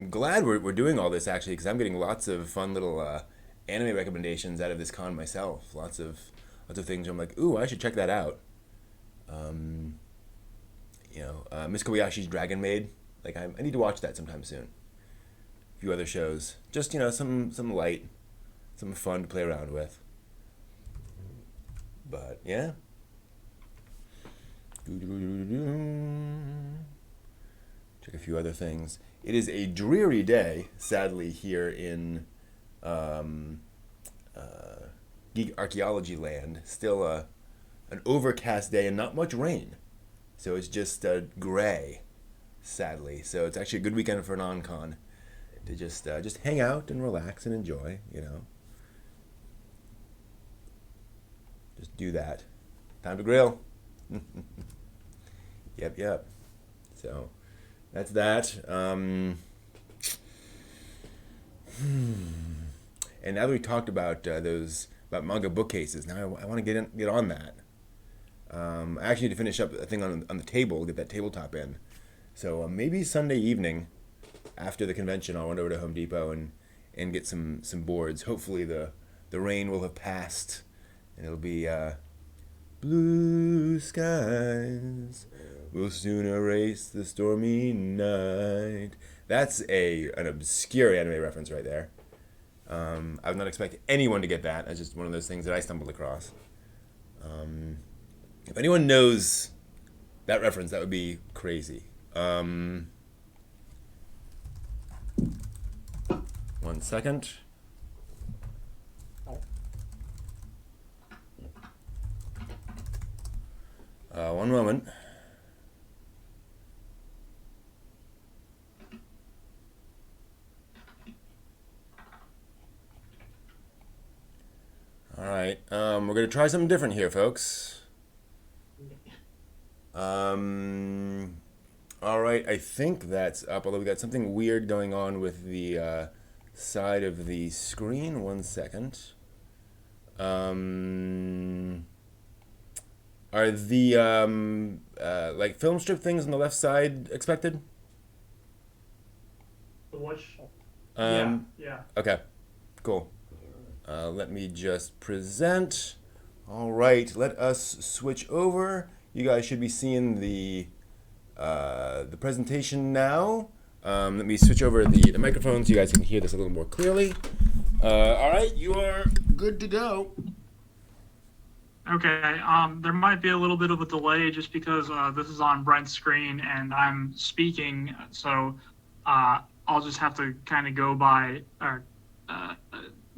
I'm glad we're doing all this actually because I'm getting lots of fun little anime recommendations out of this con myself. Lots of things where I'm like, ooh, I should check that out. Um, Miss Kobayashi's Dragon Maid. Like I need to watch that sometime soon. A few other shows, just some light, some fun to play around with. But yeah, check a few other things. It is a dreary day, sadly, here in um, geek archaeology land. Still an overcast day and not much rain, so it's just gray, sadly. So it's actually a good weekend for non-con to just hang out and relax and enjoy. Just do that. Time to grill. Yep, yep. So that's that. And now that we talked about those about manga bookcases, now I want to get on that. I actually need to finish up a thing on the table, get that tabletop in. So maybe Sunday evening after the convention, I'll run over to Home Depot and get some boards. Hopefully the rain will have passed and it'll be blue skies will soon erase the stormy night. That's a an obscure anime reference right there. I would not expect anyone to get that. That's just one of those things that I stumbled across. Um, if anyone knows that reference, that would be crazy. One second. One moment. All right. We're gonna try something different here, folks. Um, all right. I think that's up. Although we got something weird going on with the side of the screen. One second. Um, are the like film strip things on the left side expected? The which, yeah, Um, yeah. okay. Cool. Let me just present. All right, let us switch over. You guys should be seeing the presentation now. Let me switch over the microphone so you guys can hear this a little more clearly. All right, you are good to go. Okay. There might be a little bit of a delay just because this is on Brent's screen and I'm speaking, so I'll just have to kind of go by, or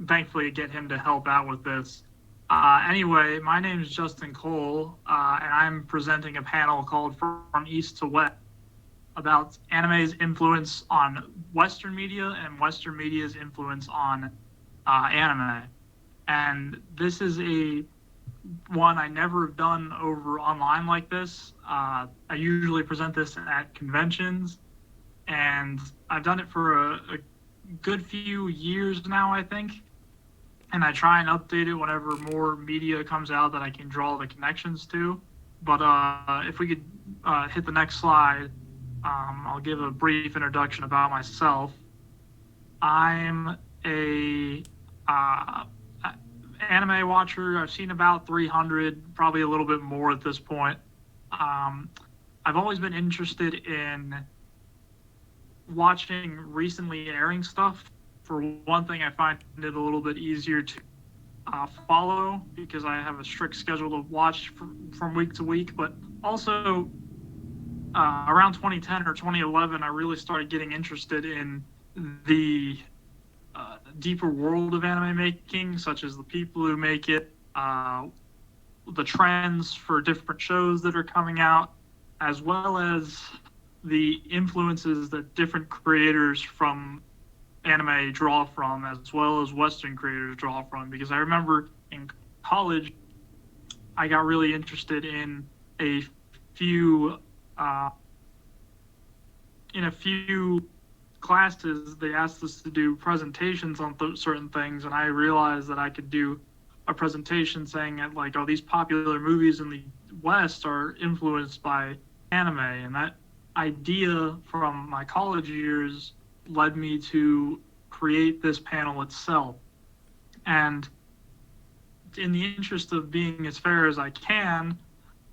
thankfully get him to help out with this. Anyway, my name is Justin Cole, and I'm presenting a panel called From East to West about anime's influence on Western media and Western media's influence on anime. And this is a one I never have done over online like this. I usually present this at conventions, and I've done it for a good few years now, I think. And I try and update it whenever more media comes out that I can draw the connections to. But if we could hit the next slide, I'll give a brief introduction about myself. I'm a uh, anime watcher. I've seen about 300, probably a little bit more at this point. Um, I've always been interested in watching recently airing stuff. For one thing, I find it a little bit easier to follow because I have a strict schedule to watch from week to week. But also, around 2010 or 2011, I really started getting interested in the deeper world of anime making, such as the people who make it, the trends for different shows that are coming out, as well as the influences that different creators from anime draw from, as well as Western creators draw from. Because I remember in college, I got really interested a few uh, in a few classes. They asked us to do presentations on certain things, and I realized that I could do a presentation saying that, like, oh, these popular movies in the West are influenced by anime, and that idea from my college years led me to create this panel itself. And in the interest of being as fair as I can,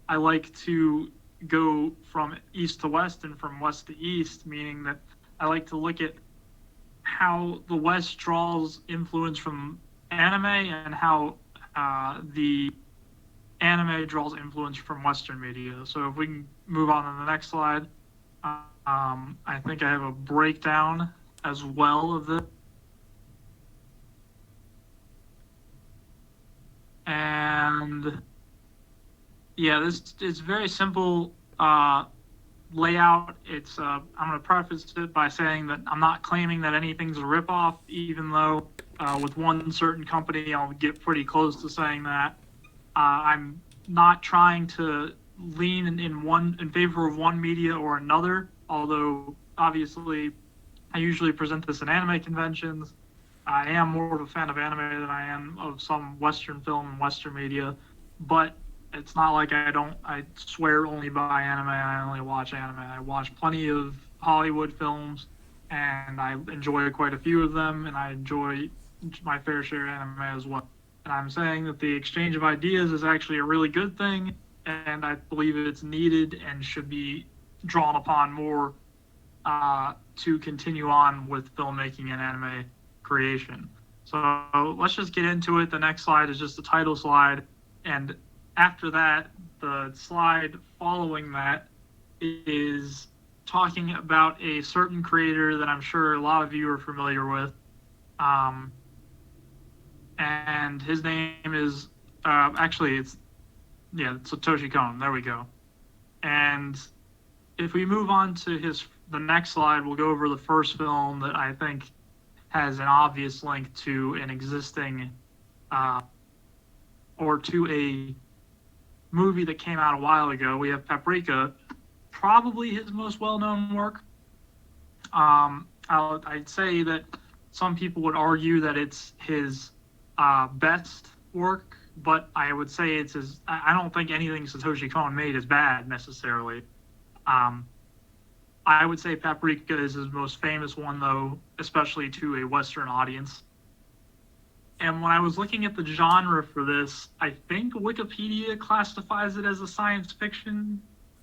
I like to go from east to west and from west to east, meaning that I like to look at how the West draws influence from anime and how the anime draws influence from Western media. So if we can move on to the next slide, I think I have a breakdown as well of this. And yeah, this is very simple layout. It's I'm going to preface it by saying that I'm not claiming that anything's a ripoff, even though with one certain company I'll get pretty close to saying that. I'm not trying to lean in favor of one media or another, although obviously I usually present this in anime conventions. I am more of a fan of anime than I am of some Western film and Western media, but it's not like I swear only by anime. I only watch anime. I watch plenty of Hollywood films, and I enjoy quite a few of them, and I enjoy my fair share of anime as well. And I'm saying that the exchange of ideas is actually a really good thing, and I believe it's needed and should be drawn upon more to continue on with filmmaking and anime creation. So let's just get into it. The next slide is just the title slide, and after that, the slide following that is talking about a certain creator that I'm sure a lot of you are familiar with. And his name is it's Satoshi Kon. There we go. And if we move on to the next slide, we'll go over the first film that I think has an obvious link to an existing or to a movie that came out a while ago. We have Paprika, probably his most well-known work. I'd say that some people would argue that it's his best work, but I would say it's his. I don't think anything Satoshi Kon made is bad necessarily. I would say Paprika is his most famous one, though, especially to a Western audience. And when I was looking at the genre for this, I think Wikipedia classifies it as a science fiction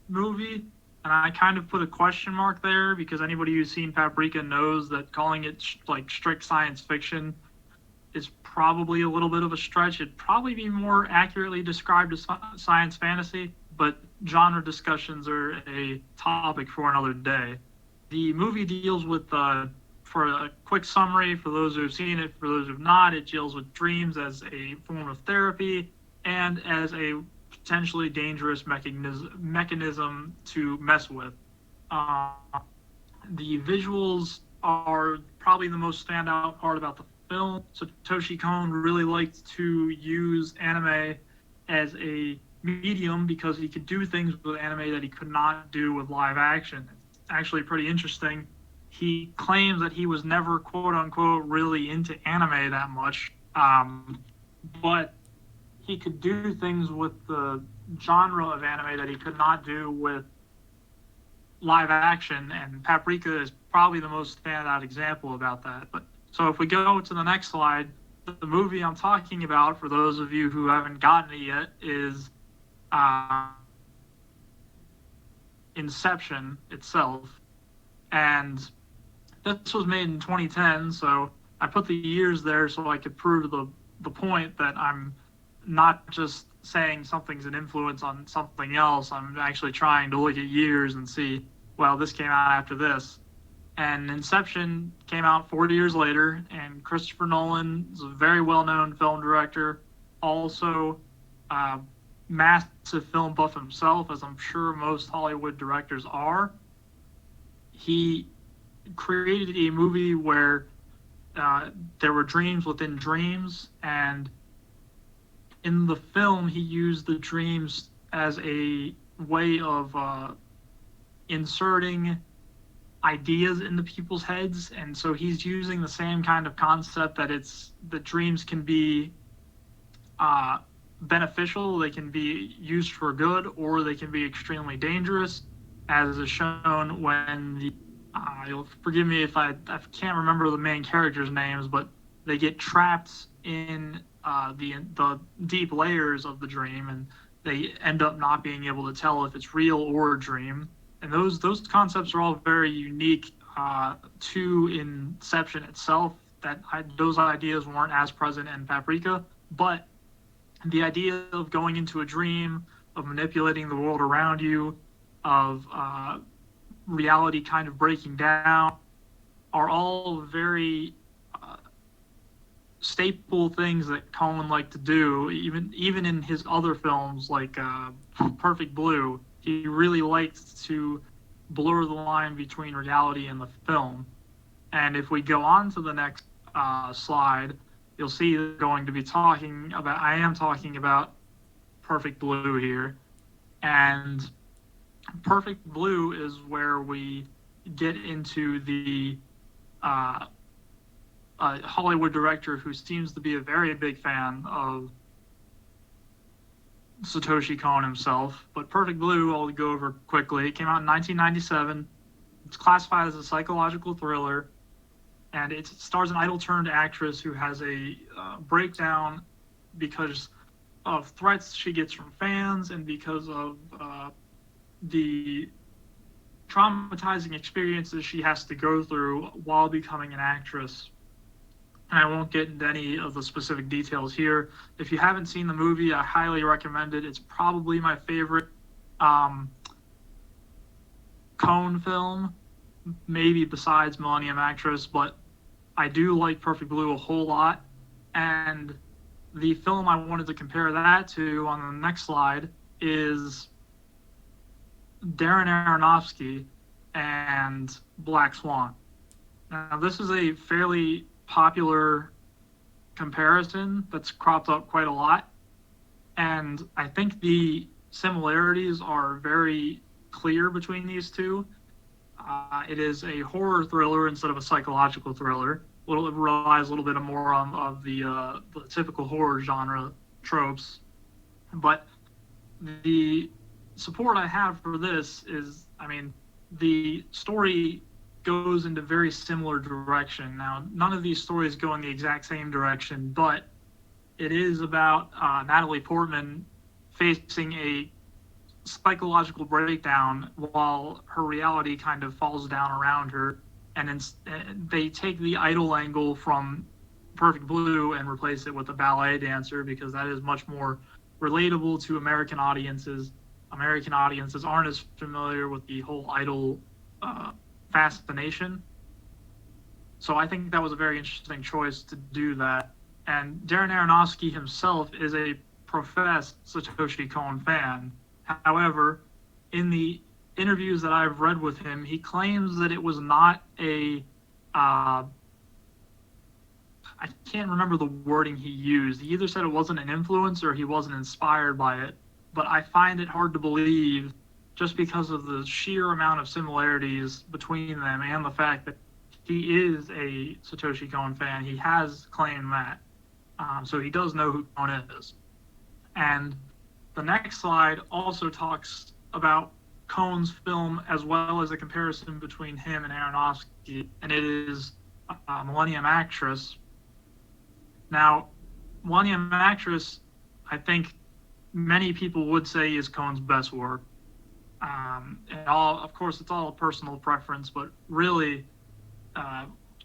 movie. And I kind of put a question mark there because anybody who's seen Paprika knows that calling it like strict science fiction is probably a little bit of a stretch. It'd probably be more accurately described as science fantasy, but genre discussions are a topic for another day. The movie deals with for a quick summary, for those who've seen it, for those who've not, it deals with dreams as a form of therapy and as a potentially dangerous mechanism to mess with. The visuals are probably the most standout part about the film. Satoshi Kon really liked to use anime as a medium because he could do things with anime that he could not do with live action. It's actually pretty interesting. He claims that he was never, quote unquote, really into anime that much, but he could do things with the genre of anime that he could not do with live action, and Paprika is probably the most standout example about that. But so if we go to the next slide, the movie I'm talking about, for those of you who haven't gotten it yet, is Inception itself. And this was made in 2010, so I put the years there so I could prove the point that I'm not just saying something's an influence on something else. I'm actually trying to look at years and see, well, this came out after this. And Inception came out 40 years later, and Christopher Nolan is a very well-known film director, also massive film buff himself, as I'm sure most Hollywood directors are. He created a movie where there were dreams within dreams, and in the film he used the dreams as a way of inserting ideas into people's heads. And so he's using the same kind of concept that dreams can be beneficial, they can be used for good, or they can be extremely dangerous, as is shown when the You'll forgive me if I can't remember the main characters' names, but they get trapped in the deep layers of the dream, and they end up not being able to tell if it's real or a dream. And those concepts are all very unique to Inception itself. Those ideas weren't as present in Paprika, but the idea of going into a dream, of manipulating the world around you, of reality kind of breaking down, are all very staple things that Coen liked to do. Even in his other films like Perfect Blue, he really liked to blur the line between reality and the film. And if we go on to the next slide, you'll see that I am talking about Perfect Blue here. And Perfect Blue is where we get into the Hollywood director who seems to be a very big fan of Satoshi Kon himself. But Perfect Blue, I'll go over quickly. It came out in 1997. It's classified as a psychological thriller, and it stars an idol-turned actress who has a breakdown because of threats she gets from fans and because of the traumatizing experiences she has to go through while becoming an actress. And I won't get into any of the specific details here. If you haven't seen the movie, I highly recommend it. It's probably my favorite Coen film, maybe besides Millennium Actress, but I do like Perfect Blue a whole lot. And the film I wanted to compare that to on the next slide is Darren Aronofsky and Black Swan. Now, this is a fairly popular comparison that's cropped up quite a lot, and I think the similarities are very clear between these two. It is a horror thriller instead of a psychological thriller. It relies a little bit more on the typical horror genre tropes, but the support I have for this is, the story goes into very similar direction. Now, none of these stories go in the exact same direction, but it is about Natalie Portman facing a psychological breakdown while her reality kind of falls down around her. And they take the idol angle from Perfect Blue and replace it with a ballet dancer because that is much more relatable to American audiences. American audiences aren't as familiar with the whole idol fascination. So I think that was a very interesting choice to do that. And Darren Aronofsky himself is a professed Satoshi Kon fan. However, in the interviews that I've read with him, he claims that it was not I can't remember the wording he used. He either said it wasn't an influence or he wasn't inspired by it. But I find it hard to believe just because of the sheer amount of similarities between them and the fact that he is a Satoshi Kon fan. He has claimed that. So he does know who Kon is. And the next slide also talks about Kon's film as well as a comparison between him and Aronofsky, and it is Millennium Actress. Now, Millennium Actress, I think many people would say is Kon's best work. Of course, it's all a personal preference, but really,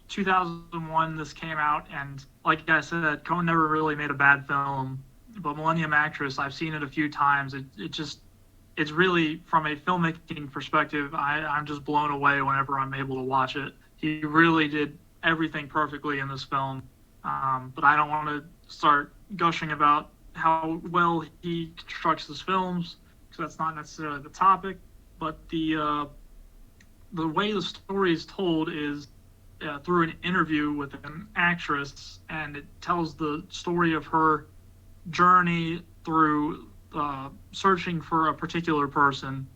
2001, this came out, and like I said, Kon never really made a bad film. But Millennium Actress, I've seen it a few times. It's really, from a filmmaking perspective, I'm just blown away whenever I'm able to watch it. He really did everything perfectly in this film. But I don't want to start gushing about how well he constructs his films, because that's not necessarily the topic. But the way the story is told is through an interview with an actress, and it tells the story of her journey through searching for a particular person,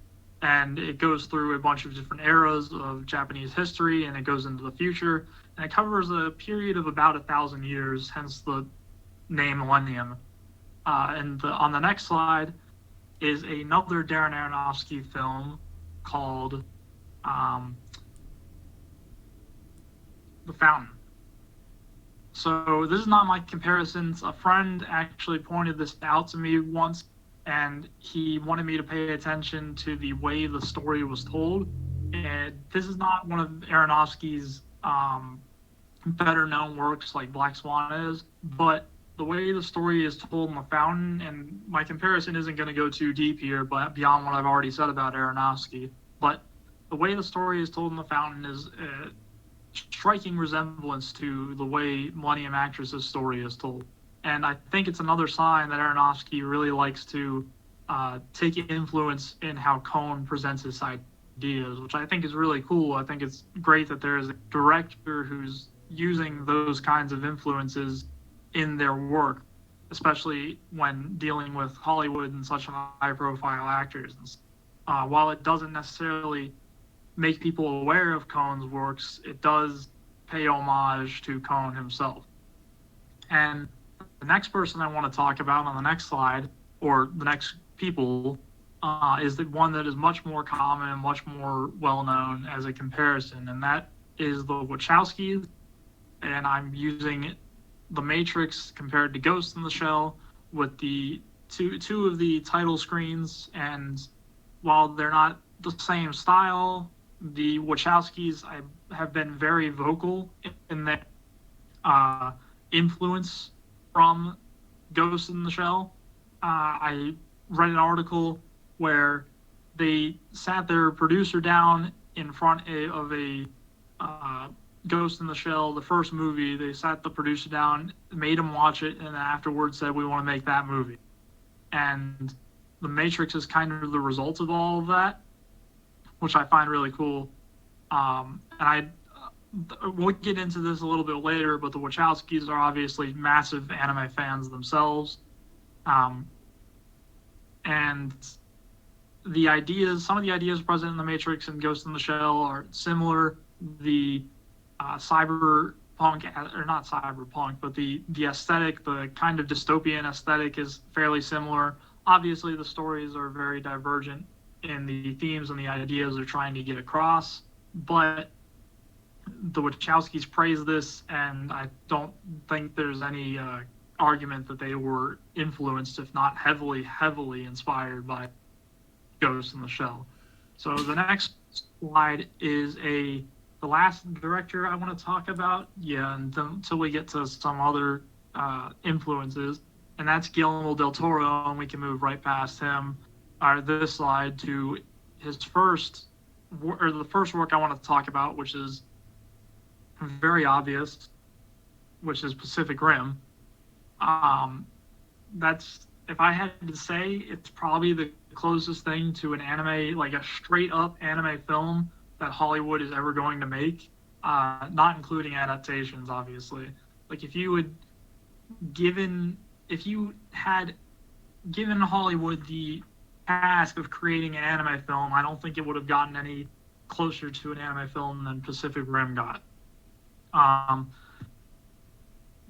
and it goes through a bunch of different eras of Japanese history, and it goes into the future, and it covers a period of about 1,000 years, hence the name Millennium. And on the next slide is another Darren Aronofsky film called The Fountain. So this is not my comparisons. A friend actually pointed this out to me once, and he wanted me to pay attention to the way the story was told. And this is not one of Aronofsky's better known works like Black Swan is, but the way the story is told in The Fountain, and my comparison isn't going to go too deep here, but beyond what I've already said about Aronofsky, but the way the story is told in The Fountain is a striking resemblance to the way Millennium Actress's story is told. And I think it's another sign that Aronofsky really likes to take influence in how Coen presents his ideas, which I think is really cool. I think it's great that there is a director who's using those kinds of influences in their work, especially when dealing with Hollywood and such high-profile actors. While it doesn't necessarily make people aware of Coen's works, it does pay homage to Coen himself. And the next person I want to talk about on the next slide, or the next people, is the one that is much more common and much more well-known as a comparison, and that is the Wachowskis. And I'm using The Matrix compared to Ghost in the Shell with the two of the title screens. And while they're not the same style, the Wachowskis have been very vocal in their influence from Ghost in the Shell. I read an article where they sat their producer down in front of a Ghost in the Shell, the first movie. They sat the producer down, made him watch it, and afterwards said, "We want to make that movie." And The Matrix is kind of the result of all of that, which I find really cool. And we'll get into this a little bit later, but the Wachowskis are obviously massive anime fans themselves. And some of the ideas present in The Matrix and Ghost in the Shell are similar. The cyberpunk, or not cyberpunk, but the aesthetic, the kind of dystopian aesthetic is fairly similar. Obviously, the stories are very divergent in the themes and the ideas they're trying to get across, but the Wachowskis praise this, and I don't think there's any argument that they were influenced, if not heavily inspired by Ghost in the Shell. So the next slide is the last director I want to talk about, until we get to some other influences, and that's Guillermo del Toro, and we can move right past him, this slide, to his the first work I want to talk about, which is very obvious, which is Pacific Rim. That's, if I had to say, it's probably the closest thing to an anime, like a straight up anime film that Hollywood is ever going to make, not including adaptations, obviously. Like if you had given Hollywood the task of creating an anime film, I don't think it would have gotten any closer to an anime film than Pacific Rim got.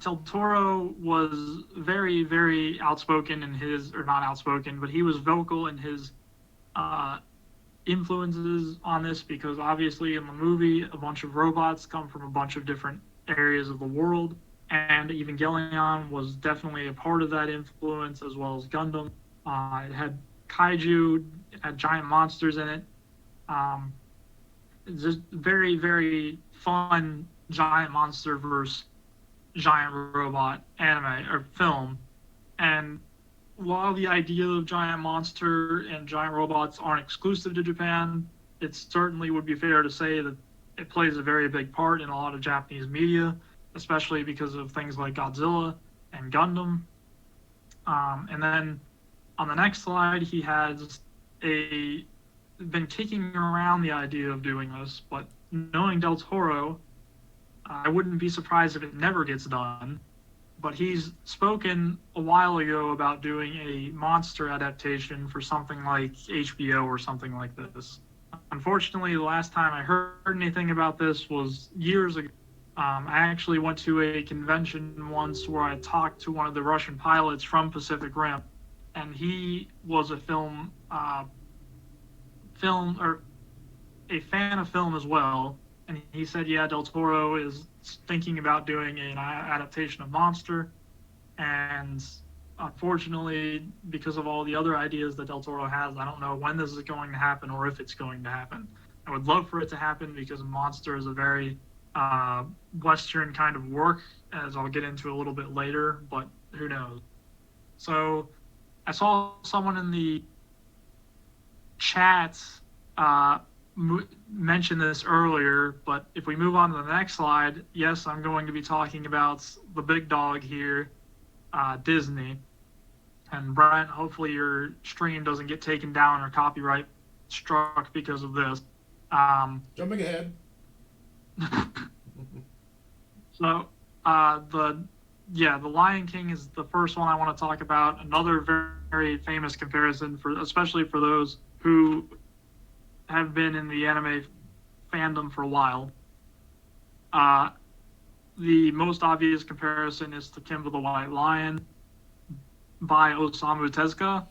Del Toro was very, very outspoken in not outspoken, but he was vocal in his influences on this, because obviously in the movie, a bunch of robots come from a bunch of different areas of the world, and Evangelion was definitely a part of that influence, as well as Gundam. It had kaiju, it had giant monsters in it. It's just very, very fun giant monster versus giant robot anime or film. And while the idea of giant monster and giant robots aren't exclusive to Japan, it certainly would be fair to say that it plays a very big part in a lot of Japanese media, especially because of things like Godzilla and Gundam. And then on the next slide, he has been kicking around the idea of doing this, but knowing Del Toro, I wouldn't be surprised if it never gets done. But he's spoken a while ago about doing a monster adaptation for something like HBO or something like this. Unfortunately, the last time I heard anything about this was years ago. I actually went to a convention once where I talked to one of the Russian pilots from Pacific Rim, and he was a fan of film as well. And he said, yeah, Del Toro is thinking about doing an adaptation of Monster, and unfortunately, because of all the other ideas that Del Toro has, I don't know when this is going to happen or if it's going to happen. I would love for it to happen because Monster is a very Western kind of work, as I'll get into a little bit later, but who knows. So I saw someone in the chat uh, mention this earlier, but if we move on to the next slide, yes, I'm going to be talking about the big dog here, Disney. And Brent, hopefully your stream doesn't get taken down or copyright struck because of this. Jumping ahead. So the Lion King is the first one I want to talk about. Another very, very famous comparison for, especially for those who have been in the anime fandom for a while. The most obvious comparison is to Kimba the White Lion by Osamu Tezuka.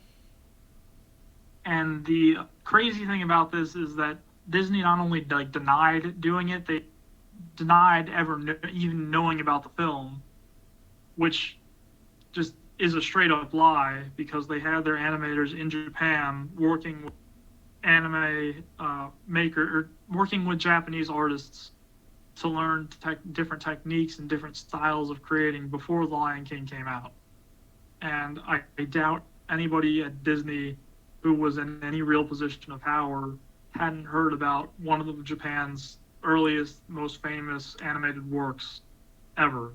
And the crazy thing about this is that Disney not only denied doing it, they denied ever even knowing about the film, which just is a straight up lie because they had their animators in Japan working with anime working with Japanese artists to learn different techniques and different styles of creating before The Lion King came out. And I doubt anybody at Disney who was in any real position of power hadn't heard about one of Japan's earliest, most famous animated works ever.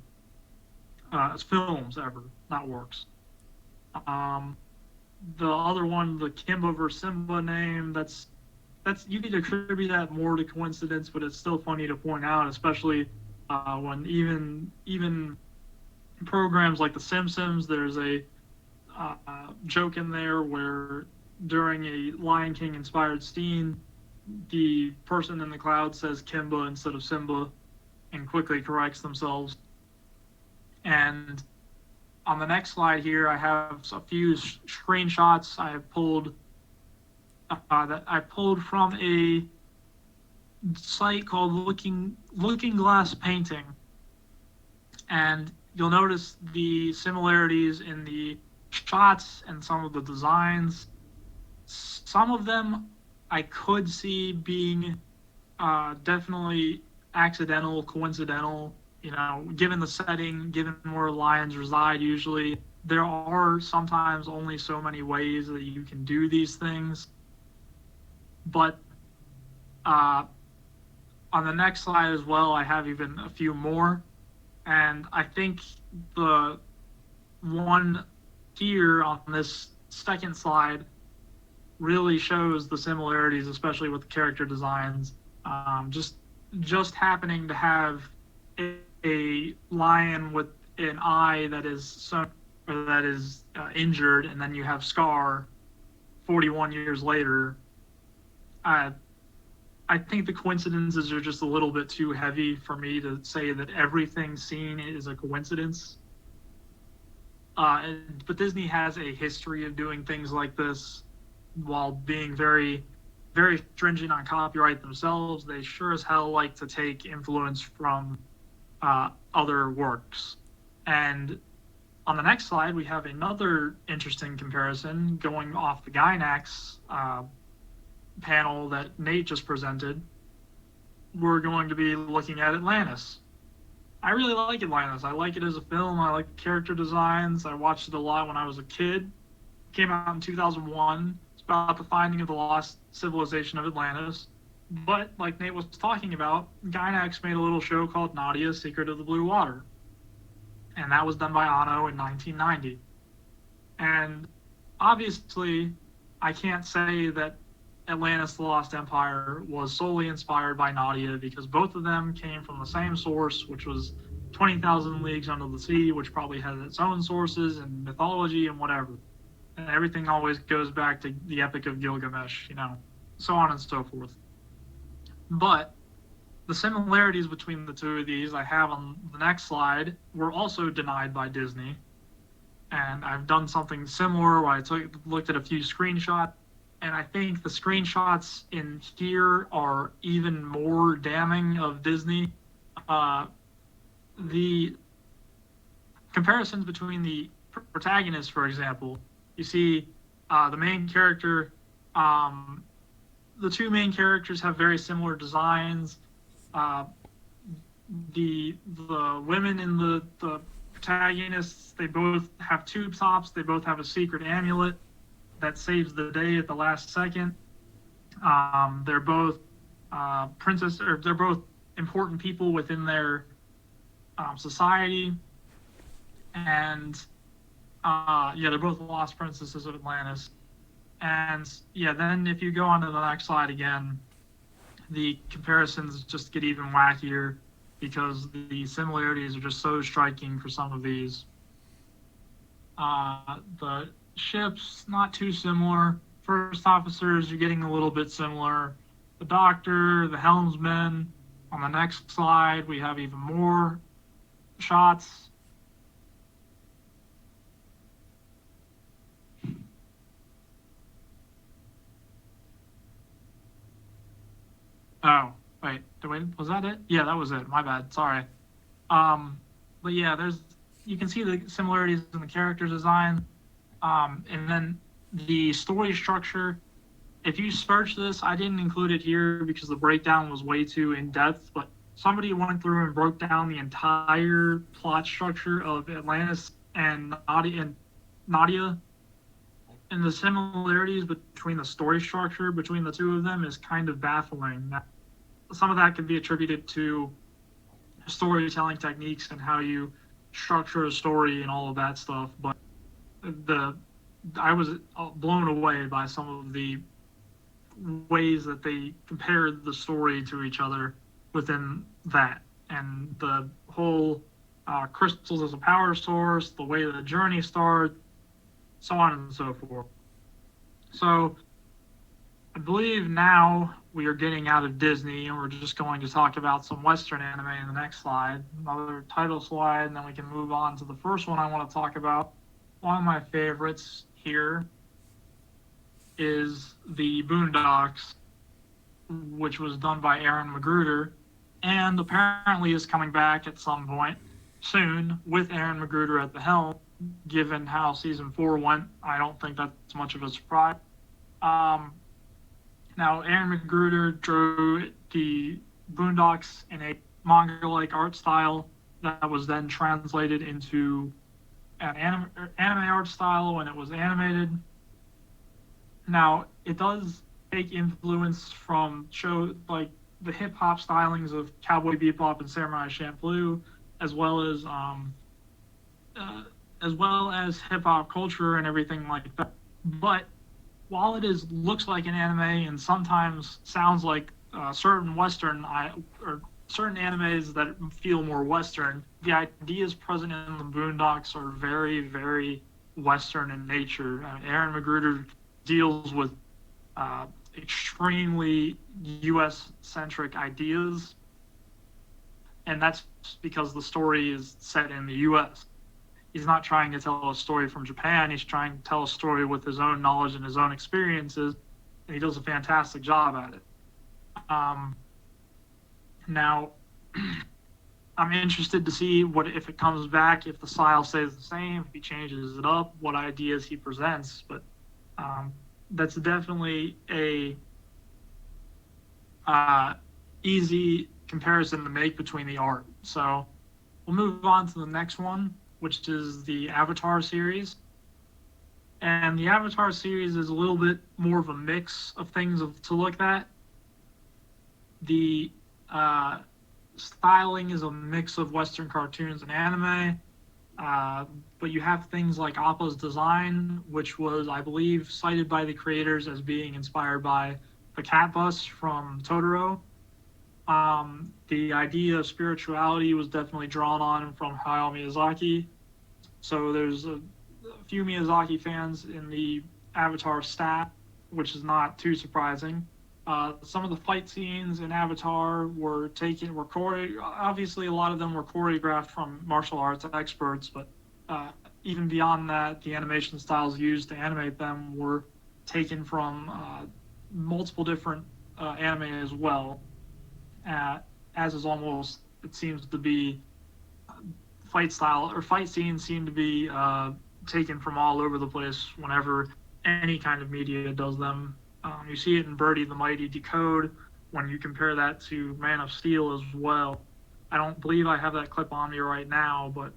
Films ever, not works. The other one, the Kimba vs. Simba name, that's you could attribute that more to coincidence, but it's still funny to point out, especially when even programs like The Simpsons, there's a joke in there where during a Lion King inspired scene, the person in the cloud says Kimba instead of Simba and quickly corrects themselves. And on the next slide here, I have a few screenshots I have pulled that I pulled from a site called Looking Glass Painting. And you'll notice the similarities in the shots and some of the designs. Some of them I could see being definitely accidental, coincidental, given the setting, given where lions reside usually. There are sometimes only so many ways that you can do these things. But on the next slide as well, I have even a few more. And I think the one here on this second slide really shows the similarities, especially with the character designs. Just happening to have a lion with an eye that is injured, and then you have Scar 41 years later. I think the coincidences are just a little bit too heavy for me to say that everything seen is a coincidence. But Disney has a history of doing things like this while being very, very stringent on copyright themselves. They sure as hell like to take influence from other works. And on the next slide, we have another interesting comparison going off the Gainax panel that Nate just presented. We're going to be looking at Atlantis. I really like Atlantis. I like it as a film. I like the character designs. I watched it a lot when I was a kid. It came out in 2001. It's about the finding of the lost civilization of Atlantis. But like Nate was talking about, Gainax made a little show called Nadia, Secret of the Blue Water. And that was done by Anno in 1990. And obviously, I can't say that Atlantis the Lost Empire was solely inspired by Nadia, because both of them came from the same source, which was 20,000 Leagues Under the Sea, which probably has its own sources and mythology and whatever. And everything always goes back to the Epic of Gilgamesh, so on and so forth. But the similarities between the two of these I have on the next slide were also denied by Disney. And I've done something similar where I looked at a few screenshots. And I think the screenshots in here are even more damning of Disney. the comparisons between the protagonists, for example, you see the main character, the two main characters have very similar designs. The women in the protagonists, they both have tube tops. They both have a secret amulet that saves the day at the last second. They're both they're both important people within their society, and they're both lost princesses of Atlantis. And yeah, then if you go on to the next slide again, the comparisons just get even wackier because the similarities are just so striking for some of these. The ships, not too similar. First officers, you're getting a little bit similar. The doctor, the helmsman. On the next slide, we have even more shots. Oh, wait, was that it? Yeah, that was it. My bad. Sorry. But yeah, you can see the similarities in the character design. And then the story structure. If you search this, I didn't include it here because the breakdown was way too in depth, but somebody went through and broke down the entire plot structure of Atlantis and Nadia. And the similarities between the story structure between the two of them is kind of baffling. Some of that can be attributed to storytelling techniques and how you structure a story and all of that stuff. But I was blown away by some of the ways that they compared the story to each other within that. And the whole crystals as a power source, the way the journey starts, so on and so forth. So I believe now we are getting out of Disney and we're just going to talk about some Western anime in the next slide. Another title slide, and then we can move on to the first one I want to talk about. One of my favorites here is the Boondocks, which was done by Aaron McGruder, and apparently is coming back at some point soon with Aaron McGruder at the helm. Given how season 4 went, I don't think that's much of a surprise. Now, Aaron McGruder drew the Boondocks in a manga-like art style that was then translated into an anime art style when it was animated. Now, it does take influence from shows like the hip-hop stylings of Cowboy Bebop and Samurai Champloo, as well as hip-hop culture and everything like that. But while it looks like an anime and sometimes sounds like certain Western or certain animes that feel more Western, the ideas present in the Boondocks are very, very Western in nature. Aaron McGruder deals with extremely U.S.-centric ideas, and that's because the story is set in the U.S. He's not trying to tell a story from Japan. He's trying to tell a story with his own knowledge and his own experiences, and he does a fantastic job at it. Now, I'm interested to see if it comes back, if the style stays the same, if he changes it up, what ideas he presents. But that's definitely a easy comparison to make between the art. So we'll move on to the next one, which is the Avatar series. And the Avatar series is a little bit more of a mix of things to look at. The styling is a mix of Western cartoons and anime, but you have things like Appa's design, which was, I believe, cited by the creators as being inspired by the cat bus from Totoro. The idea of spirituality was definitely drawn on from Hayao Miyazaki. So there's a few Miyazaki fans in the Avatar staff, which is not too surprising. Some of the fight scenes in Avatar obviously a lot of them were choreographed from martial arts experts, but even beyond that, the animation styles used to animate them were taken from multiple different anime as well, as is almost, it seems to be fight style or fight scenes seem to be taken from all over the place whenever any kind of media does them. You see it in Birdie the Mighty Decode when you compare that to Man of Steel as well. I don't believe I have that clip on me right now, but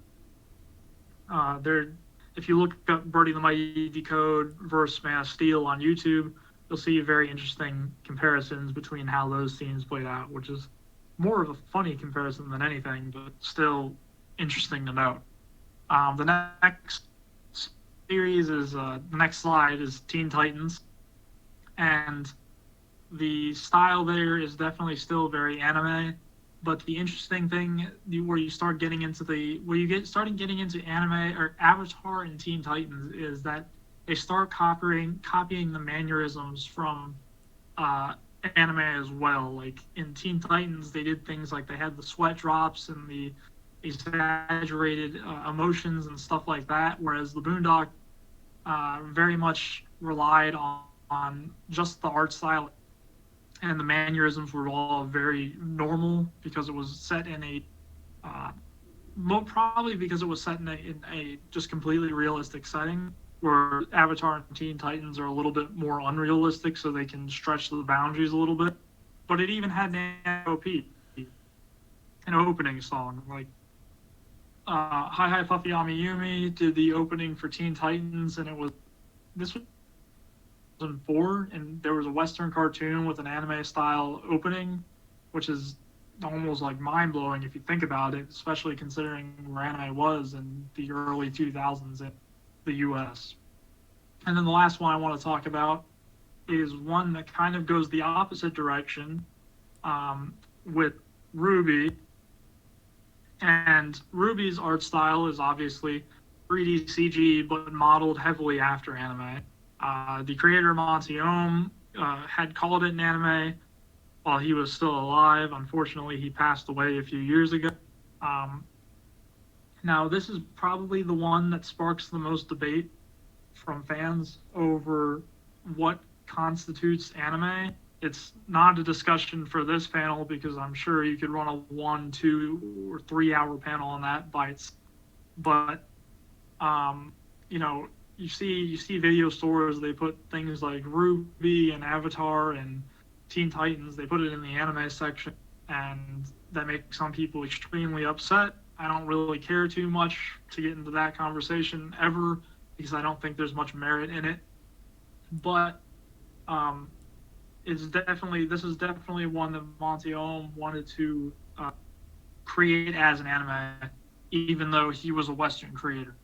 if you look up Birdie the Mighty Decode versus Man of Steel on YouTube, you'll see very interesting comparisons between how those scenes played out, which is more of a funny comparison than anything, but still interesting to note. The next series is the next slide is Teen Titans, and the style there is definitely still very anime. But the interesting thing where you start getting into getting into anime or Avatar and Teen Titans is that they start copying the mannerisms from anime as well. Like in Teen Titans, they did things like they had the sweat drops and the exaggerated emotions and stuff like that, whereas the Boondock very much relied on just the art style, and the mannerisms were all very normal because it was set in a probably because it was set in a just completely realistic setting, where Avatar and Teen Titans are a little bit more unrealistic, so they can stretch the boundaries a little bit. But it even had an OP, an opening song. Like Hi Hi Puffy Amiyumi did the opening for Teen Titans, and this was 2004, and there was a Western cartoon with an anime style opening, which is almost like mind blowing if you think about it, especially considering where anime was in the early 2000s in the US. And then the last one I want to talk about is one that kind of goes the opposite direction with RWBY. And RWBY's art style is obviously 3D CG, but modeled heavily after anime. The creator, Monty Oum, had called it an anime while he was still alive. Unfortunately, he passed away a few years ago. Now, this is probably the one that sparks the most debate from fans over what constitutes anime. It's not a discussion for this panel because I'm sure you could run a 1, 2, or 3 hour panel on that by itself. But, you see video stores, they put things like RWBY and Avatar and Teen Titans, they put it in the anime section, and that makes some people extremely upset. I don't really care too much to get into that conversation ever because I don't think there's much merit in it. But this is definitely one that Monty Oum wanted to create as an anime, even though he was a Western creator.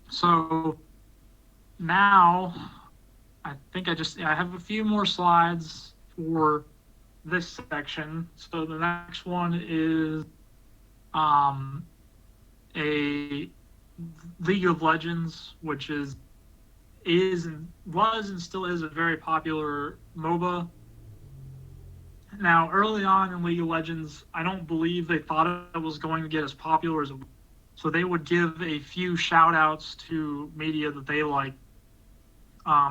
So now I think I have a few more slides for this section. So the next one is a League of Legends, which was and still is a very popular MOBA. Now, early on in League of Legends, I don't believe they thought it was going to get as popular as it was. So they would give a few shout outs to media that they like.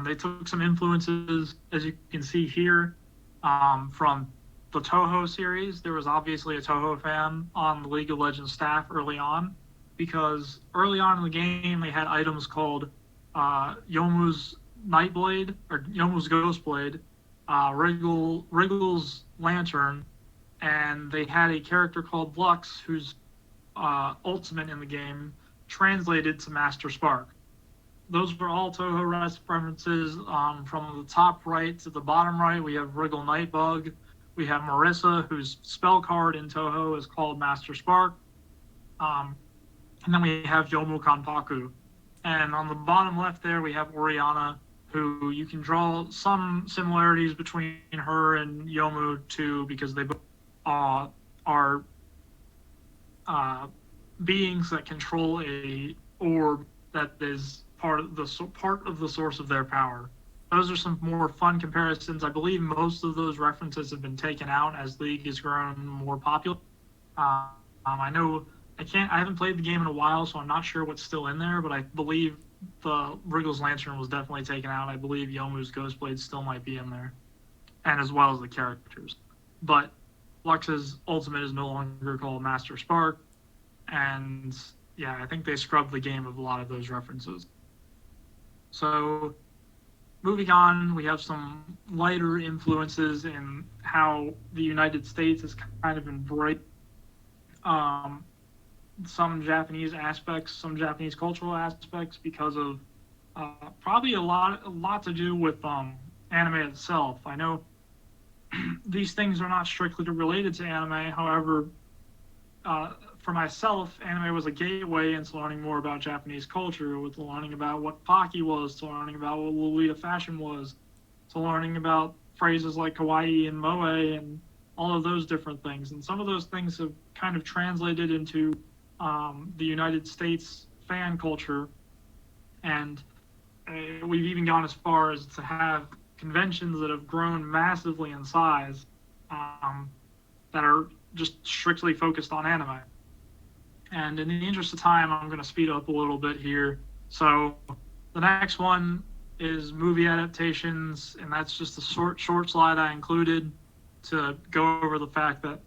They took some influences, as you can see here, from the Touhou series. There was obviously a Touhou fan on the League of Legends staff early on, because early on in the game they had items called Youmuu's Nightblade, or Youmuu's Ghostblade, Wriggle's Lantern, and they had a character called Lux, whose ultimate in the game translated to Master Spark. Those were all Touhou references. From the top right to the bottom right, we have Wriggle Nightbug. We have Marissa, whose spell card in Touhou is called Master Spark. And then we have Youmuu Kanpaku. And on the bottom left there, we have Orianna, who you can draw some similarities between her and Youmuu too, because they both are beings that control a orb that is part of the source of their power. Those are some more fun comparisons. I believe most of those references have been taken out as League has grown more popular. I haven't played the game in a while, so I'm not sure what's still in there, but I believe the Wriggle's Lantern was definitely taken out. I believe Youmuu's Ghostblade still might be in there, and as well as the characters. But Lux's ultimate is no longer called Master Spark. And yeah, I think they scrubbed the game of a lot of those references. So moving on, we have some lighter influences in how the United States has kind of embraced um, some Japanese aspects, some Japanese cultural aspects, because of probably a lot to do with anime itself. I know these things are not strictly related to anime. However, for myself, anime was a gateway into learning more about Japanese culture, with learning about what Pocky was, to learning about what Lolita fashion was, to learning about phrases like kawaii and moe and all of those different things. And some of those things have kind of translated into the United States fan culture. And we've even gone as far as to have conventions that have grown massively in size that are just strictly focused on anime. And in the interest of time, I'm going to speed up a little bit here. So the next one is movie adaptations, and that's just a short slide I included to go over the fact that,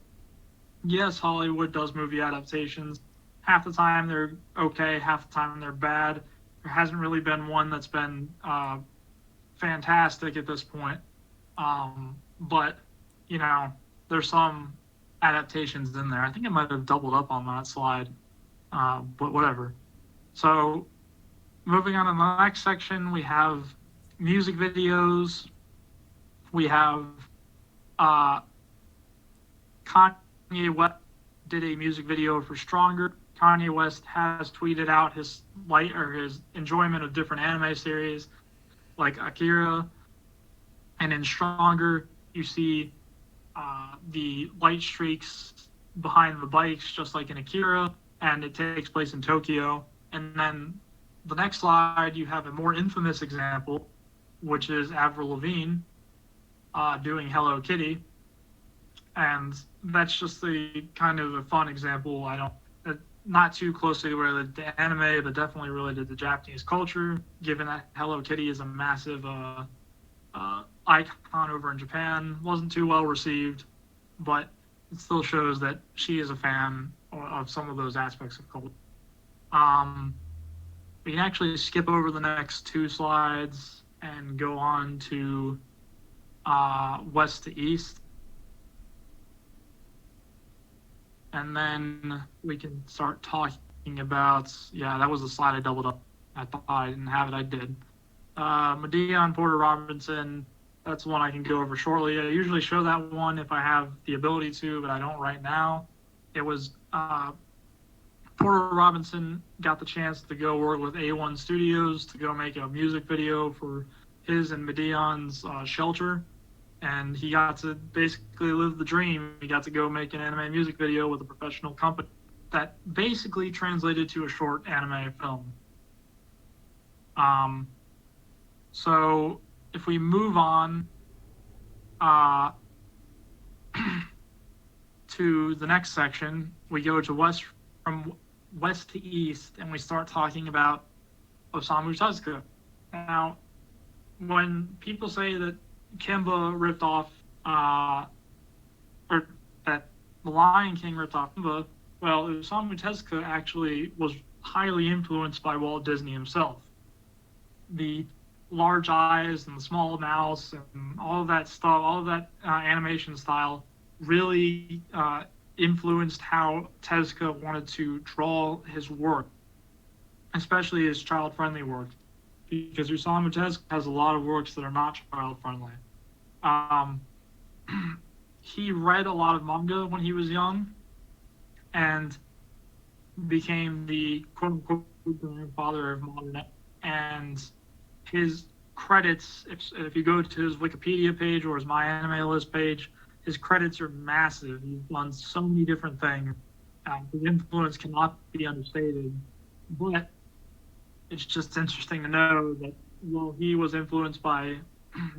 yes, Hollywood does movie adaptations. Half the time they're okay, half the time they're bad. There hasn't really been one that's been fantastic at this point. But, you know, there's some adaptations in there. I think I might have doubled up on that slide, but whatever. So moving on to the next section, we have music videos. We have Kanye West did a music video for Stronger. Kanye West has tweeted out his his enjoyment of different anime series like Akira, and in Stronger you see the light streaks behind the bikes, just like in Akira, and it takes place in Tokyo. And then the next slide, you have a more infamous example, which is Avril Lavigne doing Hello Kitty. And that's just the kind of a fun example. Not too closely related to anime, but definitely related to Japanese culture, given that Hello Kitty is a massive icon over in Japan. Wasn't too well received, but it still shows that she is a fan of some of those aspects of culture. We can actually skip over the next two slides and go on to west to east. And then we can start talking about, yeah, that was the slide I doubled up. I thought I didn't have it, I did. Medea and Porter Robinson, that's one I can go over shortly. I usually show that one if I have the ability to, but I don't right now. It was Porter Robinson got the chance to go work with A1 Studios to go make a music video for his and Medeon's Shelter. And he got to basically live the dream. He got to go make an anime music video with a professional company that basically translated to a short anime film. So if we move on to the next section, we go to from west to east, and we start talking about Osamu Tezuka. Now, when people say that Kimba ripped off, or that The Lion King ripped off Kimba, well, Osamu Tezuka actually was highly influenced by Walt Disney himself. The large eyes and the small mouths and all of that stuff, all of that animation style really influenced how Tezuka wanted to draw his work, especially his child-friendly work, because Osamu Tezuka has a lot of works that are not child-friendly. He read a lot of manga when he was young and became the quote-unquote grandfather of modern, and his credits, if you go to his Wikipedia page or his My Anime List page, his credits are massive. He's done so many different things. His influence cannot be understated. But it's just interesting to know that while he was influenced by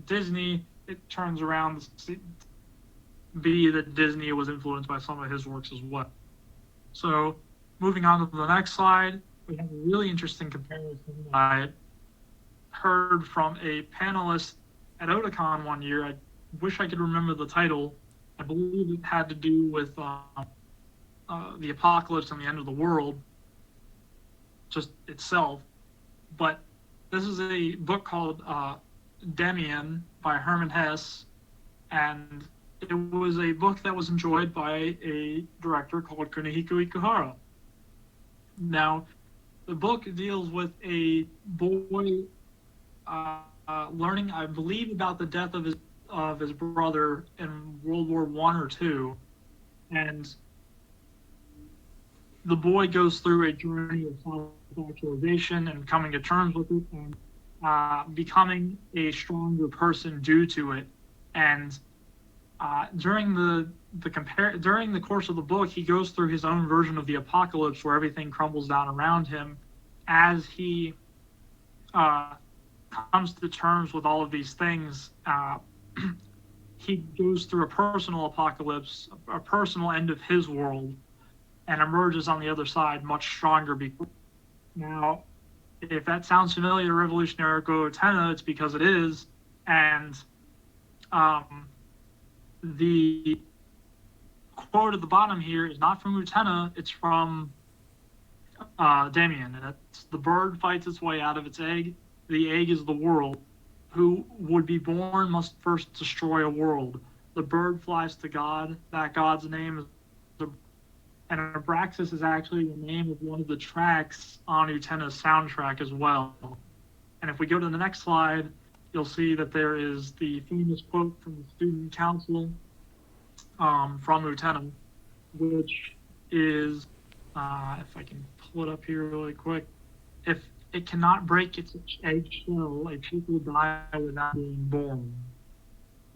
Disney, it turns around to be that Disney was influenced by some of his works as well. So moving on to the next slide, we have a really interesting comparison that I heard from a panelist at Otakon one year. I wish I could remember the title. I believe it had to do with the apocalypse and the end of the world, just itself. But this is a book called Demian by Hermann Hesse, and it was a book that was enjoyed by a director called Kunihiko Ikuhara. Now, the book deals with a boy learning, I believe, about the death of his brother in World War I or II, and the boy goes through a journey of self-actualization and coming to terms with it, and becoming a stronger person due to it. And during the course of the book, he goes through his own version of the apocalypse, where everything crumbles down around him. As he comes to terms with all of these things, he goes through a personal apocalypse, a personal end of his world, and emerges on the other side much stronger. Now, if that sounds familiar to Revolutionary Go Utena, it's because it is. And the quote at the bottom here is not from Utena, it's from Demian. And it's, the bird fights its way out of its egg. The egg is the world. Who would be born must first destroy a world. The bird flies to God. That God's name is and Abraxas is actually the name of one of the tracks on Utena's soundtrack as well. And if we go to the next slide, you'll see that there is the famous quote from the student council from Utena, which is, if I can pull it up here really quick, if it cannot break its eggshell, a chick will die without being born.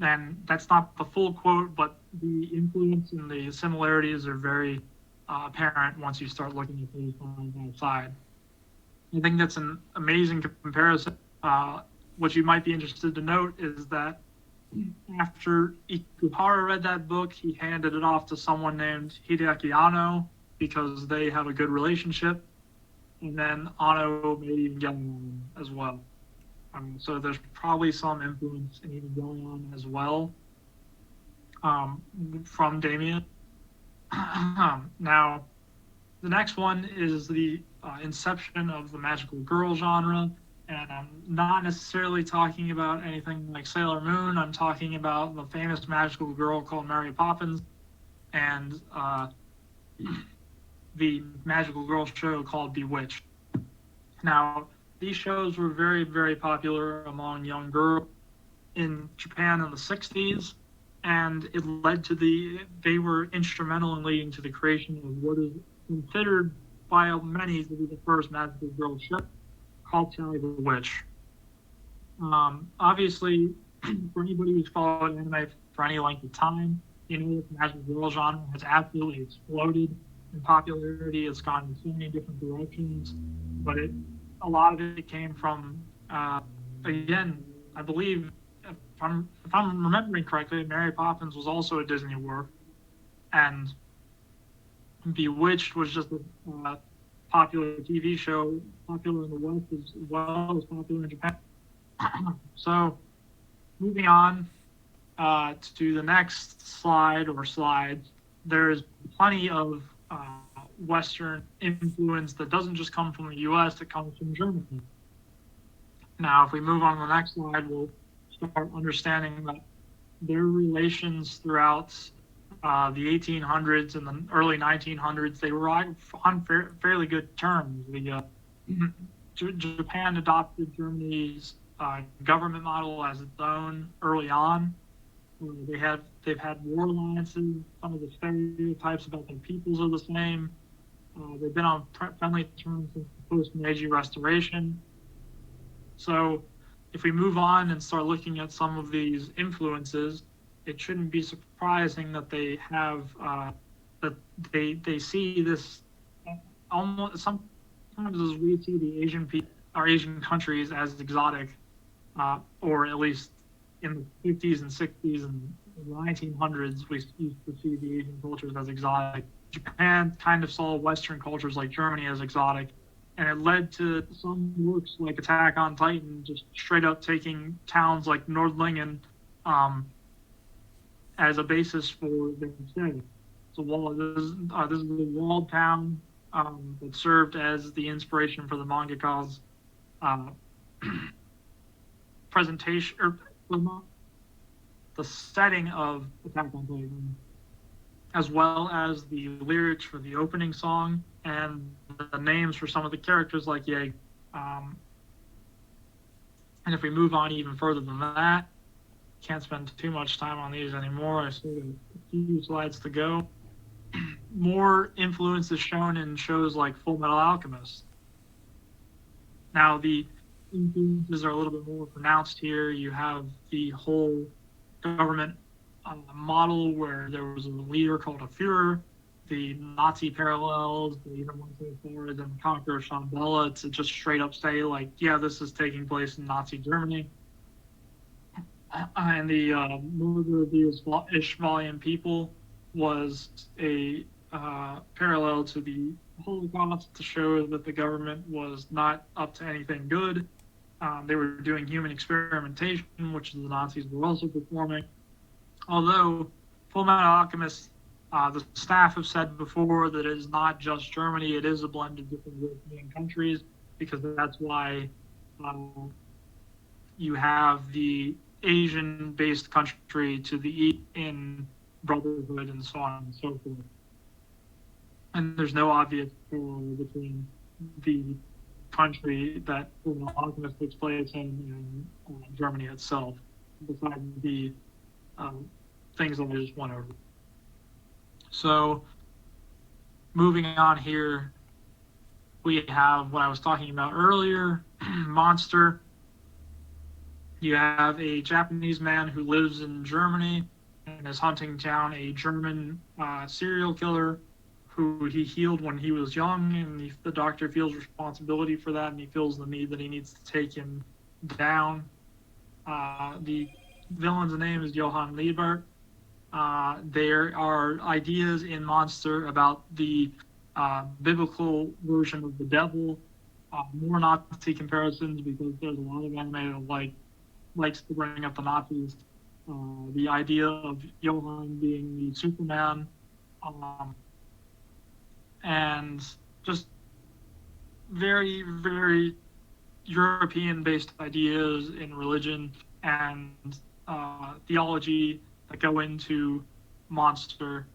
And that's not the full quote, but the influence and the similarities are very apparent once you start looking at these side by side. I think that's an amazing comparison. What you might be interested to note is that after Ikuhara read that book, he handed it off to someone named Hideaki Anno because they have a good relationship, and then Anno may even get on as well. So there's probably some influence in even going on as well from Demian. Now, the next one is the inception of the magical girl genre, and I'm not necessarily talking about anything like Sailor Moon. I'm talking about the famous magical girl called Mary Poppins, and the magical girl show called Bewitched. Now, these shows were very, very popular among young girls in Japan in the 60s. And it led to they were instrumental in leading to the creation of what is considered by many to be the first magical girl show, called Sally the Witch. Obviously, for anybody who's followed anime for any length of time, you know that the magical girl genre has absolutely exploded in popularity. It's gone in so many different directions, but a lot of it came from, again, I believe, if I'm remembering correctly, Mary Poppins was also a Disney work, and Bewitched was just a popular TV show, popular in the West as well as popular in Japan. So, moving on to the next slide or slides, there's plenty of Western influence that doesn't just come from the U.S., it comes from Germany. Now, if we move on to the next slide, we'll start understanding that their relations throughout the 1800s and the early 1900s, they were on fairly good terms. Japan adopted Germany's government model as its own early on. They've had war alliances. Some of the stereotypes about their peoples are the same. They've been on friendly terms since the post-Meiji Restoration. So if we move on and start looking at some of these influences, it shouldn't be surprising that they have that they see this almost sometimes as we see the Asian countries as exotic, or at least in the 50s and 60s and the 1900s we used to see the Asian cultures as exotic. Japan kind of saw Western cultures like Germany as exotic, and it led to some works like Attack on Titan just straight up taking towns like Nordlingen as a basis for their study. So this is the walled town that served as the inspiration for the mangaka's uh, presentation or the setting of Attack on Titan, as well as the lyrics for the opening song and the names for some of the characters like Ye. And if we move on even further than that, can't spend too much time on these anymore. I still got a few slides to go. More influence is shown in shows like Full Metal Alchemist. Now, the influences are a little bit more pronounced here. You have the whole government model where there was a leader called a Führer, the Nazi parallels, they even went so far as in Conqueror Shambhala to just straight up say, like, yeah, this is taking place in Nazi Germany. And the murder of the Ishmaelian people was a parallel to the Holocaust to show that the government was not up to anything good. They were doing human experimentation, which the Nazis were also performing. Although Full Metal Alchemist, the staff have said before that it is not just Germany, it is a blend of different European countries, because that's why you have the Asian-based country to the east in Brotherhood and so on and so forth. And there's no obvious parallel between the country that Full Alchemist takes place in and Germany itself, besides the things that I just went over. So, moving on here, we have what I was talking about earlier, Monster. You have a Japanese man who lives in Germany and is hunting down a German serial killer who he healed when he was young, and the doctor feels responsibility for that, and he feels the need that he needs to take him down. The villain's name is Johann Liebert. There are ideas in Monster about the biblical version of the devil, more Nazi comparisons because there's a lot of anime that likes to bring up the Nazis. The idea of Johann being the Superman, and just very, very European-based ideas in religion and theology that go into Monster.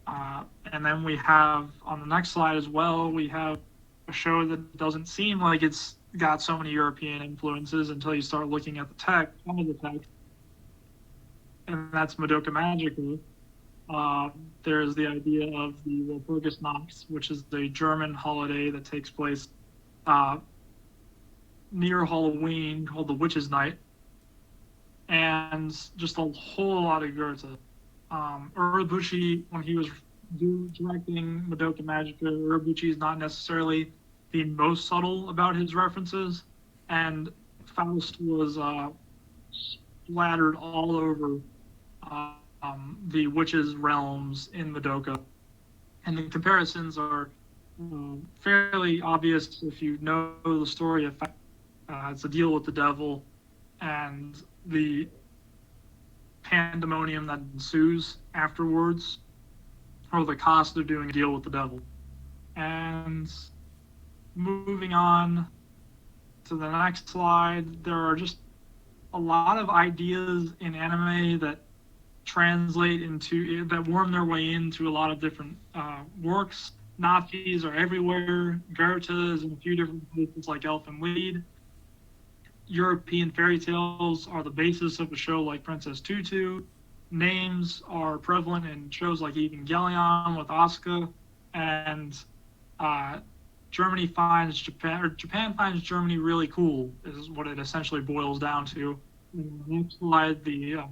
And then we have, on the next slide as well, we have a show that doesn't seem like it's got so many European influences until you start looking at the text, some of the text, and that's Madoka Magica. There's the idea of the Walpurgisnacht, which is the German holiday that takes place near Halloween, called the Witches' Night, and just a whole lot of Goethe. Urobuchi, when he was directing Madoka Magica, Urobuchi is not necessarily the most subtle about his references, and Faust was splattered all over the witches' realms in Madoka. And the comparisons are fairly obvious if you know the story of Faust. It's a deal with the devil and the pandemonium that ensues afterwards, or the cost of doing a deal with the devil. And moving on to the next slide, there are just a lot of ideas in anime that translate into, that worm their way into a lot of different works. Nazis are everywhere. Goethe is in a few different places like Elfen Lied. European fairy tales are the basis of a show like Princess Tutu. Names are prevalent in shows like Evangelion with Asuka, and Japan finds Germany really cool, is what it essentially boils down to. In the next slide, the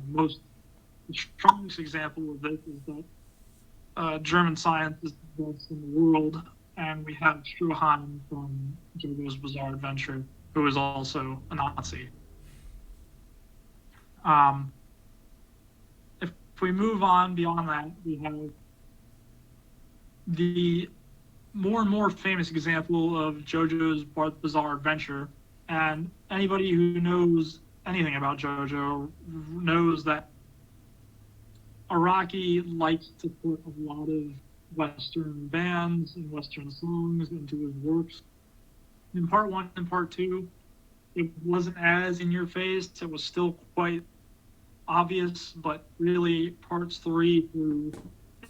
strongest example of this is that German science is the best in the world, and we have Stroheim from JoJo's Bizarre Adventure, who is also a Nazi. If we move on beyond that, we have the more and more famous example of JoJo's Bizarre Adventure, and anybody who knows anything about JoJo knows that Araki likes to put a lot of Western bands and Western songs into his works. In part one and part two, it wasn't as in your face. It was still quite obvious, but really parts 3 through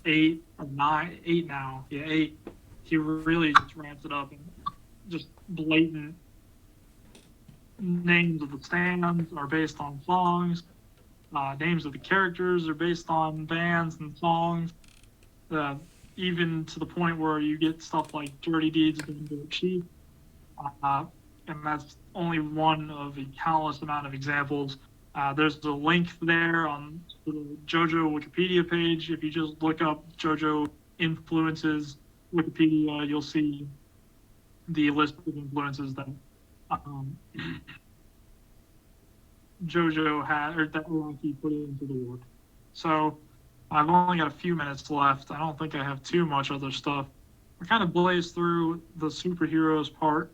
8 or 9, 8 now, yeah, 8, he really just ramps it up and just blatant names of the stands are based on songs. Names of the characters are based on bands and songs. Even to the point where you get stuff like Dirty Deeds Done Dirt Cheap. And that's only one of a countless amount of examples. There's a link there on the JoJo Wikipedia page. If you just look up JoJo influences Wikipedia, you'll see the list of influences that JoJo had, or that Araki put into the work. So I've only got a few minutes left. I don't think I have too much other stuff. I kind of blazed through the superheroes part.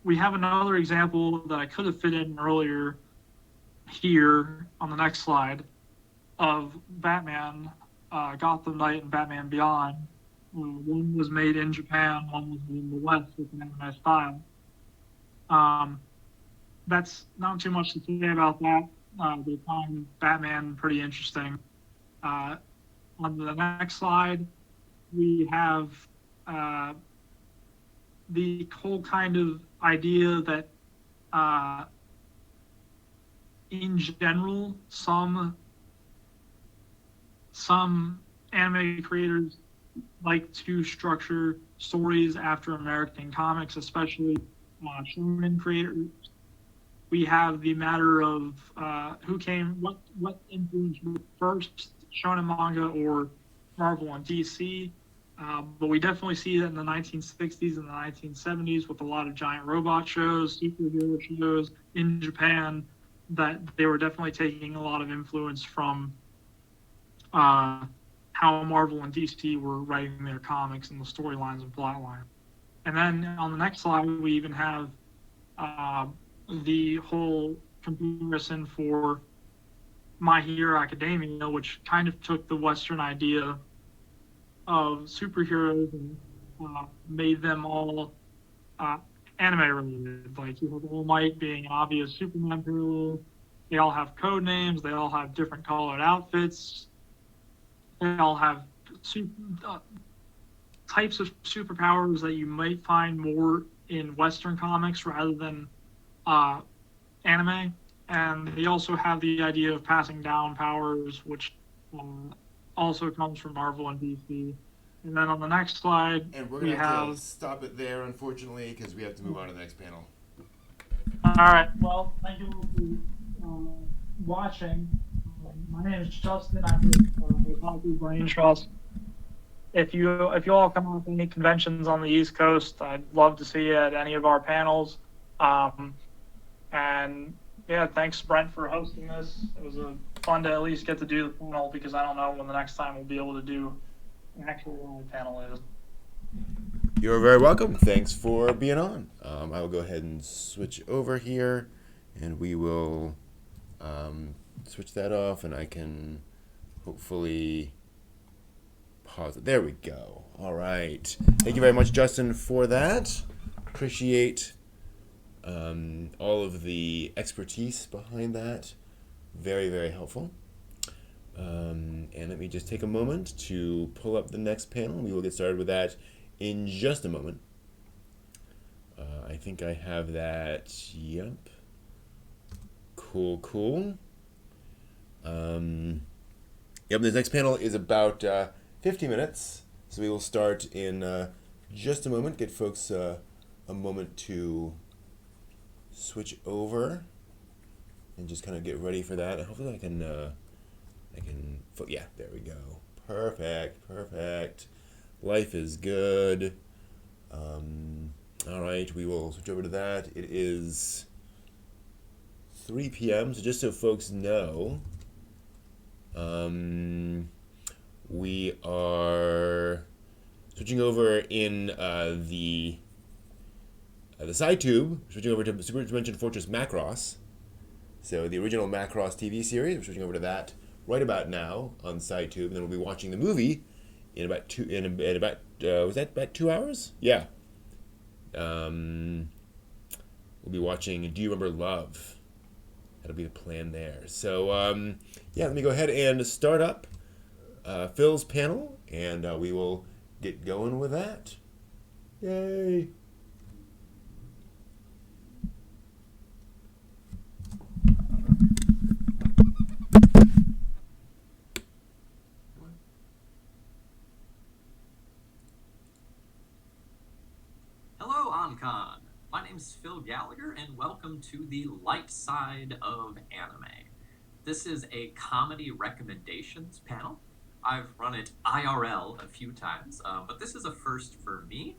We have another example that I could have fit in earlier here on the next slide of Batman, Gotham Knight, and Batman Beyond. One was made in Japan, one was made in the West with an anime style. That's not too much to say about that. They find Batman pretty interesting. On the next slide, we have the whole kind of idea that in general, some anime creators like to structure stories after American comics, especially shonen creators. We have the matter of what influenced first, shonen manga or Marvel and DC. But we definitely see that in the 1960s and the 1970s with a lot of giant robot shows, superhero shows in Japan, that they were definitely taking a lot of influence from how Marvel and DC were writing their comics and the storylines and plotline. And then on the next slide, we even have the whole comparison for My Hero Academia, which kind of took the Western idea of superheroes and made them all anime related. Like you have All Might being an obvious Superman parallel. They all have code names. They all have different colored outfits. They all have types of superpowers that you might find more in Western comics rather than anime. And they also have the idea of passing down powers, which also comes from Marvel and DC. And then on the next slide, and we're going to have to stop it there, unfortunately, because we have to move on to the next panel. All right. Well, thank you all for watching. My name is Justin. I'm with Hockey Brain Trust. If you all come up to any conventions on the East Coast, I'd love to see you at any of our panels. And yeah, thanks Brent for hosting this. It was fun to at least get to do the panel because I don't know when the next time we'll be able to do an actual panel is. You're very welcome. Thanks for being on. I will go ahead and switch over here, and we will switch that off, and I can hopefully pause it. There we go. All right. Thank you very much, Justin, for that. Appreciate all of the expertise behind that. Very, very helpful. And let me just take a moment to pull up the next panel. We will get started with that in just a moment. I think I have that. Yep. Cool. Yep, this next panel is about 50 minutes. So we will start in just a moment. Get folks a moment to switch over and just kind of get ready for that. Hopefully I can, yeah, there we go. Perfect. Life is good. All right, we will switch over to that. It is 3 p.m., so just so folks know, we are switching over in the side tube, switching over to Super Dimension Fortress Macross. So the original Macross TV series, we're switching over to that right about now on SciTube, and then we'll be watching the movie in about was that about 2 hours? Yeah. We'll be watching Do You Remember Love? That'll be the plan there. So yeah, let me go ahead and start up Phil's panel, and we will get going with that. Yay! Hello, OnCon. My name's Phil Gallagher, and welcome to the light side of anime. This is a comedy recommendations panel. I've run it IRL a few times, but this is a first for me.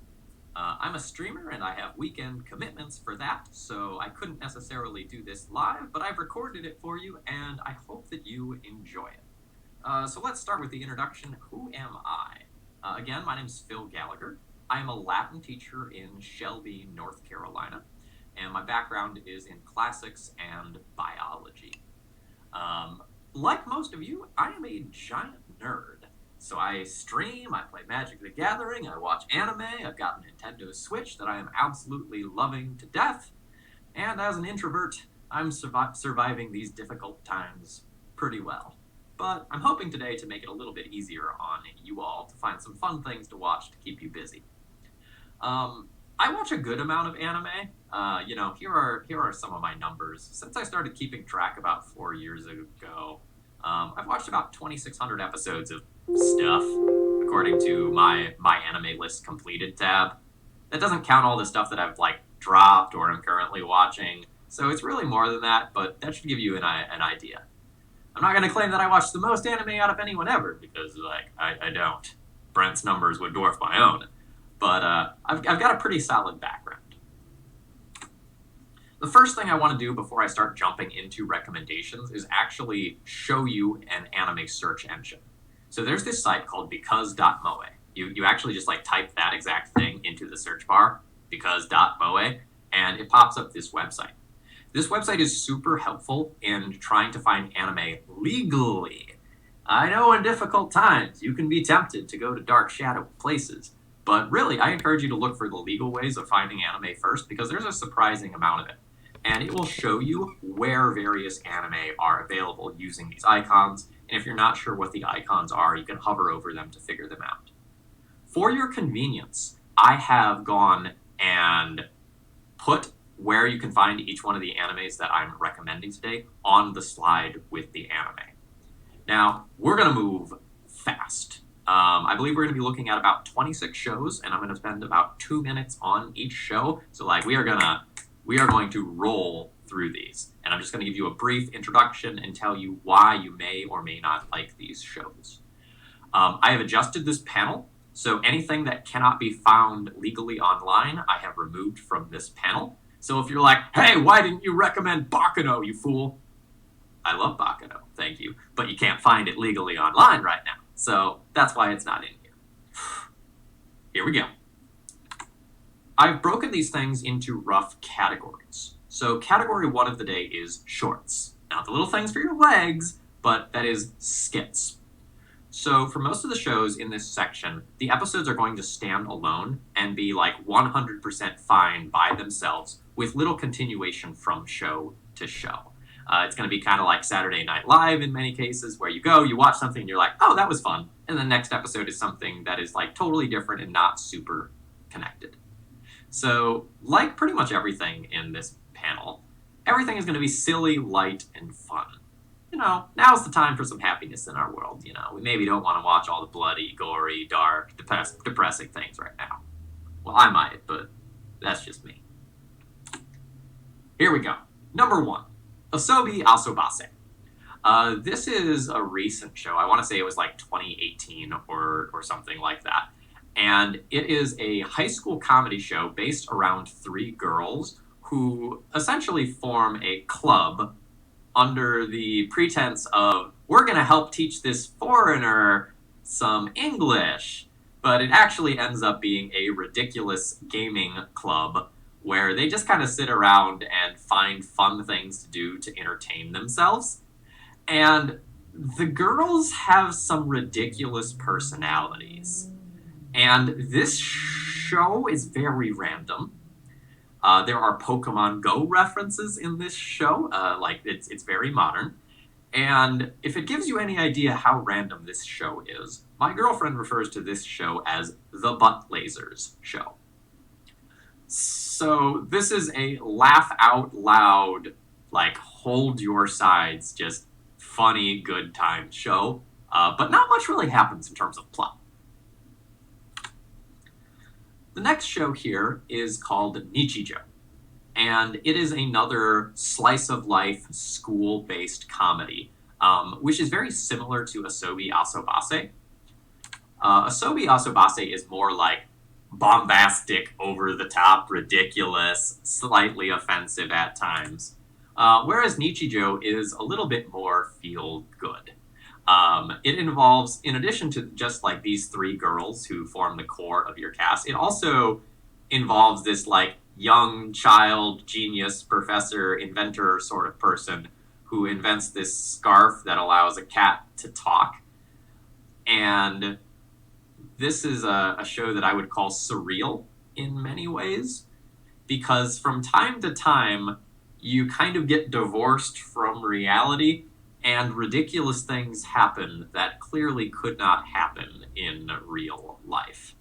I'm a streamer, and I have weekend commitments for that, so I couldn't necessarily do this live, but I've recorded it for you, and I hope that you enjoy it. So let's start with the introduction. Who am I? Again, my name's Phil Gallagher. I am a Latin teacher in Shelby, North Carolina, and my background is in classics and biology. Like most of you, I am a giant nerd. So I stream, I play Magic the Gathering, I watch anime, I've got a Nintendo Switch that I am absolutely loving to death, and as an introvert, I'm surviving these difficult times pretty well. But I'm hoping today to make it a little bit easier on you all to find some fun things to watch to keep you busy. I watch a good amount of anime. Here are some of my numbers. Since I started keeping track about 4 years ago, I've watched about 2,600 episodes of stuff, according to my anime list completed tab. That doesn't count all the stuff that I've dropped or am currently watching. So it's really more than that, but that should give you an idea. I'm not going to claim that I watch the most anime out of anyone ever, because I don't. Brent's numbers would dwarf my own. But I've got a pretty solid background. The first thing I want to do before I start jumping into recommendations is actually show you an anime search engine. So there's this site called because.moe. You actually just type that exact thing into the search bar, because.moe, and it pops up this website. This website is super helpful in trying to find anime legally. I know in difficult times you can be tempted to go to dark shadow places, but really I encourage you to look for the legal ways of finding anime first, because there's a surprising amount of it. And it will show you where various anime are available using these icons, and if you're not sure what the icons are, you can hover over them to figure them out. For your convenience, I have gone and put where you can find each one of the animes that I'm recommending today on the slide with the anime. Now, we're going to move fast. I believe we're going to be looking at about 26 shows, and I'm going to spend about 2 minutes on each show. So we are going to roll through these. And I'm just going to give you a brief introduction and tell you why you may or may not like these shows. I have adjusted this panel, so anything that cannot be found legally online, I have removed from this panel. So if you're like, hey, why didn't you recommend Baccano, you fool? I love Baccano, thank you. But you can't find it legally online right now. So that's why it's not in here. Here we go. I've broken these things into rough categories. So category 1 of the day is shorts. Not the little things for your legs, but that is skits. So for most of the shows in this section, the episodes are going to stand alone and be 100% fine by themselves with little continuation from show to show. It's going to be kind of like Saturday Night Live in many cases, where you watch something and you're like, oh, that was fun. And the next episode is something that is totally different and not super connected. So like pretty much everything in this panel, everything is going to be silly, light, and fun. Now's the time for some happiness in our world. We maybe don't want to watch all the bloody, gory, dark, depressing things right now. Well, I might, but that's just me. Here we go. Number 1, Asobi Asobase. This is a recent show. I want to say it was 2018 or something like that. And it is a high school comedy show based around 3 girls who essentially form a club under the pretense of, we're going to help teach this foreigner some English. But it actually ends up being a ridiculous gaming club where they just kind of sit around and find fun things to do to entertain themselves. And The girls have some ridiculous personalities, and this show is very random. There are Pokemon Go references in this show, like it's very modern. And if it gives you any idea how random this show is, my girlfriend refers to this show as the Butt Lasers show. So this is a laugh out loud, like hold your sides, just funny, good time show. But not much really happens in terms of plot. The next show here is called Nichijou, and it is another slice of life school based comedy, which is very similar to Asobi Asobase. Asobi Asobase is more like bombastic, over the top, ridiculous, slightly offensive at times, whereas Nichijou is a little bit more feel good. It involves, in addition to just like these three girls who form the core of your cast, it also involves this like young child, genius, professor, inventor sort of person who invents this scarf that allows a cat to talk. And this is a show that I would call surreal in many ways, because from time to time, you kind of get divorced from reality and ridiculous things happen that clearly could not happen in real life.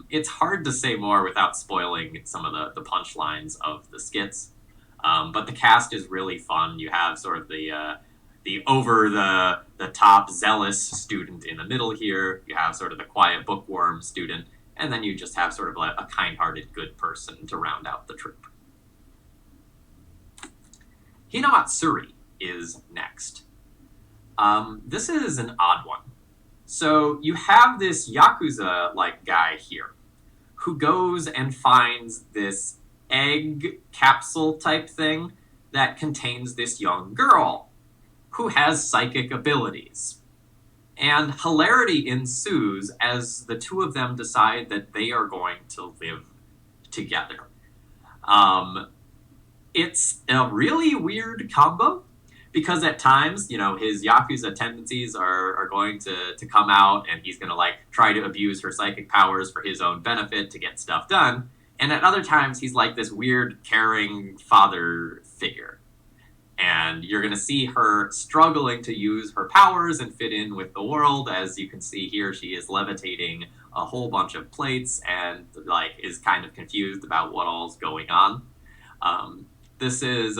It's hard to say more without spoiling some of the punchlines of the skits, but the cast is really fun. You have sort of the over the top zealous student in the middle here. You have sort of the quiet bookworm student, and then you just have sort of a kind-hearted good person to round out the troupe. Hinamatsuri is next. This is an odd one. So you have this Yakuza-like guy here who goes and finds this egg capsule type thing that contains this young girl who has psychic abilities. And hilarity ensues as the two of them decide that they are going to live together. It's a really weird combo, because at times, you know, his Yakuza tendencies are going to come out, and he's going to, like, try to abuse her psychic powers for his own benefit to get stuff done. And at other times, he's like this weird, caring father figure. And you're going to see her struggling to use her powers and fit in with the world. As you can see here, she is levitating a whole bunch of plates and, like, is kind of confused about what all's going on. This is...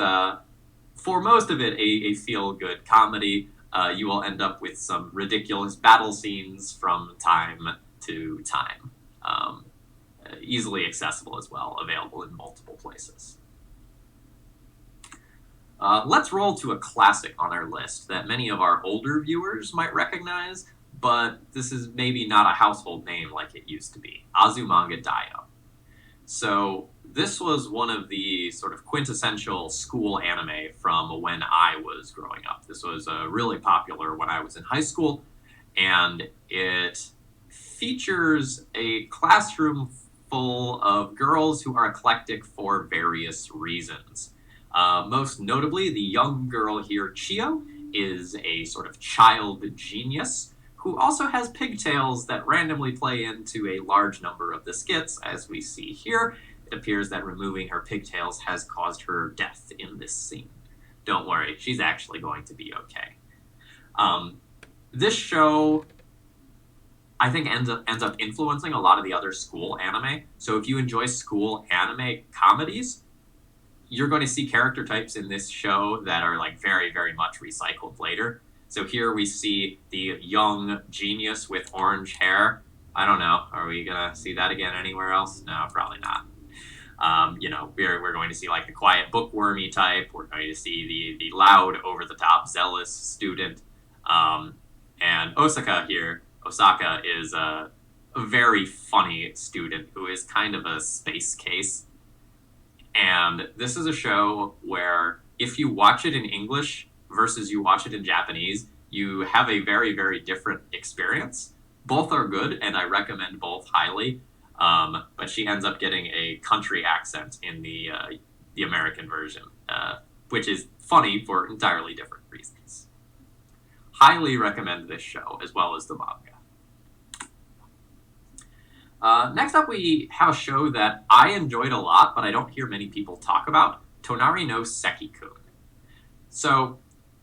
for most of it, a feel-good comedy. You will end up with some ridiculous battle scenes from time to time. Easily accessible as well, available in multiple places. Let's roll to a classic on our list that many of our older viewers might recognize, but this is maybe not a household name like it used to be. Azumanga Daioh. So this was one of the sort of quintessential school anime from when I was growing up. This was really popular when I was in high school, and it features a classroom full of girls who are eclectic for various reasons. Most notably, the young girl here, Chio, is a sort of child genius who also has pigtails that randomly play into a large number of the skits, as we see here. It appears that removing her pigtails has caused her death in this scene. Don't worry, she's actually going to be okay. This show, I think, ends up influencing a lot of the other school anime. So if you enjoy school anime comedies, you're going to see character types in this show that are like very, very much recycled later. So here we see the young genius with orange hair. I don't know. Are we going to see that again anywhere else? No, probably not. We're going to see like the quiet bookwormy type. We're going to see the loud, over-the-top, zealous student. And Osaka is a very funny student who is kind of a space case. And this is a show where if you watch it in English versus you watch it in Japanese, you have a very, very different experience. Both are good, and I recommend both highly. But she ends up getting a country accent in the American version, which is funny for entirely different reasons. highly recommend this show as well as the manga. Next up, we have a show that I enjoyed a lot, but I don't hear many people talk about, Tonari no Seki-kun. So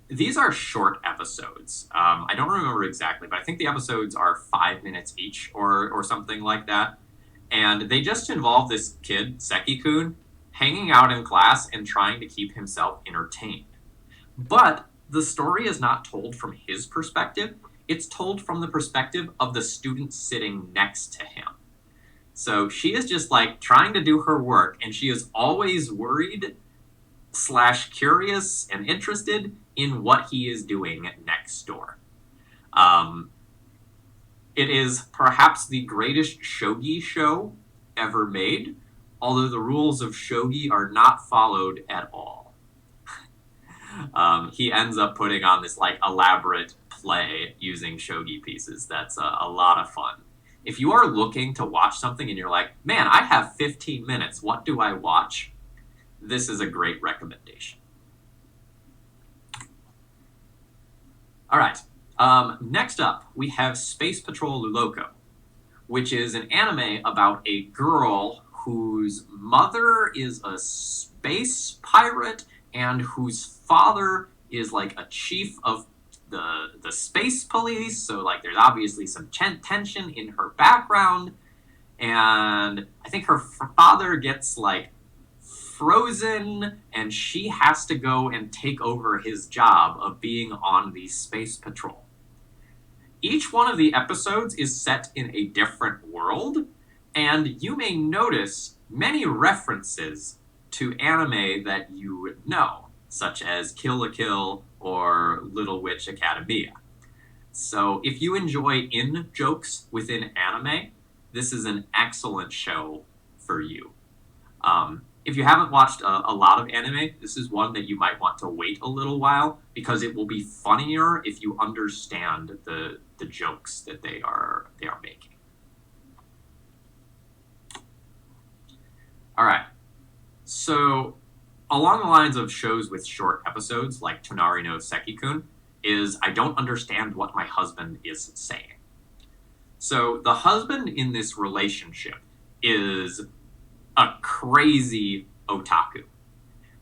these are short episodes. I don't remember exactly, but I think the episodes are 5 minutes each or something like that. And they just involve this kid, Seki-kun, hanging out in class and trying to keep himself entertained. But the story is not told from his perspective. It's told from the perspective of the student sitting next to him. So she is just like trying to do her work, and she is always worried / curious and interested in what he is doing next door. It is perhaps the greatest shogi show ever made, although the rules of shogi are not followed at all. He ends up putting on this like elaborate play using shogi pieces that's a lot of fun. If you are looking to watch something and you're like, man, I have 15 minutes, what do I watch? This is a great recommendation. All right. Next up, we have Space Patrol Luloko, which is an anime about a girl whose mother is a space pirate and whose father is like a chief of the space police. So like there's obviously some tension in her background, and I think her father gets like frozen and she has to go and take over his job of being on the space patrol. Each one of the episodes is set in a different world, and you may notice many references to anime that you know, such as Kill la Kill or Little Witch Academia. So if you enjoy in-jokes within anime, this is an excellent show for you. If you haven't watched a lot of anime, this is one that you might want to wait a little while, because it will be funnier if you understand the jokes that they are making. All right. So along the lines of shows with short episodes like Tonari no Seki-kun is I don't understand what my husband is saying. So the husband in this relationship is a crazy otaku.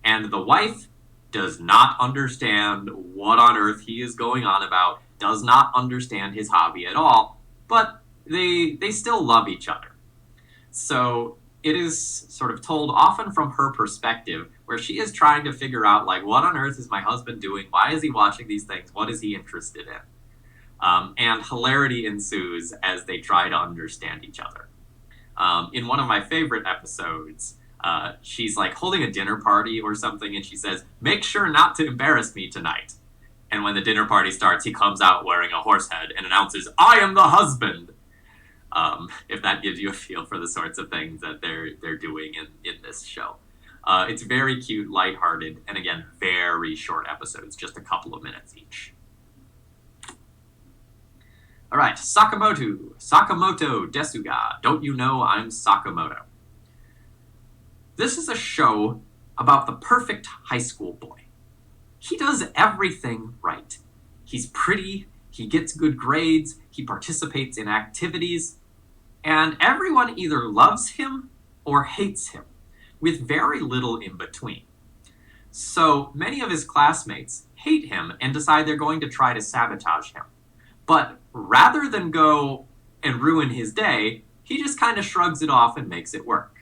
And the wife does not understand what on earth he is going on about, does not understand his hobby at all, but they still love each other. So it is sort of told often from her perspective, where she is trying to figure out, like, what on earth is my husband doing? Why is he watching these things? What is he interested in? And hilarity ensues as they try to understand each other. In one of my favorite episodes, she's like holding a dinner party or something, and she says, "Make sure not to embarrass me tonight." And when the dinner party starts, he comes out wearing a horse head and announces, "I am the husband." If that gives you a feel for the sorts of things that they're doing in this show. It's very cute, lighthearted, and again, very short episodes, just a couple of minutes each. All right, Sakamoto desu ga. Don't you know I'm Sakamoto? This is a show about the perfect high school boy. He does everything right. He's pretty, he gets good grades, he participates in activities, and everyone either loves him or hates him, with very little in between. So many of his classmates hate him and decide they're going to try to sabotage him. But rather than go and ruin his day, he just kind of shrugs it off and makes it work.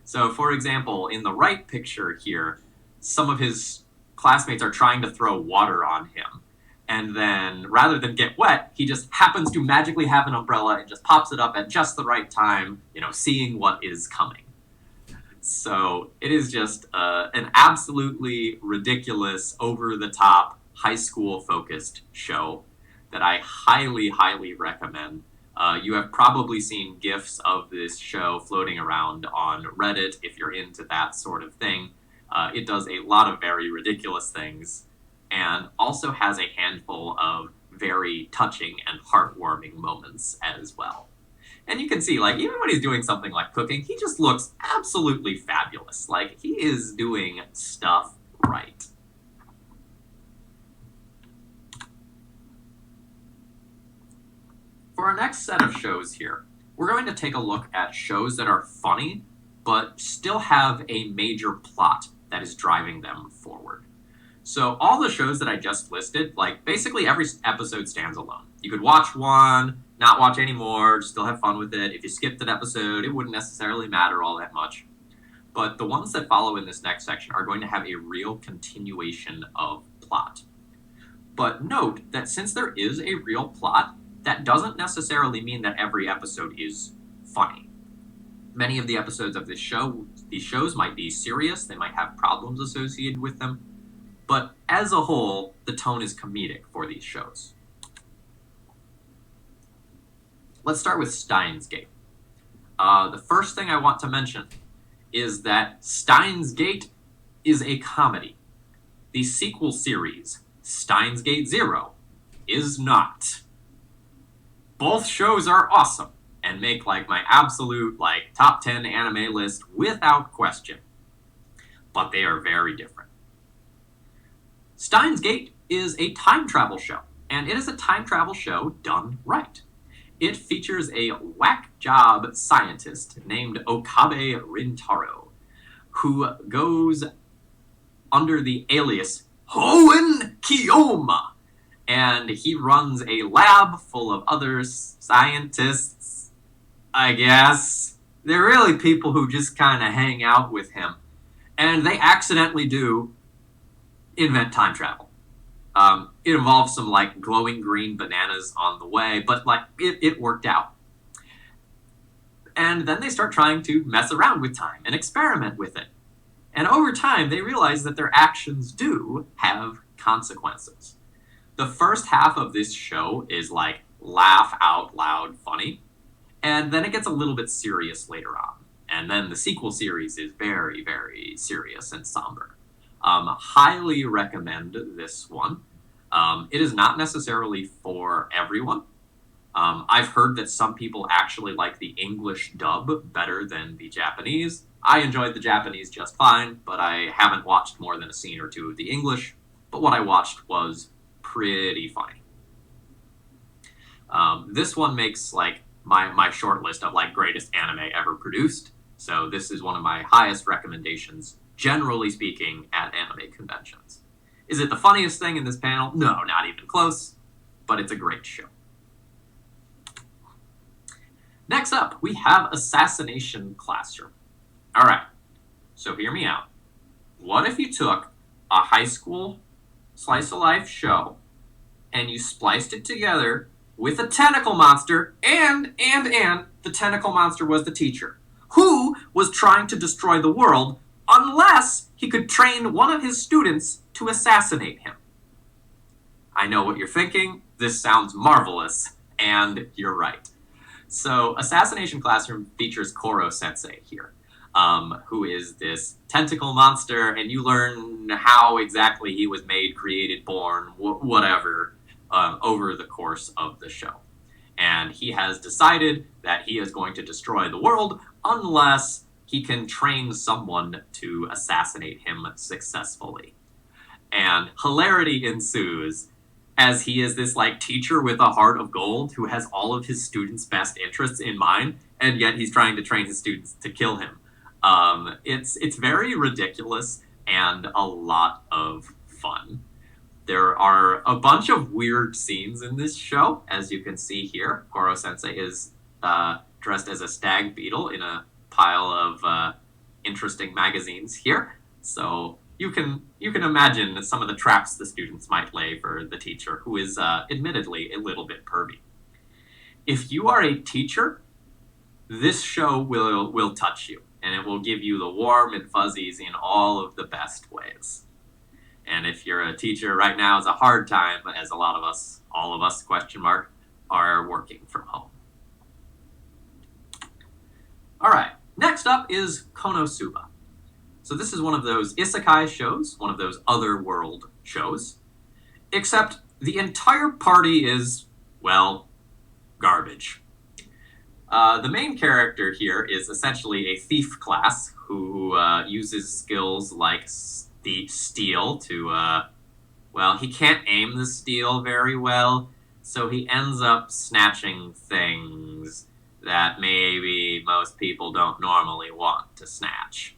So, for example, in the right picture here, some of his classmates are trying to throw water on him. And then, rather than get wet, he just happens to magically have an umbrella and just pops it up at just the right time, seeing what is coming. So, it is just an absolutely ridiculous, over-the-top, high school-focused show that I highly, highly recommend. You have probably seen GIFs of this show floating around on Reddit if you're into that sort of thing. It does a lot of very ridiculous things, and also has a handful of very touching and heartwarming moments as well. And you can see, like, even when he's doing something like cooking, he just looks absolutely fabulous. Like, he is doing stuff right. For our next set of shows here, we're going to take a look at shows that are funny, but still have a major plot that is driving them forward. So all the shows that I just listed, like basically every episode stands alone. You could watch one, not watch any more, still have fun with it. If you skipped an episode, it wouldn't necessarily matter all that much. But the ones that follow in this next section are going to have a real continuation of plot. But note that since there is a real plot, that doesn't necessarily mean that every episode is funny. Many of the episodes of these shows might be serious, they might have problems associated with them, but as a whole, the tone is comedic for these shows. Let's start with Steins Gate. The first thing I want to mention is that Steins Gate is a comedy. The sequel series, Steins Gate Zero, is not. Both shows are awesome and make like my absolute top 10 anime list without question. But they are very different. Steins Gate is a time travel show, and it is a time travel show done right. It features a whack job scientist named Okabe Rintaro, who goes under the alias Hoenn Kiyoma, and he runs a lab full of other scientists, I guess. They're really people who just kind of hang out with him, and they accidentally do invent time travel. It involves some glowing green bananas on the way, but it worked out. And then they start trying to mess around with time and experiment with it. And over time, they realize that their actions do have consequences. The first half of this show is laugh out loud funny, and then it gets a little bit serious later on. And then the sequel series is very, very serious and somber. Highly recommend this one. It is not necessarily for everyone. I've heard that some people actually like the English dub better than the Japanese. I enjoyed the Japanese just fine, but I haven't watched more than a scene or two of the English. But what I watched was pretty funny. This one makes my short list of greatest anime ever produced. So this is one of my highest recommendations, generally speaking, at anime conventions. Is it the funniest thing in this panel? No, not even close, but it's a great show. Next up, we have Assassination Classroom. All right, so hear me out. What if you took a high school slice of life show and you spliced it together with a tentacle monster and the tentacle monster was the teacher who was trying to destroy the world unless he could train one of his students to assassinate him? I know what you're thinking. This sounds marvelous, and you're right. So Assassination Classroom features Koro Sensei here, who is this tentacle monster, and you learn how exactly he was made, created, born, whatever, over the course of the show. And he has decided that he is going to destroy the world unless he can train someone to assassinate him successfully. And hilarity ensues as he is this teacher with a heart of gold who has all of his students' best interests in mind, and yet he's trying to train his students to kill him. It's very ridiculous and a lot of fun. There are a bunch of weird scenes in this show, as you can see here. Koro Sensei is dressed as a stag beetle in a pile of interesting magazines here. So you can imagine some of the traps the students might lay for the teacher, who is admittedly a little bit pervy. If you are a teacher, this show will touch you, and it will give you the warm and fuzzies in all of the best ways. And if you're a teacher right now, it's a hard time, as all of us, are working from home. All right, next up is Konosuba. So this is one of those isekai shows, one of those otherworld shows, except the entire party is, well, garbage. The main character here is essentially a thief class who uses skills like the steel to, he can't aim the steel very well, So he ends up snatching things that maybe most people don't normally want to snatch.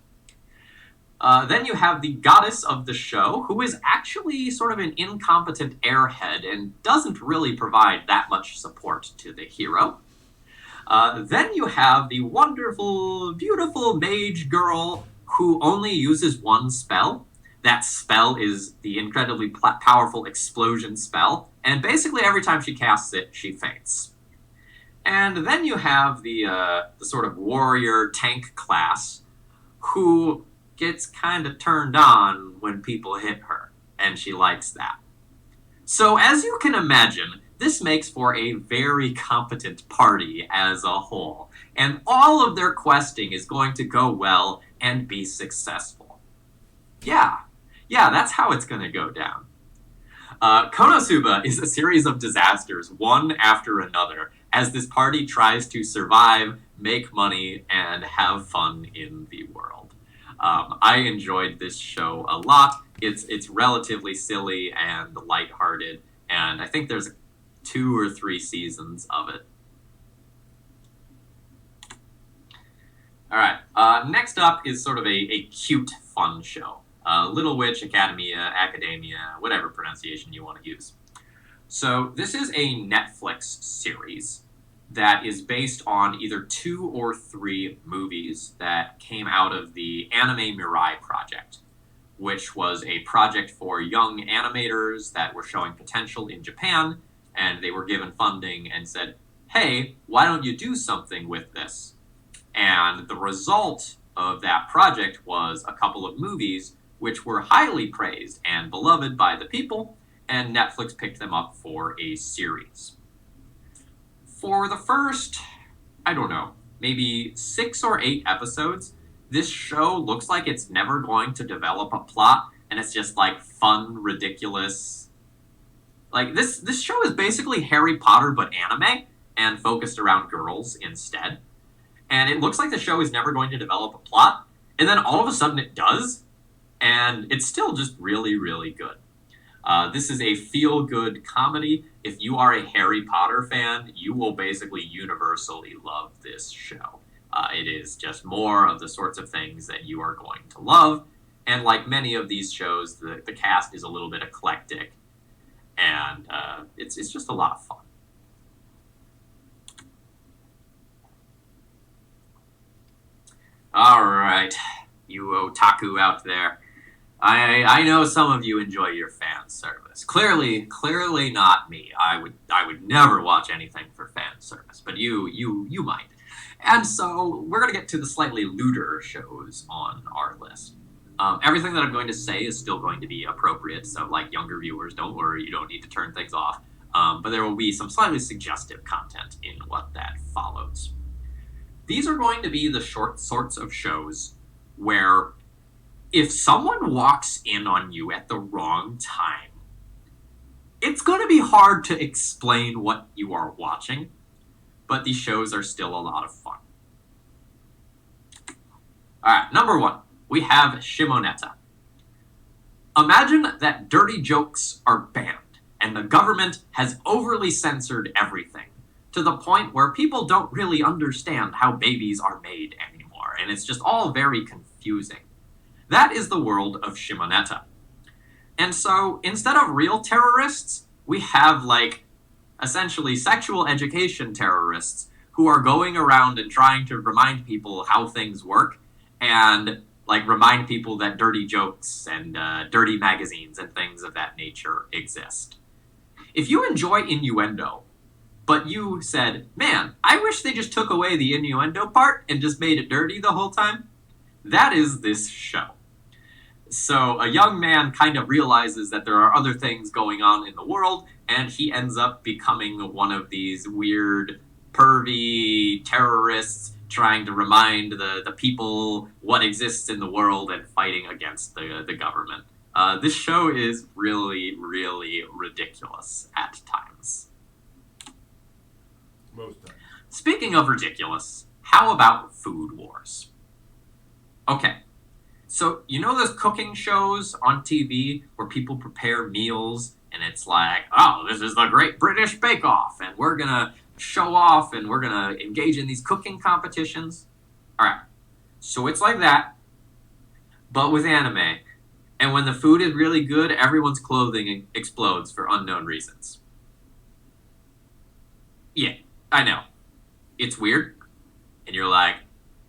Then you have the goddess of the show, who is actually sort of an incompetent airhead and doesn't really provide that much support to the hero. Then you have the wonderful, beautiful mage girl who only uses one spell. That spell is the incredibly powerful explosion spell, and basically every time she casts it, she faints. And then you have the sort of warrior tank class, who gets kind of turned on when people hit her, and she likes that. So as you can imagine, this makes for a very competent party as a whole, and all of their questing is going to go well and be successful. Yeah, that's how it's going to go down. Konosuba is a series of disasters, one after another, as this party tries to survive, make money, and have fun in the world. I enjoyed this show a lot. It's relatively silly and lighthearted, and I think there's 2 or 3 seasons of it. All right, next up is sort of a cute, fun show. Little Witch Academia, whatever pronunciation you want to use. So this is a Netflix series that is based on either 2 or 3 movies that came out of the Anime Mirai Project, which was a project for young animators that were showing potential in Japan, and they were given funding and said, hey, why don't you do something with this? And the result of that project was a couple of movies which were highly praised and beloved by the people, and Netflix picked them up for a series. For the first, I don't know, maybe 6 or 8 episodes, this show looks like it's never going to develop a plot, and it's just like fun, ridiculous. Like this show is basically Harry Potter but anime and focused around girls instead. And it looks like the show is never going to develop a plot, and then all of a sudden it does, and it's still just really, really good. This is a feel-good comedy. If you are a Harry Potter fan, you will basically universally love this show. It is just more of the sorts of things that you are going to love. And like many of these shows, the cast is a little bit eclectic. And it's just a lot of fun. All right, you otaku out there. I know some of you enjoy your fan service. Clearly not me. I would never watch anything for fan service, but you might. And so we're gonna get to the slightly lewder shows on our list. Everything that I'm going to say is still going to be appropriate, so like younger viewers, don't worry, you don't need to turn things off. But there will be some slightly suggestive content in what that follows. These are going to be the short sorts of shows where if someone walks in on you at the wrong time, it's going to be hard to explain what you are watching, but these shows are still a lot of fun. All right, number 1, we have Shimoneta. Imagine that dirty jokes are banned, and the government has overly censored everything, to the point where people don't really understand how babies are made anymore, and it's just all very confusing. That is the world of Shimoneta. And so, instead of real terrorists, we have, like, essentially sexual education terrorists who are going around and trying to remind people how things work, and, like, remind people that dirty jokes and dirty magazines and things of that nature exist. If you enjoy innuendo, but you said, man, I wish they just took away the innuendo part and just made it dirty the whole time, that is this show. So a young man kind of realizes that there are other things going on in the world, and he ends up becoming one of these weird, pervy terrorists trying to remind the people what exists in the world and fighting against the government. This show is really, really ridiculous at times. Most times. Speaking of ridiculous, how about Food Wars? Okay. So, you know those cooking shows on TV where people prepare meals And it's like, oh, this is the Great British Bake Off, and we're going to show off, and we're going to engage in these cooking competitions. All right. So it's like that, but with anime. And when the food is really good, everyone's clothing explodes for unknown reasons. Yeah, I know. It's weird. And you're like,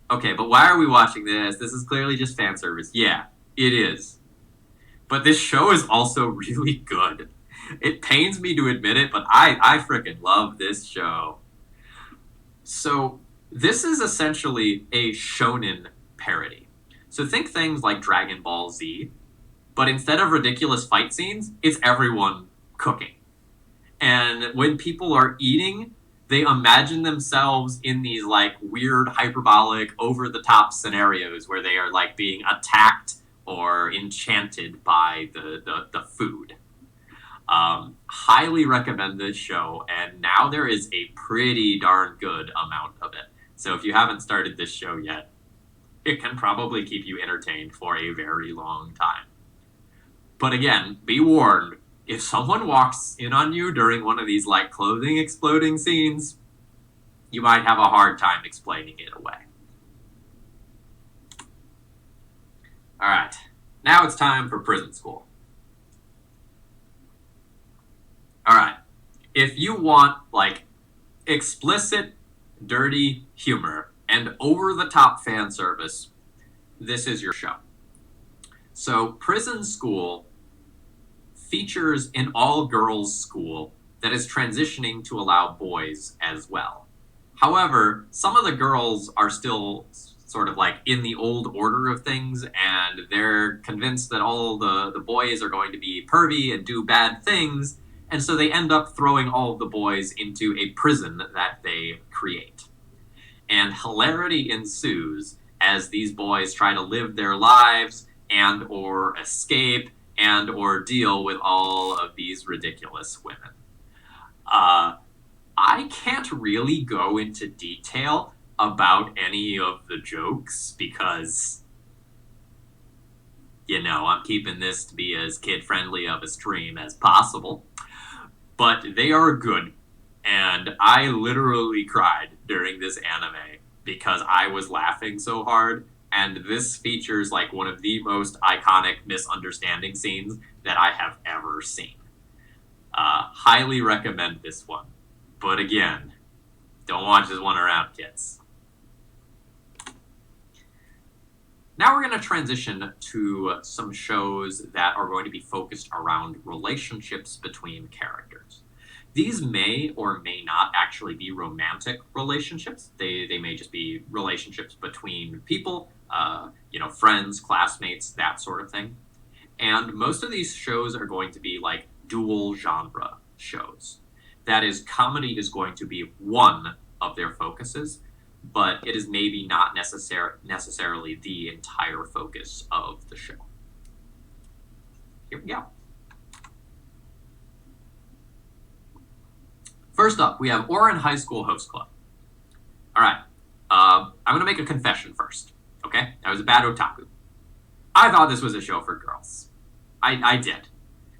okay, but why are we watching this? This is clearly just fan service. Yeah, it is. But this show is also really good. It pains me to admit it, but I freaking love this show. So this is essentially a shonen parody. So think things like Dragon Ball Z, but instead of ridiculous fight scenes, it's everyone cooking. And when people are eating, they imagine themselves in these like weird, hyperbolic, over-the-top scenarios where they are like being attacked or enchanted by the food. Highly recommend this show, and now there is a pretty darn good amount of it. So if you haven't started this show yet, it can probably keep you entertained for a very long time. But again, be warned, if someone walks in on you during one of these like clothing exploding scenes, you might have a hard time explaining it away. All right, now it's time for Prison School. All right, if you want like explicit, dirty humor and over-the-top fan service, this is your show. So Prison School features an all-girls school that is transitioning to allow boys as well. However, some of the girls are still sort of like in the old order of things, and they're convinced that all the boys are going to be pervy and do bad things, and so they end up throwing all of the boys into a prison that they create. And hilarity ensues as these boys try to live their lives and or escape and or deal with all of these ridiculous women. I can't really go into detail about any of the jokes because, you know, I'm keeping this to be as kid-friendly of a stream as possible. But they are good, and I literally cried during this anime because I was laughing so hard, and this features like one of the most iconic misunderstanding scenes that I have ever seen. Highly recommend this one. But again, don't watch this one around kids. Now we're going to transition to some shows that are going to be focused around relationships between characters. These may or may not actually be romantic relationships. They may just be relationships between people, friends, classmates, that sort of thing. And most of these shows are going to be like dual genre shows. That is, comedy is going to be one of their focuses, but it is maybe not necessarily the entire focus of the show. Here we go. First up, we have Ouran High School Host Club. All right, I'm going to make a confession first, okay? I was a bad otaku. I thought this was a show for girls. I did.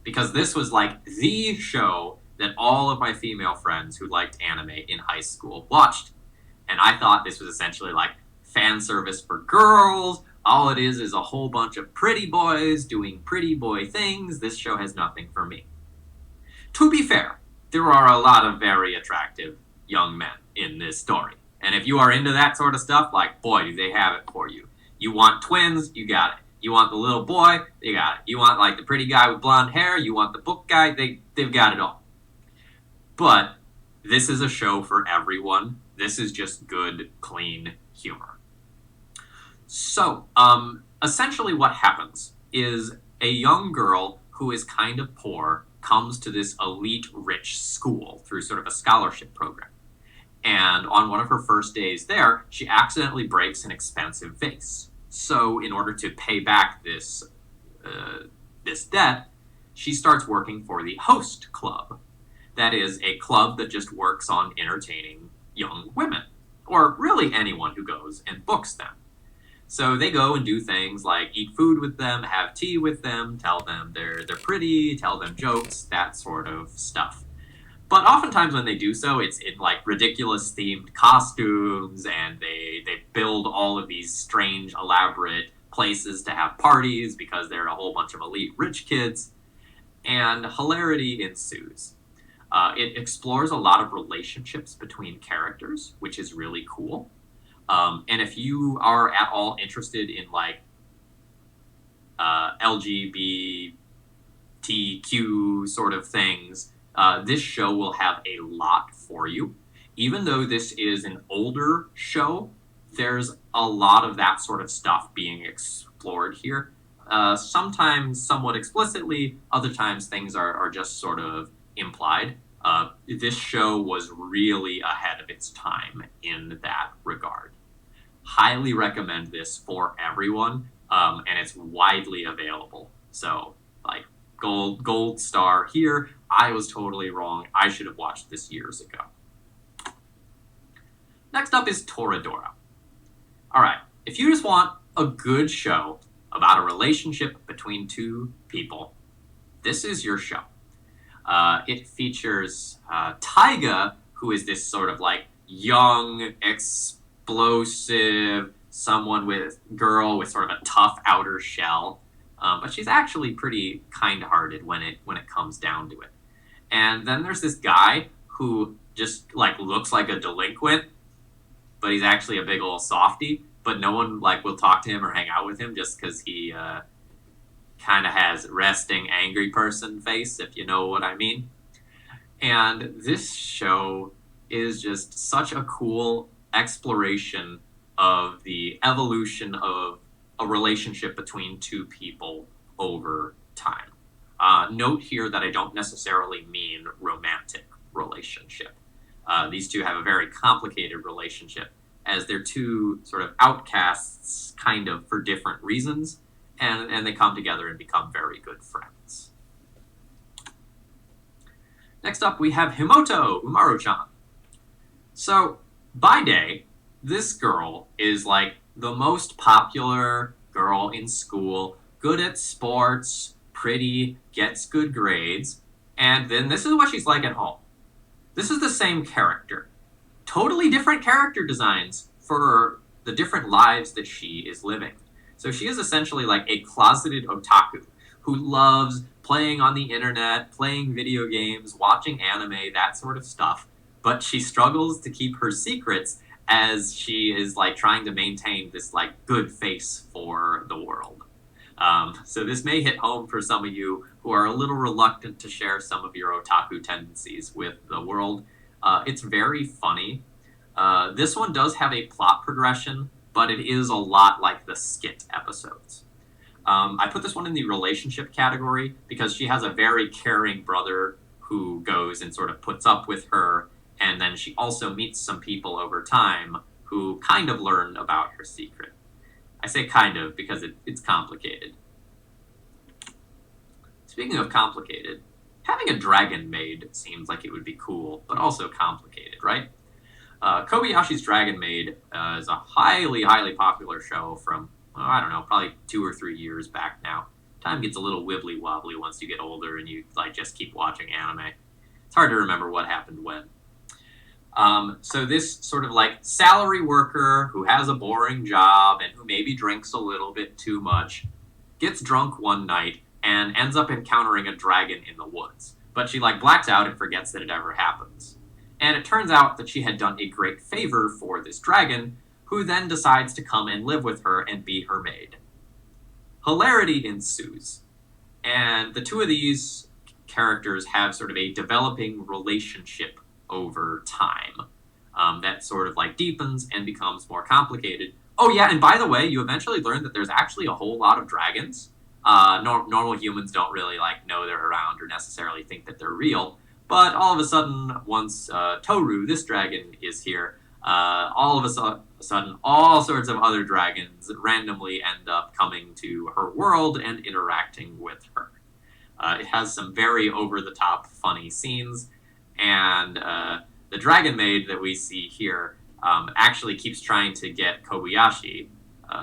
Because this was like the show that all of my female friends who liked anime in high school watched. And I thought this was essentially like fan service for girls. All it is a whole bunch of pretty boys doing pretty boy things. This show has nothing for me. To be fair, there are a lot of very attractive young men in this story. And if you are into that sort of stuff, like, boy, do they have it for you. You want twins, you got it. You want the little boy, they got it. You want like the pretty guy with blonde hair, you want the book guy, they've got it all. But this is a show for everyone. This is just good, clean humor. So, essentially what happens is a young girl who is kind of poor comes to this elite rich school through sort of a scholarship program. And on one of her first days there, she accidentally breaks an expensive vase. So in order to pay back this debt, she starts working for the Host Club. That is a club that just works on entertaining young women, or really anyone who goes and books them. So they go and do things like eat food with them, have tea with them, tell them they're pretty, tell them jokes, that sort of stuff. But oftentimes when they do so, it's in like ridiculous themed costumes, and they build all of these strange, elaborate places to have parties because they're a whole bunch of elite rich kids, and hilarity ensues. It explores a lot of relationships between characters, which is really cool. And if you are at all interested in like LGBTQ sort of things, this show will have a lot for you. Even though this is an older show, there's a lot of that sort of stuff being explored here. Sometimes somewhat explicitly, other times things are just sort of implied. This show was really ahead of its time in that regard. Highly recommend this for everyone, and it's widely available. So, like, gold star here. I was totally wrong. I should have watched this years ago. Next up is Toradora. All right, if you just want a good show about a relationship between two people, this is your show. It features Taiga, who is this sort of like young, explosive, girl with sort of a tough outer shell, but she's actually pretty kind-hearted when it comes down to it. And then there's this guy who just like looks like a delinquent, but he's actually a big old softie. But no one like will talk to him or hang out with him just because he kind of has resting angry person face, if you know what I mean. And this show is just such a cool exploration of the evolution of a relationship between two people over time. Note here that I don't necessarily mean romantic relationship. These two have a very complicated relationship, as they're two sort of outcasts, kind of for different reasons, and they come together and become very good friends. Next up, we have Himoto Umaru-chan. So, by day, this girl is like the most popular girl in school, good at sports, pretty, gets good grades, and then this is what she's like at home. This is the same character. Totally different character designs for the different lives that she is living. So she is essentially like a closeted otaku who loves playing on the internet, playing video games, watching anime, that sort of stuff. But she struggles to keep her secrets as she is like trying to maintain this like good face for the world. So this may hit home for some of you who are a little reluctant to share some of your otaku tendencies with the world. It's very funny. This one does have a plot progression, but it is a lot like the skit episodes. I put this one in the relationship category because she has a very caring brother who goes and sort of puts up with her, and then she also meets some people over time who kind of learn about her secret. I say kind of because it's complicated. Speaking of complicated, having a dragon maid seems like it would be cool, but also complicated, right? Kobayashi's Dragon Maid is a highly, highly popular show from, I don't know, probably 2 or 3 years back now. Time gets a little wibbly-wobbly once you get older and you like just keep watching anime. It's hard to remember what happened when. So this sort of like salary worker who has a boring job and who maybe drinks a little bit too much gets drunk one night and ends up encountering a dragon in the woods. But she like blacks out and forgets that it ever happens. And it turns out that she had done a great favor for this dragon, who then decides to come and live with her and be her maid. Hilarity ensues. And the two of these characters have sort of a developing relationship over time that sort of like deepens and becomes more complicated. Oh yeah, and by the way, you eventually learn that there's actually a whole lot of dragons. Normal humans don't really like know they're around or necessarily think that they're real. But all of a sudden, once Toru, this dragon, is here, all of a sudden, all sorts of other dragons randomly end up coming to her world and interacting with her. It has some very over-the-top funny scenes, and the dragon maid that we see here actually keeps trying to get Kobayashi,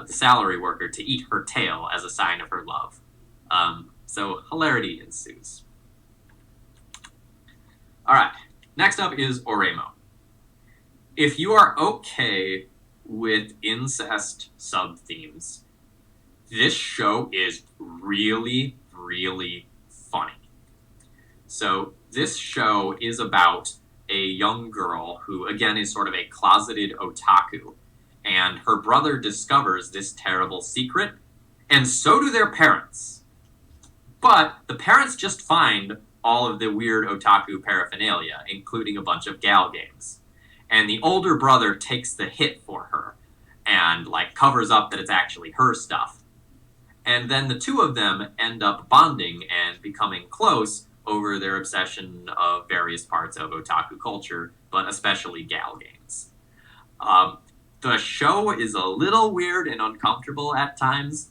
the salary worker, to eat her tail as a sign of her love. So hilarity ensues. All right, next up is Oremo. If you are okay with incest sub-themes, this show is really, really funny. So this show is about a young girl who, again, is sort of a closeted otaku, and her brother discovers this terrible secret, and so do their parents. But the parents just find all of the weird otaku paraphernalia, including a bunch of gal games. And the older brother takes the hit for her and like covers up that it's actually her stuff. And then the two of them end up bonding and becoming close over their obsession of various parts of otaku culture, but especially gal games. The show is a little weird and uncomfortable at times,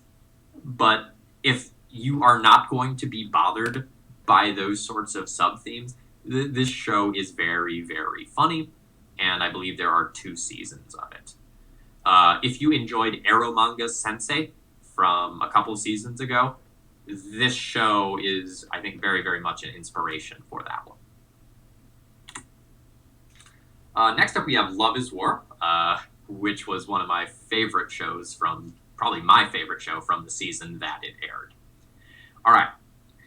but if you are not going to be bothered by those sorts of sub-themes, this show is very, very funny, and I believe there are 2 seasons of it. If you enjoyed Eromanga Sensei from a couple seasons ago, this show is, I think, very, very much an inspiration for that one. Next up, we have Love is War, which was one of my favorite shows probably my favorite show from the season that it aired. All right,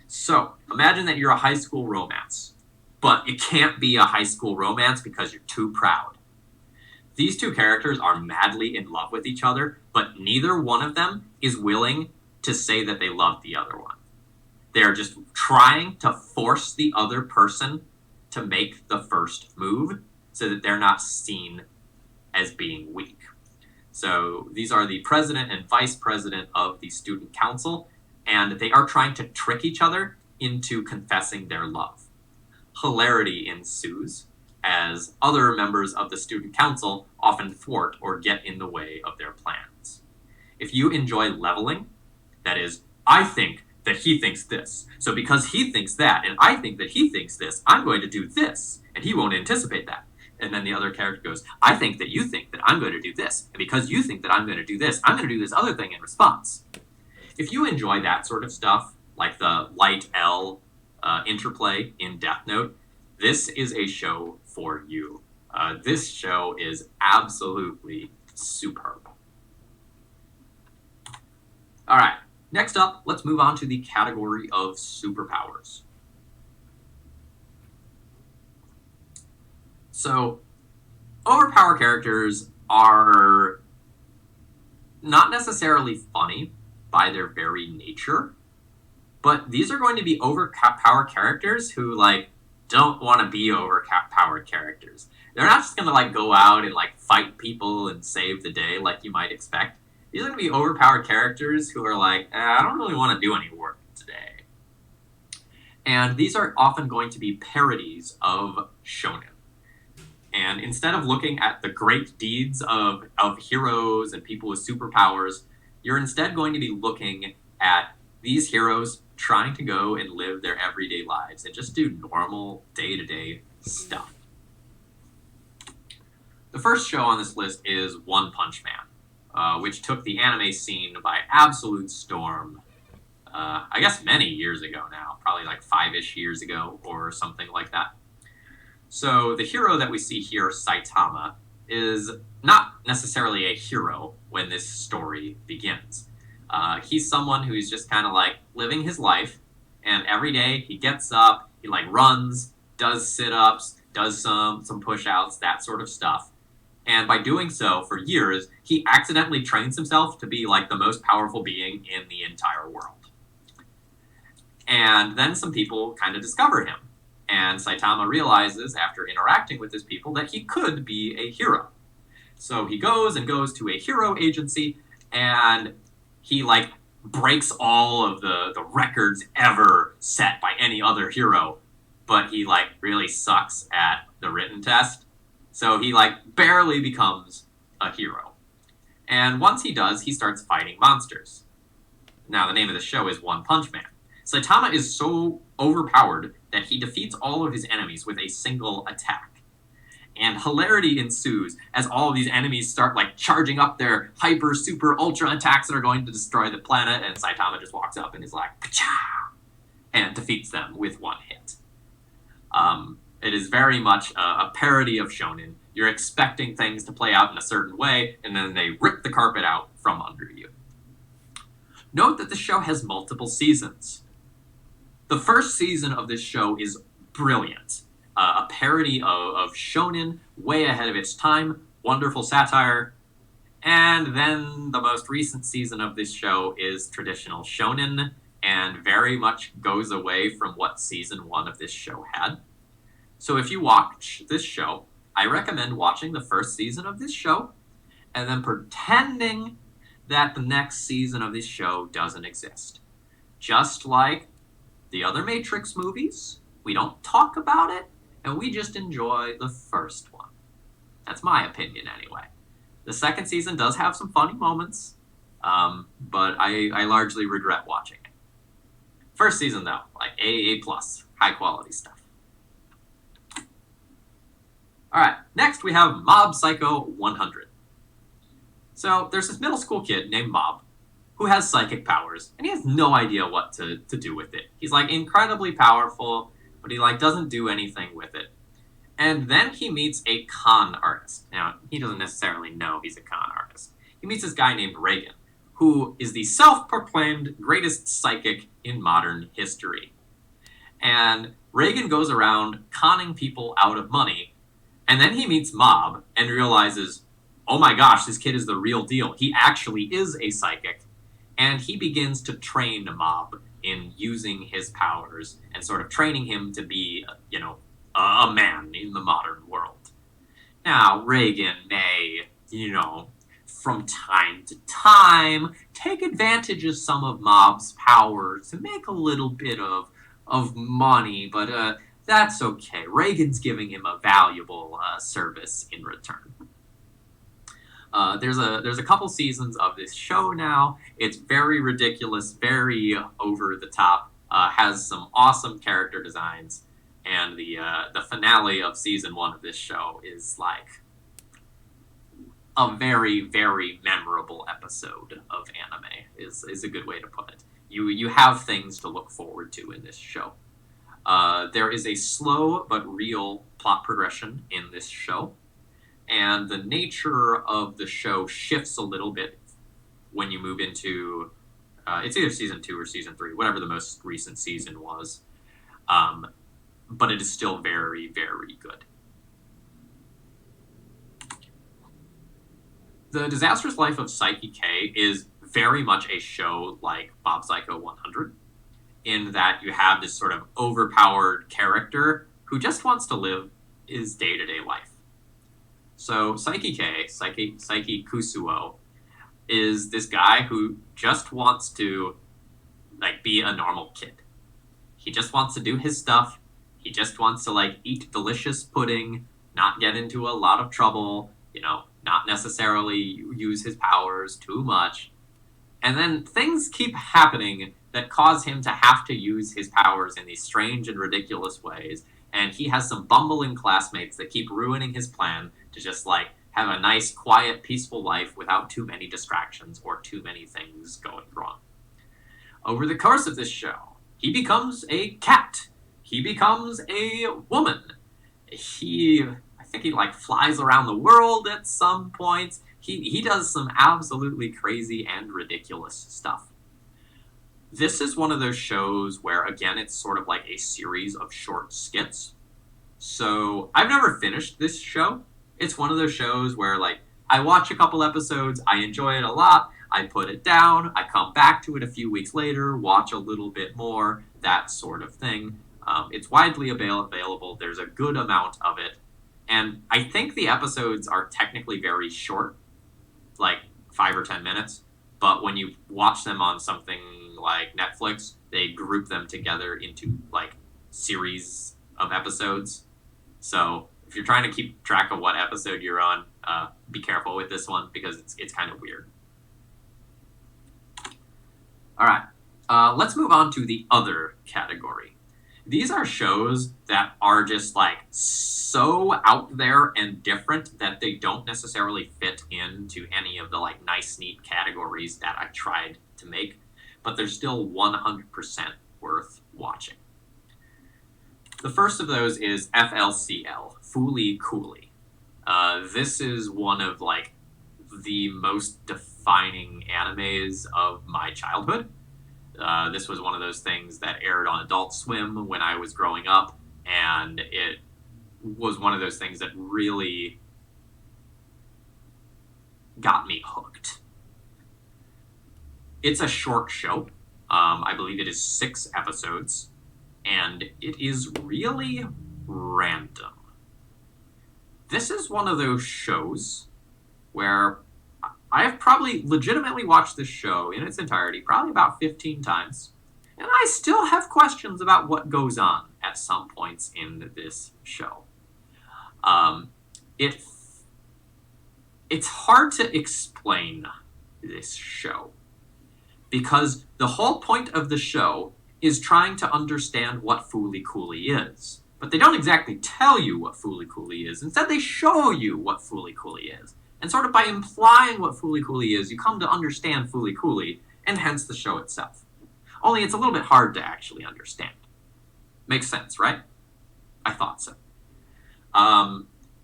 so imagine that you're a high school romance, but it can't be a high school romance because you're too proud. These 2 characters are madly in love with each other, but neither one of them is willing to say that they love the other one. They're just trying to force the other person to make the first move so that they're not seen as being weak. So these are the president and vice president of the student council, and they are trying to trick each other into confessing their love. Hilarity ensues as other members of the student council often thwart or get in the way of their plans. If you enjoy leveling, that is, I think that he thinks this, so because he thinks that, and I think that he thinks this, I'm going to do this, and he won't anticipate that. And then the other character goes, I think that you think that I'm going to do this, and because you think that I'm going to do this, I'm going to do this other thing in response. If you enjoy that sort of stuff, like the Light L interplay in Death Note, this is a show for you. This show is absolutely superb. All right, next up, let's move on to the category of superpowers. So, overpowered characters are not necessarily funny by their very nature, but these are going to be overpowered characters who, like, don't want to be overpowered characters. They're not just going to, like, go out and, like, fight people and save the day like you might expect. These are going to be overpowered characters who are like, I don't really want to do any work today. And these are often going to be parodies of shonen. And instead of looking at the great deeds of heroes and people with superpowers, you're instead going to be looking at these heroes trying to go and live their everyday lives and just do normal day-to-day stuff. The first show on this list is One Punch Man, which took the anime scene by absolute storm, I guess many years ago now, probably like 5-ish years ago or something like that. So the hero that we see here, Saitama, is not necessarily a hero when this story begins. He's someone who's just kind of like living his life, and every day he gets up, he like runs, does sit-ups, does some push-outs, that sort of stuff. And by doing so for years, he accidentally trains himself to be like the most powerful being in the entire world. And then some people kind of discover him. And Saitama realizes, after interacting with his people, that he could be a hero. So he goes to a hero agency, and he, like, breaks all of the records ever set by any other hero. But he, like, really sucks at the written test. So he, like, barely becomes a hero. And once he does, he starts fighting monsters. Now, the name of the show is One Punch Man. Saitama is so overpowered that he defeats all of his enemies with a single attack. and hilarity ensues as all of these enemies start like charging up their hyper, super, ultra attacks that are going to destroy the planet, and Saitama just walks up and is like, "Ka-chow!" and defeats them with one hit. It is very much a parody of shonen. You're expecting things to play out in a certain way, and then they rip the carpet out from under you. Note that the show has multiple seasons. The first season of this show is brilliant. A parody of shonen, way ahead of its time, wonderful satire. And then the most recent season of this show is traditional shonen, and very much goes away from what season 1 of this show had. So if you watch this show, I recommend watching the first season of this show, and then pretending that the next season of this show doesn't exist. Just like the other Matrix movies, we don't talk about it, and we just enjoy the first one. That's my opinion anyway. The second season does have some funny moments, but I largely regret watching it. First season though, like A+, high quality stuff. Alright, next we have Mob Psycho 100. So there's this middle school kid named Mob who has psychic powers, and he has no idea what to do with it. He's like incredibly powerful, but he like doesn't do anything with it. And then he meets a con artist. Now, he doesn't necessarily know he's a con artist. He meets this guy named Reagan, who is the self-proclaimed greatest psychic in modern history. And Reagan goes around conning people out of money, and then he meets Mob and realizes, oh my gosh, this kid is the real deal. He actually is a psychic. And he begins to train Mob in using his powers and sort of training him to be, a man in the modern world. Now, Reagan may, from time to time, take advantage of some of Mob's powers to make a little bit of money, but that's okay. Reagan's giving him a valuable service in return. There's a couple seasons of this show now. It's very ridiculous, very over the top. Has some awesome character designs, and the finale of season 1 of this show is like a very, very memorable episode of anime. Is a good way to put it. You have things to look forward to in this show. There is a slow but real plot progression in this show, and the nature of the show shifts a little bit when you move into it's either season 2 or season 3, whatever the most recent season was, but it is still very, very good. The Disastrous Life of Psyche K is very much a show like Mob Psycho 100, in that you have this sort of overpowered character who just wants to live his day-to-day life. So Psyche K, Psyche Kusuo, is this guy who just wants to be a normal kid. He just wants to do his stuff. He just wants to eat delicious pudding, not get into a lot of trouble, not necessarily use his powers too much. And then things keep happening that cause him to have to use his powers in these strange and ridiculous ways. And he has some bumbling classmates that keep ruining his plan to just have a nice, quiet, peaceful life without too many distractions or too many things going wrong. Over the course of this show, he becomes a cat. He becomes a woman. I think he flies around the world at some points. He does some absolutely crazy and ridiculous stuff. This is one of those shows where, again, it's sort of like a series of short skits. So I've never finished this show. It's one of those shows where, I watch a couple episodes, I enjoy it a lot, I put it down, I come back to it a few weeks later, watch a little bit more, that sort of thing. It's widely available. There's a good amount of it. And I think the episodes are technically very short, 5 or 10 minutes. But when you watch them on something like Netflix, they group them together into series of episodes. So if you're trying to keep track of what episode you're on, be careful with this one because it's kind of weird. All right, let's move on to the other category. these are shows that are just like so out there and different that they don't necessarily fit into any of the like nice, neat categories that I tried to make, but they're still 100% worth watching. The first of those is FLCL, Fooly Cooly. This is one of like the most defining animes of my childhood. This was one of those things that aired on Adult Swim when I was growing up, and it was one of those things that really got me hooked. It's a short show. I believe it is 6 episodes, and it is really random. This is one of those shows where I have probably legitimately watched this show in its entirety probably about 15 times, and I still have questions about what goes on at some points in this show. It's hard to explain this show, because the whole point of the show is trying to understand what Fooly Cooly is. But they don't exactly tell you what Fooly Cooly is. Instead, they show you what Fooly Cooly is. And sort of by implying what Fooly Cooly is, you come to understand Fooly Cooly, and hence the show itself. Only it's a little bit hard to actually understand. Makes sense, right? I thought so.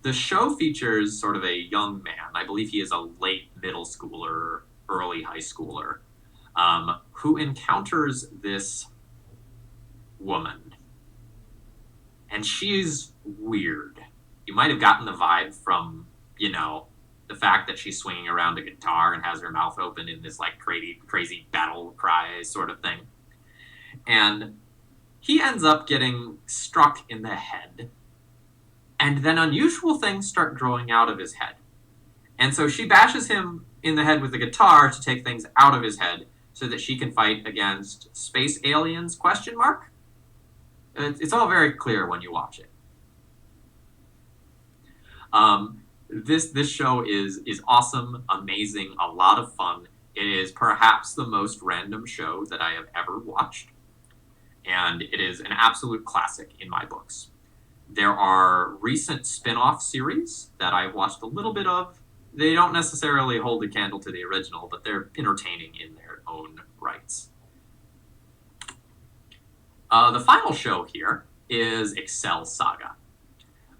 The show features sort of a young man, I believe he is a late middle schooler, early high schooler, who encounters this woman. And she's weird. You might have gotten the vibe from, the fact that she's swinging around a guitar and has her mouth open in this like crazy battle cry sort of thing. And he ends up getting struck in the head. And then unusual things start growing out of his head. And so she bashes him in the head with the guitar to take things out of his head so that she can fight against space aliens, ? It's all very clear when you watch it. This show is awesome, amazing, a lot of fun. It is perhaps the most random show that I have ever watched. And it is an absolute classic in my books. There are recent spin-off series that I've watched a little bit of. They don't necessarily hold a candle to the original, but they're entertaining in their own rights. The final show here is Excel Saga.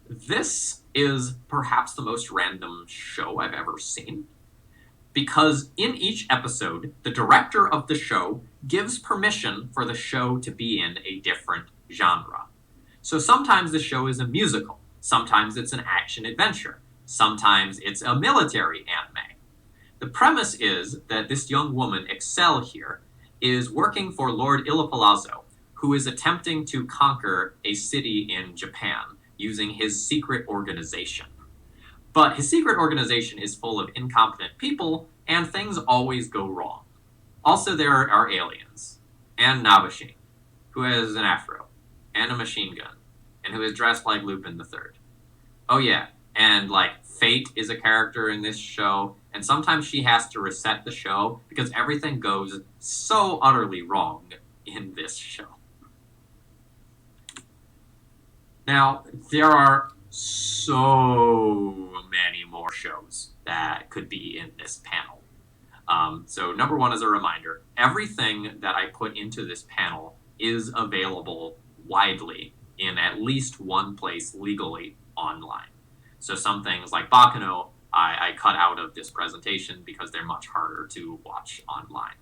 This is perhaps the most random show I've ever seen, because in each episode, the director of the show gives permission for the show to be in a different genre. So sometimes the show is a musical, sometimes it's an action-adventure, sometimes it's a military anime. The premise is that this young woman, Excel here, is working for Lord Illapalazzo, who is attempting to conquer a city in Japan using his secret organization. But his secret organization is full of incompetent people, and things always go wrong. Also, there are aliens, and Nabashin, who has an afro, and a machine gun, and who is dressed like Lupin III. Oh yeah, and Fate is a character in this show, and sometimes she has to reset the show because everything goes so utterly wrong in this show. Now, there are so many more shows that could be in this panel. So number one, as a reminder, everything that I put into this panel is available widely in at least one place legally online. So some things like Baccano, I cut out of this presentation because they're much harder to watch online.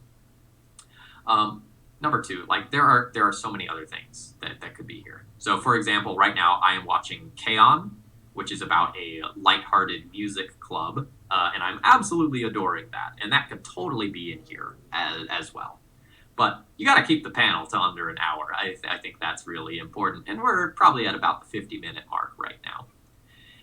Number two, there are so many other things that could be here. So for example, right now I am watching K-On!, which is about a lighthearted music club, and I'm absolutely adoring that. And that could totally be in here as well. But you got to keep the panel to under an hour. I think that's really important. And we're probably at about the 50-minute mark right now.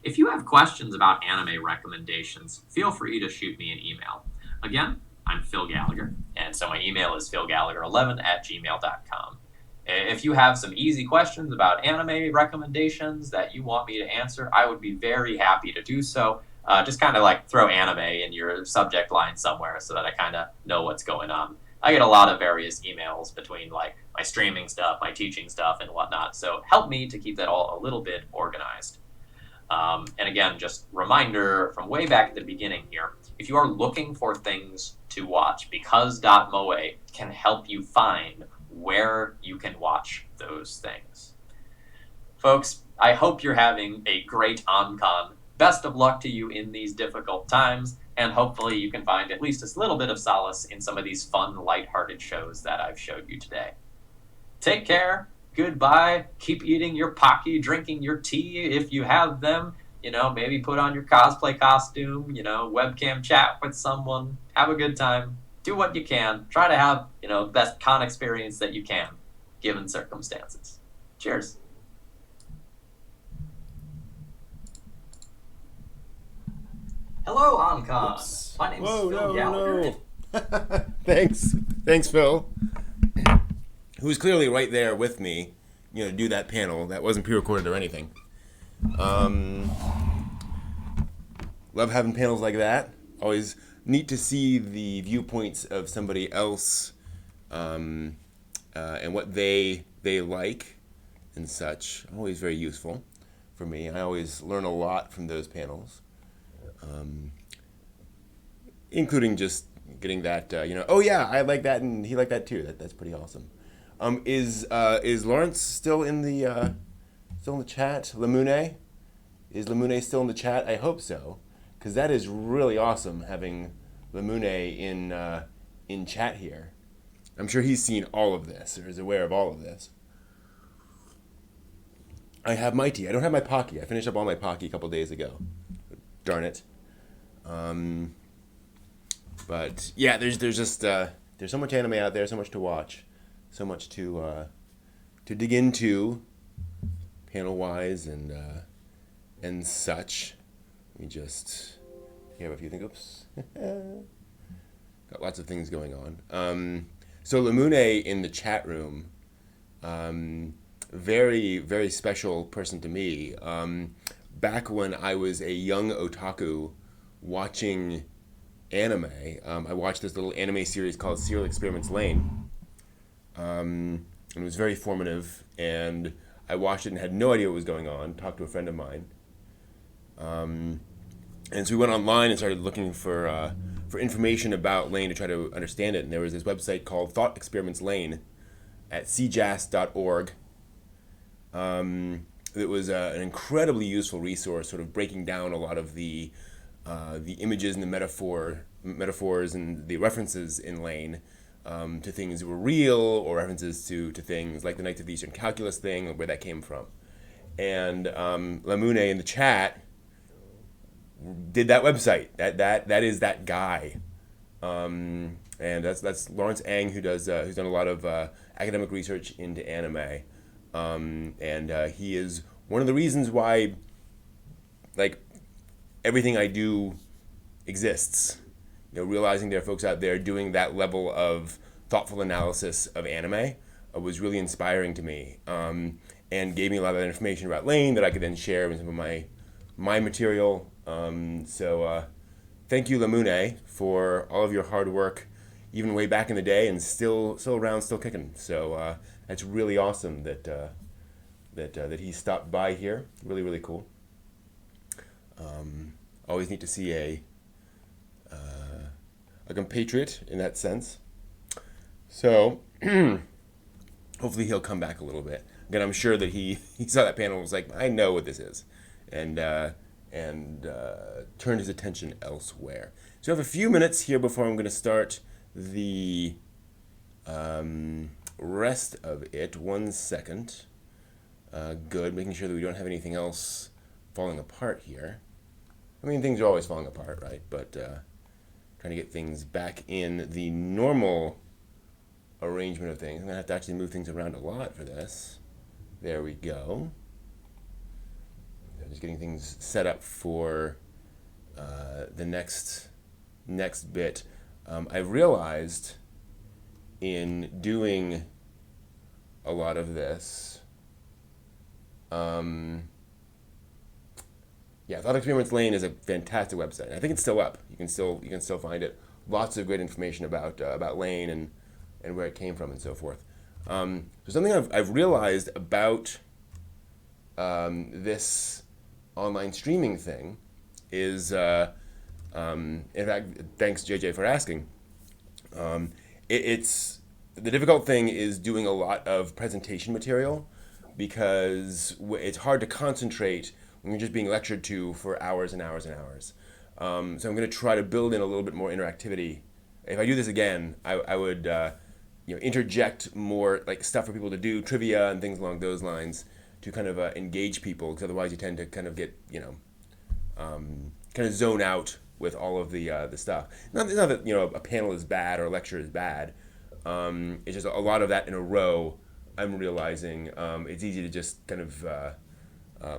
If you have questions about anime recommendations, feel free to shoot me an email. Again, I'm Phil Gallagher, and so my email is philgallagher11@gmail.com. If you have some easy questions about anime recommendations that you want me to answer, I would be very happy to do so. Just kind of throw anime in your subject line somewhere so that I kind of know what's going on. I get a lot of various emails between like my streaming stuff, my teaching stuff, and whatnot. So help me to keep that all a little bit organized. And again, just reminder from way back at the beginning here, if you are looking for things to watch, because.moe can help you find where you can watch those things. Folks, I hope you're having a great OnCon. Best of luck to you in these difficult times, and hopefully you can find at least a little bit of solace in some of these fun, lighthearted shows that I've showed you today. Take care. Goodbye. Keep eating your Pocky, drinking your tea if you have them. Maybe put on your cosplay costume, webcam chat with someone. Have a good time. Do what you can. Try to have, the best con experience that you can, given circumstances. Cheers. Hello, OnCon. Oops. My name's Whoa, Phil Gallagher. no. Thanks, Phil. Who's clearly right there with me, to do that panel. That wasn't pre-recorded or anything. Love having panels like that. Always neat to see the viewpoints of somebody else, and what they like and such. Always very useful for me. I always learn a lot from those panels. Including just getting that, oh yeah, I like that and he liked that too. That's pretty awesome. Is Lawrence still in the chat? Lamune? Is Lamune still in the chat? I hope so, because that is really awesome having Lamune in chat here. I'm sure he's seen all of this or is aware of all of this. I have my tea. I don't have my Pocky. I finished up all my Pocky a couple days ago. Darn it. But yeah, there's just there's so much anime out there, so much to watch, so much to dig into, panel wise and such. We just have a few things. Oops, got lots of things going on. So Lamune in the chat room, very very special person to me. Back when I was a young otaku watching anime, I watched this little anime series called Serial Experiments Lain. And it was very formative, and I watched it and had no idea what was going on. Talked to a friend of mine. And so we went online and started looking for information about Lain to try to understand it. And there was this website called Thought Experiments Lain at cjas.org. It was an incredibly useful resource, sort of breaking down a lot of the images and the metaphors and the references in Lain to things that were real, or references to things like the Knights of the Eastern Calculus thing, where that came from. And Lamune in the chat did that website. That is that guy. And that's Lawrence Ang, who's done a lot of academic research into anime. And he is one of the reasons why, like, everything I do exists. Realizing there are folks out there doing that level of thoughtful analysis of anime was really inspiring to me, and gave me a lot of that information about Lain that I could then share with some of my material. So thank you, Lamune, for all of your hard work, even way back in the day, and still around, still kicking. So that's really awesome that he stopped by here. Really, really cool. Always neat to see a compatriot in that sense. So hopefully he'll come back a little bit. Again, I'm sure that he saw that panel and was like, I know what this is, and turned his attention elsewhere. So I have a few minutes here before I'm going to start the rest of it. 1 second. Good, making sure that we don't have anything else falling apart here. I mean, things are always falling apart, right? But trying to get things back in the normal arrangement of things. I'm going to have to actually move things around a lot for this. There we go. Just getting things set up for the next bit. I realized in doing a lot of this, Thought Experiments Lain is a fantastic website. I think it's still up. You can still find it. Lots of great information about Lain and and where it came from and so forth. So something I've realized about this online streaming thing is, in fact, thanks JJ for asking. It's the difficult thing is doing a lot of presentation material because it's hard to concentrate when you're just being lectured to for hours and hours and hours. So I'm going to try to build in a little bit more interactivity. If I do this again, I would interject more like stuff for people to do, trivia and things along those lines to kind of engage people, because otherwise you tend to kind of get kind of zone out with all of the stuff. Not that a panel is bad or a lecture is bad. It's just a lot of that in a row. I'm realizing it's easy to just kind of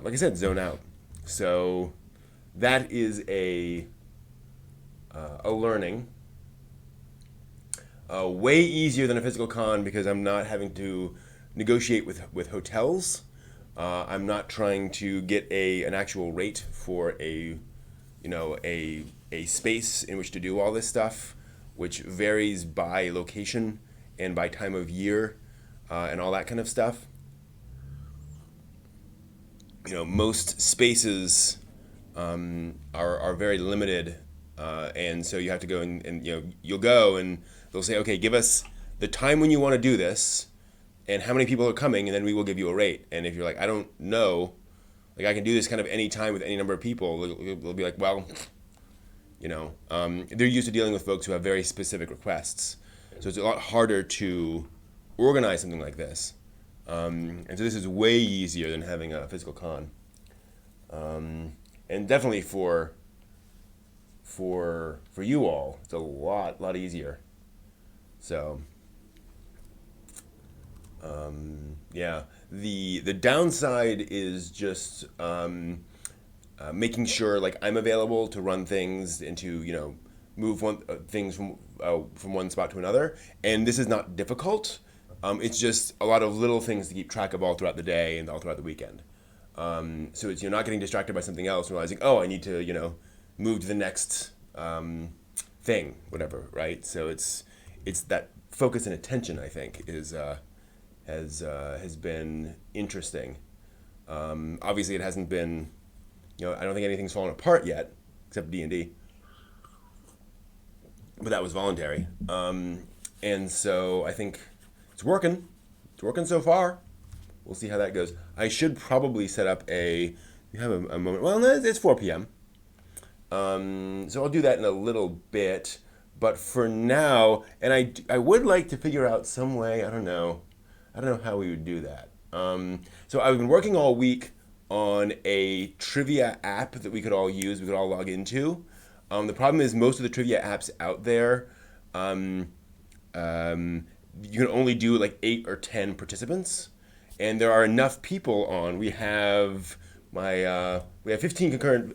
like I said, zone out. So that is a learning. Way easier than a physical con because I'm not having to negotiate with hotels. I'm not trying to get an actual rate for a space in which to do all this stuff, which varies by location and by time of year and all that kind of stuff. Most spaces are very limited, and so you have to go and you'll go and they'll say, okay, give us the time when you want to do this and how many people are coming, and then we will give you a rate. And if you're like, I don't know, like I can do this kind of any time with any number of people, they'll be like, well, they're used to dealing with folks who have very specific requests. So it's a lot harder to organize something like this. And so this is way easier than having a physical con. And definitely for you all, it's a lot easier. So, yeah, the downside is just making sure like I'm available to run things and to move things from one spot to another. And this is not difficult. It's just a lot of little things to keep track of all throughout the day and all throughout the weekend. So it's not getting distracted by something else, realizing, oh, I need to move to the next thing, whatever, right? So it's that focus and attention, I think, has been interesting. Obviously, it hasn't been, I don't think anything's fallen apart yet, except D&D. But that was voluntary. And so I think it's working. It's working so far. We'll see how that goes. I should probably set up you have a moment. Well, no, it's 4 p.m. So I'll do that in a little bit. But for now, and I would like to figure out some way, I don't know how we would do that. So I've been working all week on a trivia app that we could all use, we could all log into. The problem is most of the trivia apps out there, you can only do like 8 or 10 participants, and there are enough people on. We have 15 concurrent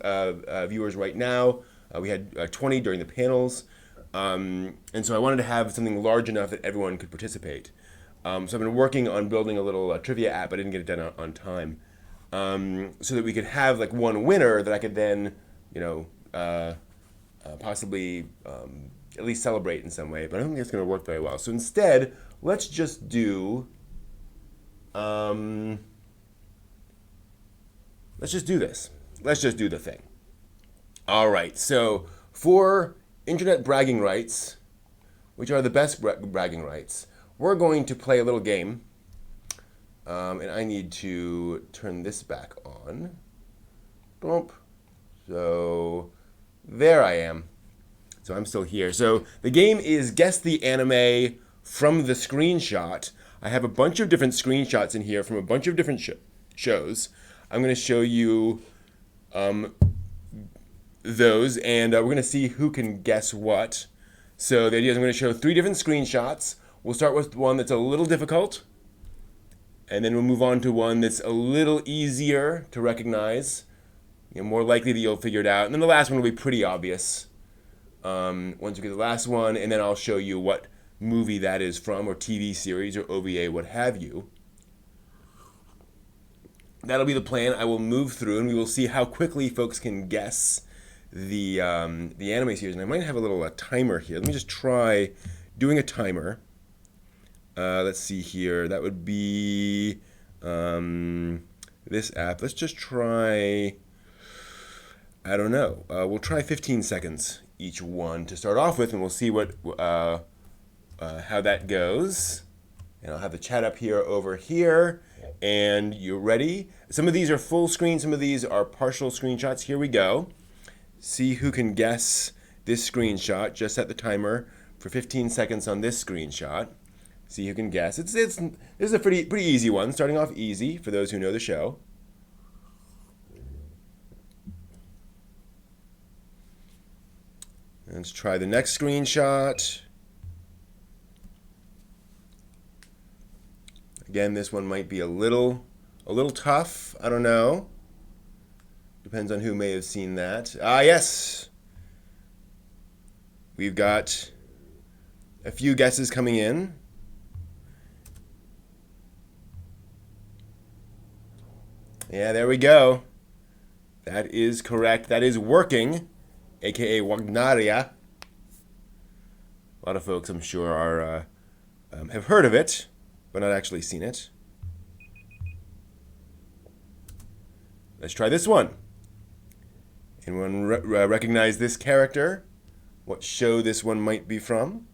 viewers right now. We had 20 during the panels, and so I wanted to have something large enough that everyone could participate. So I've been working on building a little trivia app. I didn't get it done on time, so that we could have like one winner that I could then, possibly at least celebrate in some way. But I don't think it's going to work very well. So instead, let's just do this. Let's just do the thing. All right. So for internet bragging rights, which are the best bragging rights, we're going to play a little game. And I need to turn this back on. Boom. So there I am. So I'm still here. So the game is Guess the Anime from the Screenshot. I have a bunch of different screenshots in here from a bunch of different shows. I'm going to show you those, and we're going to see who can guess what. So the idea is I'm going to show 3 different screenshots. We'll start with one that's a little difficult, and then we'll move on to one that's a little easier to recognize. More likely that you'll figure it out. And then the last one will be pretty obvious once we get the last one, and then I'll show you what movie that is from, or TV series, or OVA, what have you. That'll be the plan. I will move through, and we will see how quickly folks can guess the anime series. And I might have a little timer here. Let me just try doing a timer. Let's see here. That would be this app. Let's just try, I don't know. We'll try 15 seconds each one to start off with, and we'll see what how that goes. And I'll have the chat up here over here. And you're ready. Some of these are full screen. Some of these are partial screenshots. Here we go. See who can guess this screenshot. Just set the timer for 15 seconds on this screenshot. See who can guess. This is a pretty easy one. Starting off easy for those who know the show. Let's try the next screenshot. Again, this one might be a little tough. I don't know. Depends on who may have seen that. Ah, yes. We've got a few guesses coming in. Yeah, there we go. That is correct. That is working, aka Wagnaria. A lot of folks, I'm sure, are have heard of it, but not actually seen it. Let's try this one. Anyone recognize this character? What show this one might be from?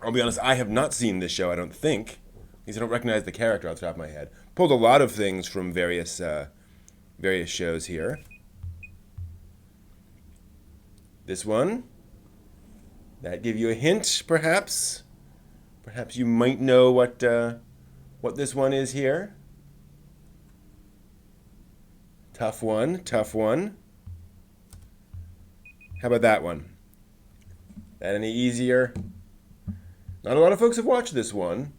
I'll be honest, I have not seen this show, I don't think. At least I don't recognize the character off the top of my head. Pulled a lot of things from various shows here. This one. That give you a hint, perhaps? Perhaps you might know what this one is here. Tough one, tough one. How about that one? That any easier? Not a lot of folks have watched this one,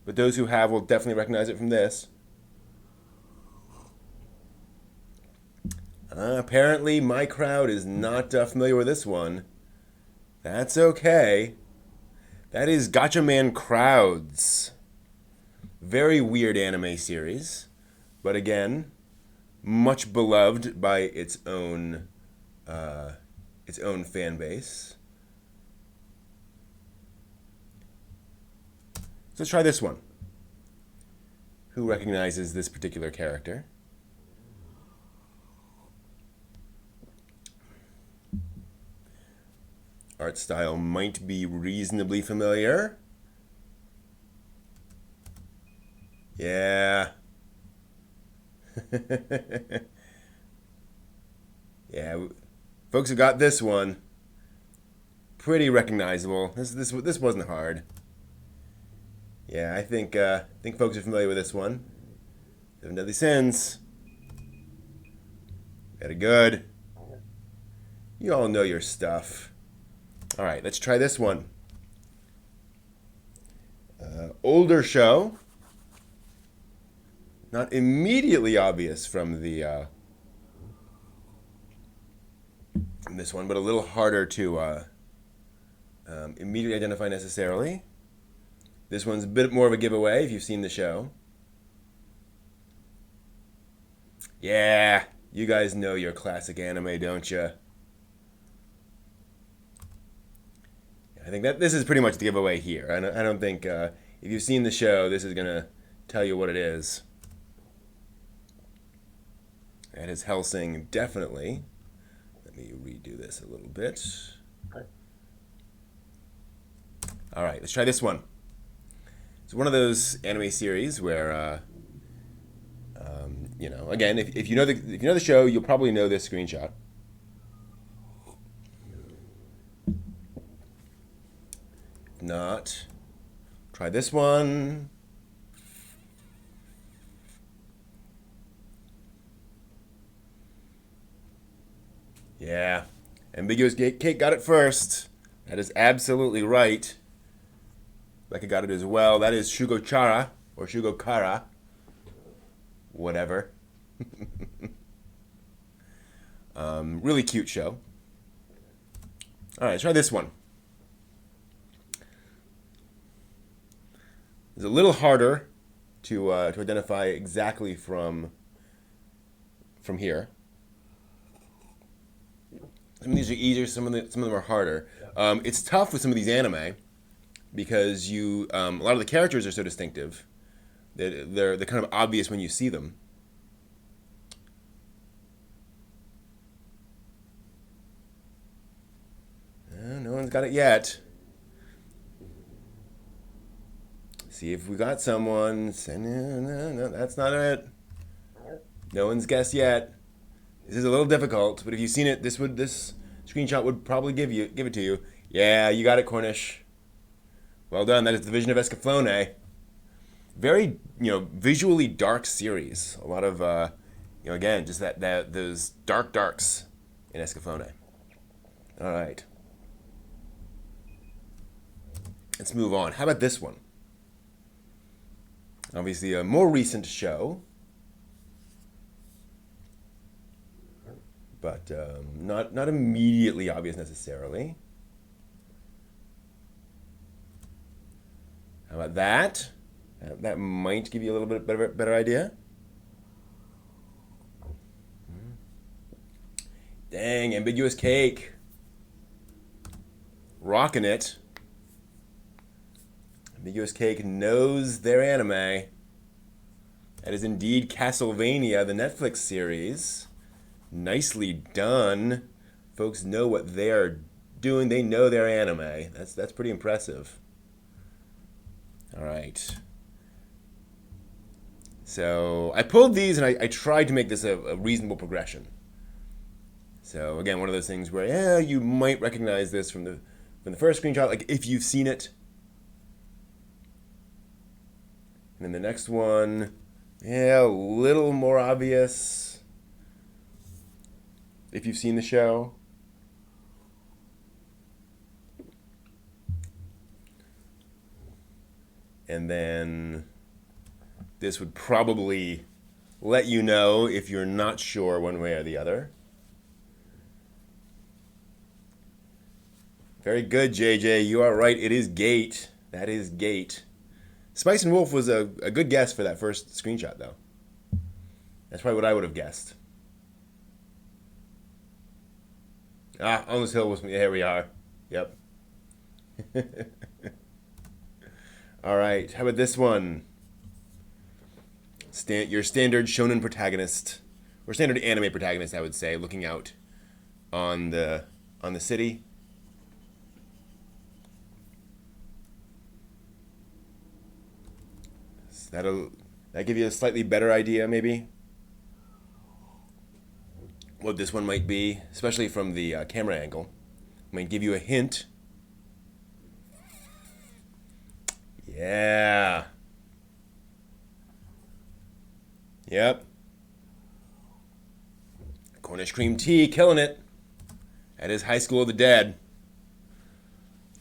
but those who have will definitely recognize it from this. Apparently, my crowd is not familiar with this one. That's okay. That is Gatchaman Crowds. Very weird anime series, but again, much beloved by its own fan base. So let's try this one. Who recognizes this particular character? Art style might be reasonably familiar. Yeah. Yeah, folks who got this one, pretty recognizable. This wasn't hard. Yeah, I think folks are familiar with this one. Seven Deadly Sins. Very good. You all know your stuff. All right, let's try this one. Older show. Not immediately obvious from the from this one, but a little harder to immediately identify necessarily. This one's a bit more of a giveaway if you've seen the show. Yeah, you guys know your classic anime, don't you? I think that this is pretty much the giveaway here. I don't think if you've seen the show, this is gonna tell you what it is. That is Hellsing, definitely. Let me redo this a little bit. All right, let's try this one. It's one of those anime series where, you know, again, if you know the show, you'll probably know this screenshot. If not, try this one. Yeah, Ambiguous Cake got it first. That is absolutely right. Becca got it as well. That is Shugochara, or Shugokara. Whatever. Really cute show. All right, try this one. It's a little harder to identify exactly from here. Some of these are easier, some of them are harder. It's tough with some of these anime because a lot of the characters are so distinctive that they're kind of obvious when you see them. No one's got it yet. See if we got someone. No, that's not it. No one's guessed yet. This is a little difficult, but if you've seen it, this screenshot would probably give it to you. Yeah, you got it, Cornish. Well done. That is the Division of Escaflowne. Very, visually dark series. A lot of, again, just that those darks in Escaflowne. All right. Let's move on. How about this one? Obviously, a more recent show, but not immediately obvious necessarily. How about that? That might give you a little bit better idea. Dang, Ambiguous Cake. Rocking it. Ambiguous Cake knows their anime. That is indeed Castlevania, the Netflix series. Nicely done. Folks know what they are doing. They know their anime. That's pretty impressive. All right. So I pulled these and I tried to make this a reasonable progression. So again, one of those things where you might recognize this from the first screenshot, like if you've seen it. And then the next one, a little more obvious if you've seen the show. And then this would probably let you know if you're not sure one way or the other. Very good, JJ. You are right. It is Gate. That is Gate. Spice and Wolf was a good guess for that first screenshot, though. That's probably what I would have guessed. On this hill was me. Here we are. Yep. All right. How about this one? Your standard shonen protagonist, or standard anime protagonist, I would say, looking out on the city. So that give you a slightly better idea, maybe, what this one might be, especially from the camera angle. Might give you a hint. Yeah. Yep. Cornish Cream Tea, killing it. That is High School of the Dead.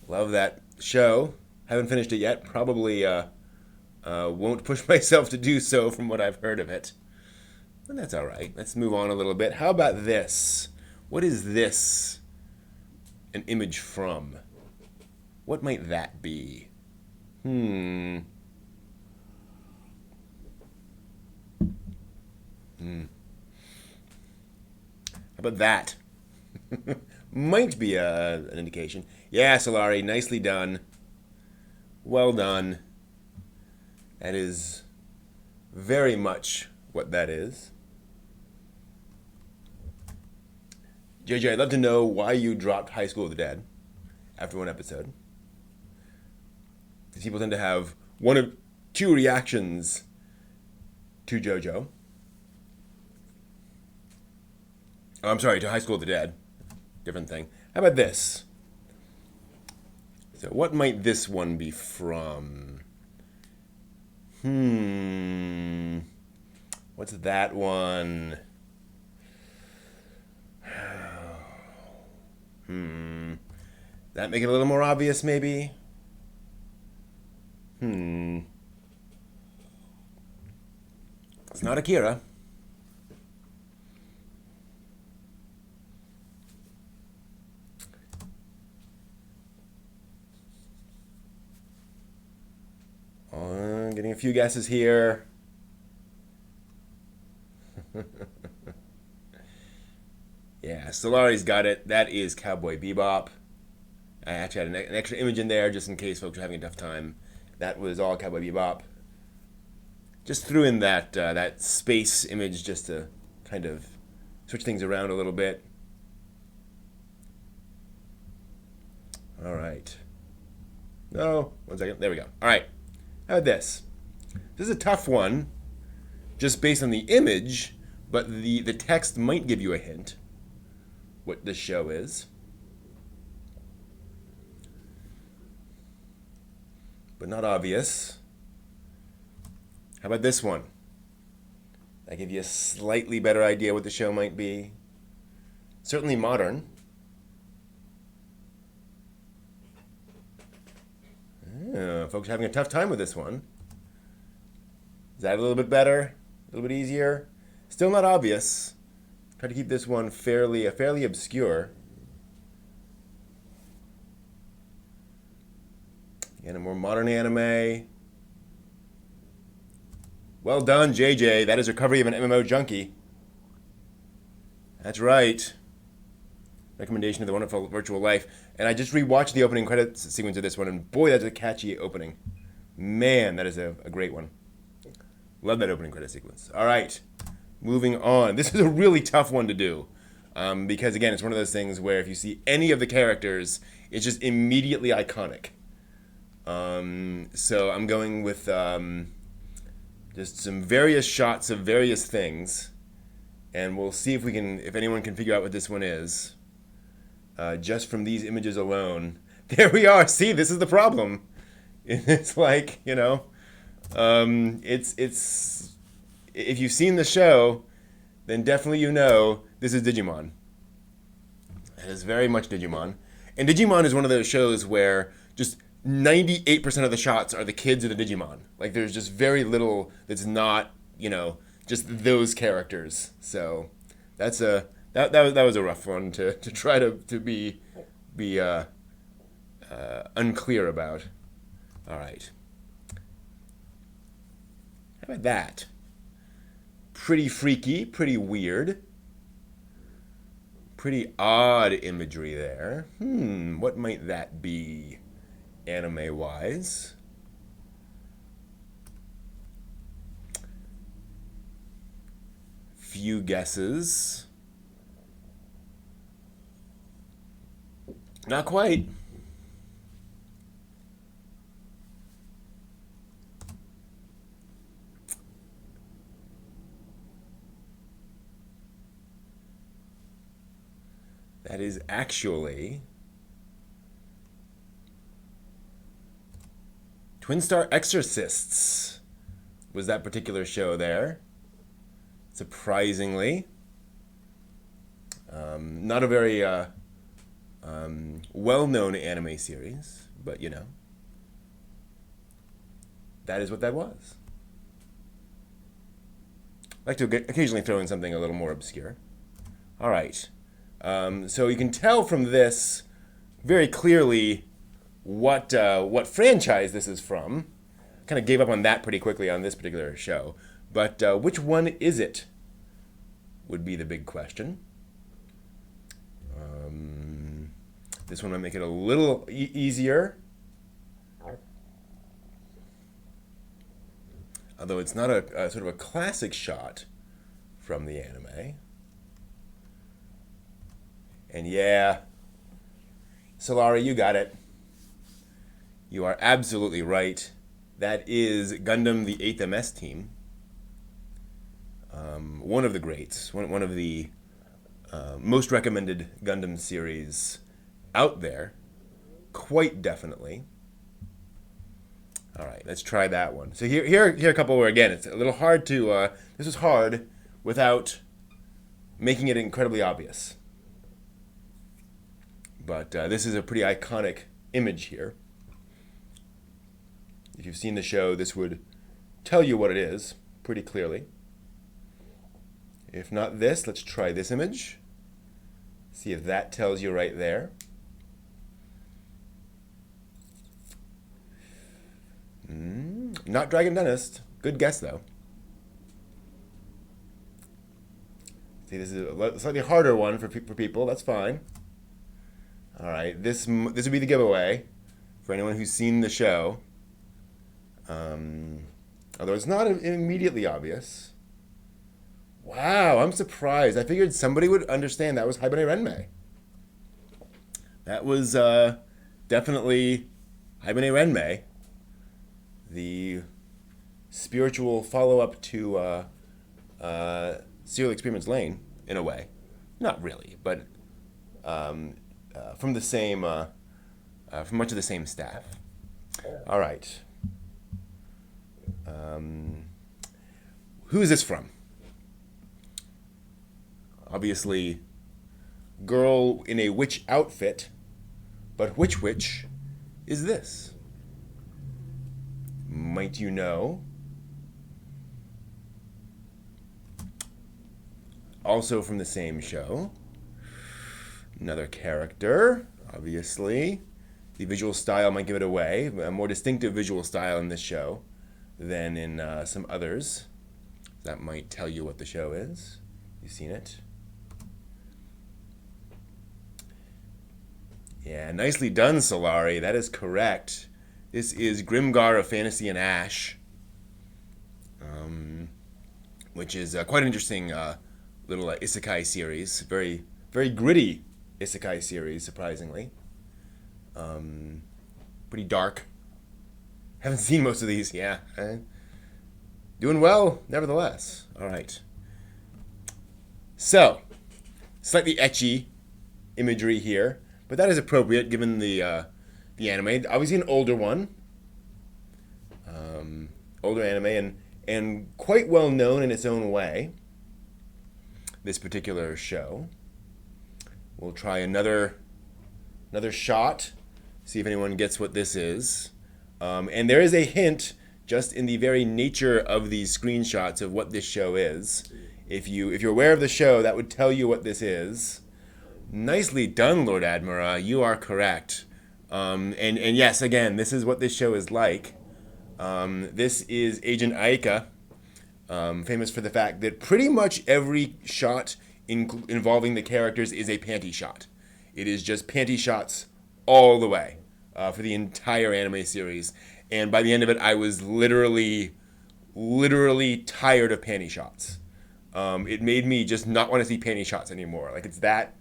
Love that show. Haven't finished it yet. Probably won't push myself to do so from what I've heard of it. But that's all right. Let's move on a little bit. How about this? What is this an image from? What might that be? How about that? Might be an indication. Yeah, Solari, nicely done. Well done. That is very much what that is. JJ, I'd love to know why you dropped High School of the Dead after one episode. Because people tend to have one of two reactions to JoJo. Oh, I'm sorry, to High School of the Dead. Different thing. How about this? So what might this one be from? What's that one? That make it a little more obvious, maybe? It's not Akira. Getting a few guesses here. Yeah, Solari's got it. That is Cowboy Bebop. I actually had an extra image in there just in case folks were having a tough time. That was all Cowboy Bebop. Just threw in that space image just to kind of switch things around a little bit. All right. No, 1 second. There we go. All right. How about this? This is a tough one, just based on the image, but the text might give you a hint what this show is. But not obvious. How about this one? That give you a slightly better idea what the show might be. Certainly modern. Folks are having a tough time with this one. Is that a little bit better? A little bit easier? Still not obvious. Try to keep this one fairly obscure. Again, a more modern anime. Well done, JJ. That is Recovery of an MMO Junkie. That's right. Recommendation of The Wonderful Virtual Life. And I just rewatched the opening credits sequence of this one, and boy, that's a catchy opening. Man, that is a great one. Love that opening credit sequence. All right, moving on. This is a really tough one to do. Because, again, it's one of those things where if you see any of the characters, it's just immediately iconic. So I'm going with just some various shots of various things, and we'll see if anyone can figure out what this one is. Just from these images alone. There we are. See, this is the problem. It's like, it's if you've seen the show, then definitely this is Digimon. It is very much Digimon. And Digimon is one of those shows where just 98% of the shots are the kids of the Digimon. Like, there's just very little that's not, just those characters. So that's that was a rough one to try to be unclear about. All right. How about that? Pretty freaky, pretty weird. Pretty odd imagery there. What might that be, anime-wise? Few guesses. Not quite. That is actually Twin Star Exorcists was that particular show there. Surprisingly. Not a very well-known anime series, but that is what that was. I like to occasionally throw in something a little more obscure. All right. So you can tell from this very clearly what franchise this is from. Kind of gave up on that pretty quickly on this particular show. But which one is it would be the big question. This one might make it a little easier. Although it's not a sort of a classic shot from the anime. And yeah, Solari, you got it. You are absolutely right. That is Gundam the 8th MS team. One of the greats. One of the most recommended Gundam series out there. Quite definitely. All right, let's try that one. So here are a couple where, again, it's a little hard to... this is hard without making it incredibly obvious. But this is a pretty iconic image here. If you've seen the show, this would tell you what it is pretty clearly. If not this, let's try this image. See if that tells you right there. Not Dragon Dentist. Good guess, though. See, this is a slightly harder one for people. That's fine. All right, this would be the giveaway for anyone who's seen the show. Although it's not immediately obvious. Wow, I'm surprised. I figured somebody would understand that was Haibane Renmei. That was definitely Haibane Renmei, the spiritual follow-up to Serial Experiments Lain, in a way. Not really, but from the same, from much of the same staff. All right. Who is this from? Obviously, girl in a witch outfit, but which witch is this? Might you know? Also from the same show. Another character, obviously. The visual style might give it away. A more distinctive visual style in this show than in some others. That might tell you what the show is. You've seen it. Yeah, nicely done, Solari. That is correct. This is Grimgar of Fantasy and Ash, which is quite an interesting little isekai series. Very, very gritty isekai series, surprisingly. Pretty dark. Haven't seen most of these, yeah. Doing well, nevertheless. All right. So, slightly ecchi imagery here, but that is appropriate given the anime. Obviously, an older one, older anime, and quite well known in its own way. This particular show. We'll try another shot. See if anyone gets what this is. And there is a hint just in the very nature of these screenshots of what this show is. If you're aware of the show, that would tell you what this is. Nicely done, Lord Admira. You are correct. And yes, again, this is what this show is like. This is Agent Aika, famous for the fact that pretty much every shot involving the characters is a panty shot. It is just panty shots all the way for the entire anime series. And by the end of it, I was literally tired of panty shots. It made me just not want to see panty shots anymore. Like, it's that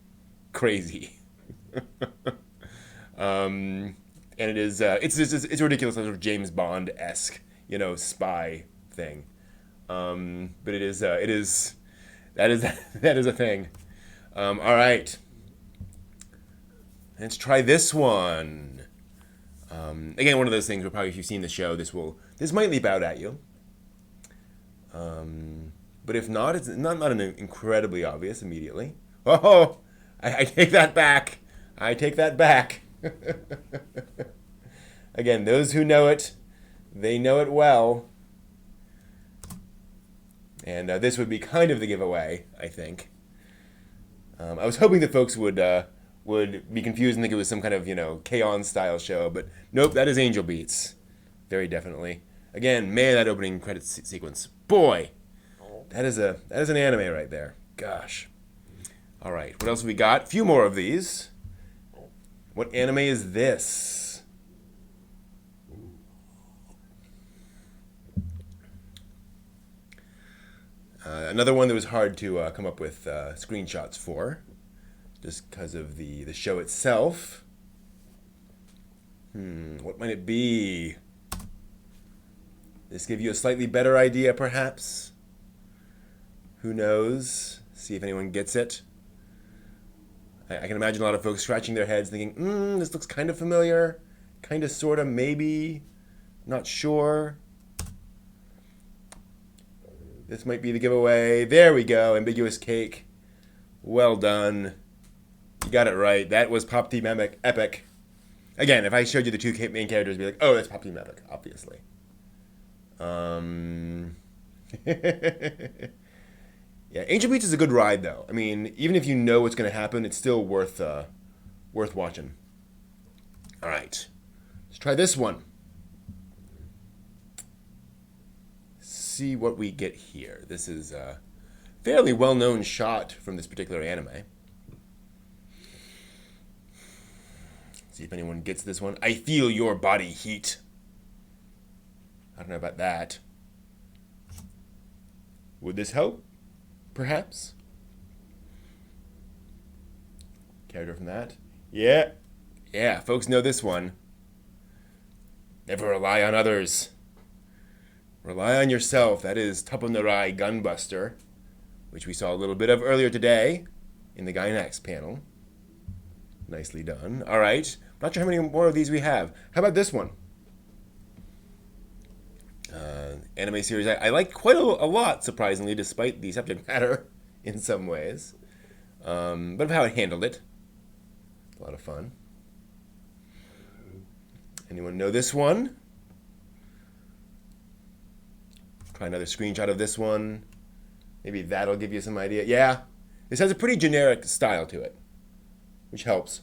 crazy. And it is it's a ridiculous sort of James Bond-esque, spy thing. But it is that is a thing. All right. Let's try this one. Again, one of those things where probably if you've seen the show, this might leap out at you. But if not, it's not an incredibly obvious immediately. Oh, I take that back. I take that back. Again, those who know it, they know it well. And this would be kind of the giveaway, I think. I was hoping that folks would be confused and think it was some kind of, K-On! Style show, but nope, that is Angel Beats. Very definitely. Again, man, that opening credits sequence. Boy, that is an anime right there. Gosh. All right, what else have we got? A few more of these. What anime is this? Another one that was hard to come up with screenshots for, just because of the show itself. What might it be? This give you a slightly better idea, perhaps? Who knows? See if anyone gets it. I can imagine a lot of folks scratching their heads thinking, this looks kind of familiar, kind of, sort of, maybe, not sure. This might be the giveaway. There we go, Ambiguous Cake. Well done. You got it right. That was Pop Team Epic. Again, if I showed you the two main characters, you'd be like, oh, that's Pop Team Epic, obviously. Yeah, Angel Beats is a good ride, though. I mean, even if you know what's going to happen, it's still worth watching. All right, let's try this one. See what we get here. This is a fairly well-known shot from this particular anime. See if anyone gets this one. I feel your body heat. I don't know about that. Would this help? Perhaps? Character from that? Yeah. Yeah, folks know this one. Never rely on others. Rely on yourself. That is Toponorai Gunbuster, which we saw a little bit of earlier today in the Gynax panel. Nicely done. All right. Not sure how many more of these we have. How about this one? Anime series I like quite a lot, surprisingly, despite the subject matter in some ways. But of how it handled it. A lot of fun. Anyone know this one? Try another screenshot of this one. Maybe that'll give you some idea. Yeah, this has a pretty generic style to it, which helps.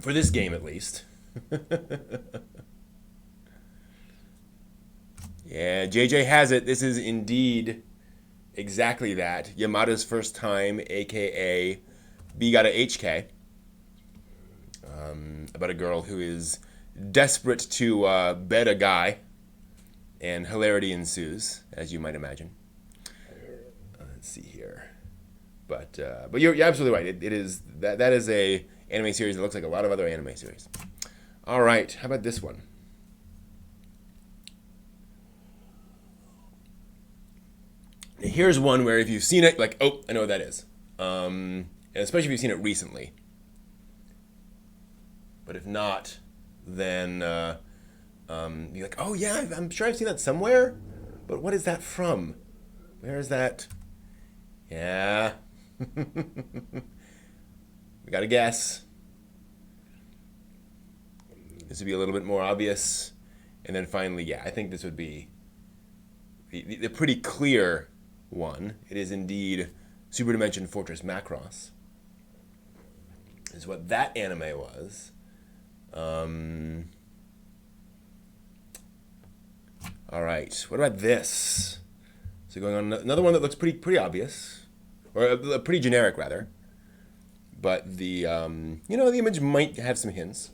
For this game, at least. Yeah, JJ has it. This is indeed exactly that. Yamada's First Time, a.k.a. B-Gotta HK. About a girl who is desperate to bed a guy, and hilarity ensues, as you might imagine. Let's see here. But you're absolutely right. It is that is a anime series that looks like a lot of other anime series. All right, how about this one? Here's one where if you've seen it, like, oh, I know what that is. And especially if you've seen it recently. But if not, then you're like, oh yeah, I'm sure I've seen that somewhere. But what is that from? Where is that? Yeah. We got to guess. This would be a little bit more obvious. And then finally, yeah, I think this would be the pretty clear one. It is indeed Super Dimension Fortress Macross. Is what that anime was. All right. What about this? So going on another one that looks pretty obvious, or pretty generic rather. But the the image might have some hints.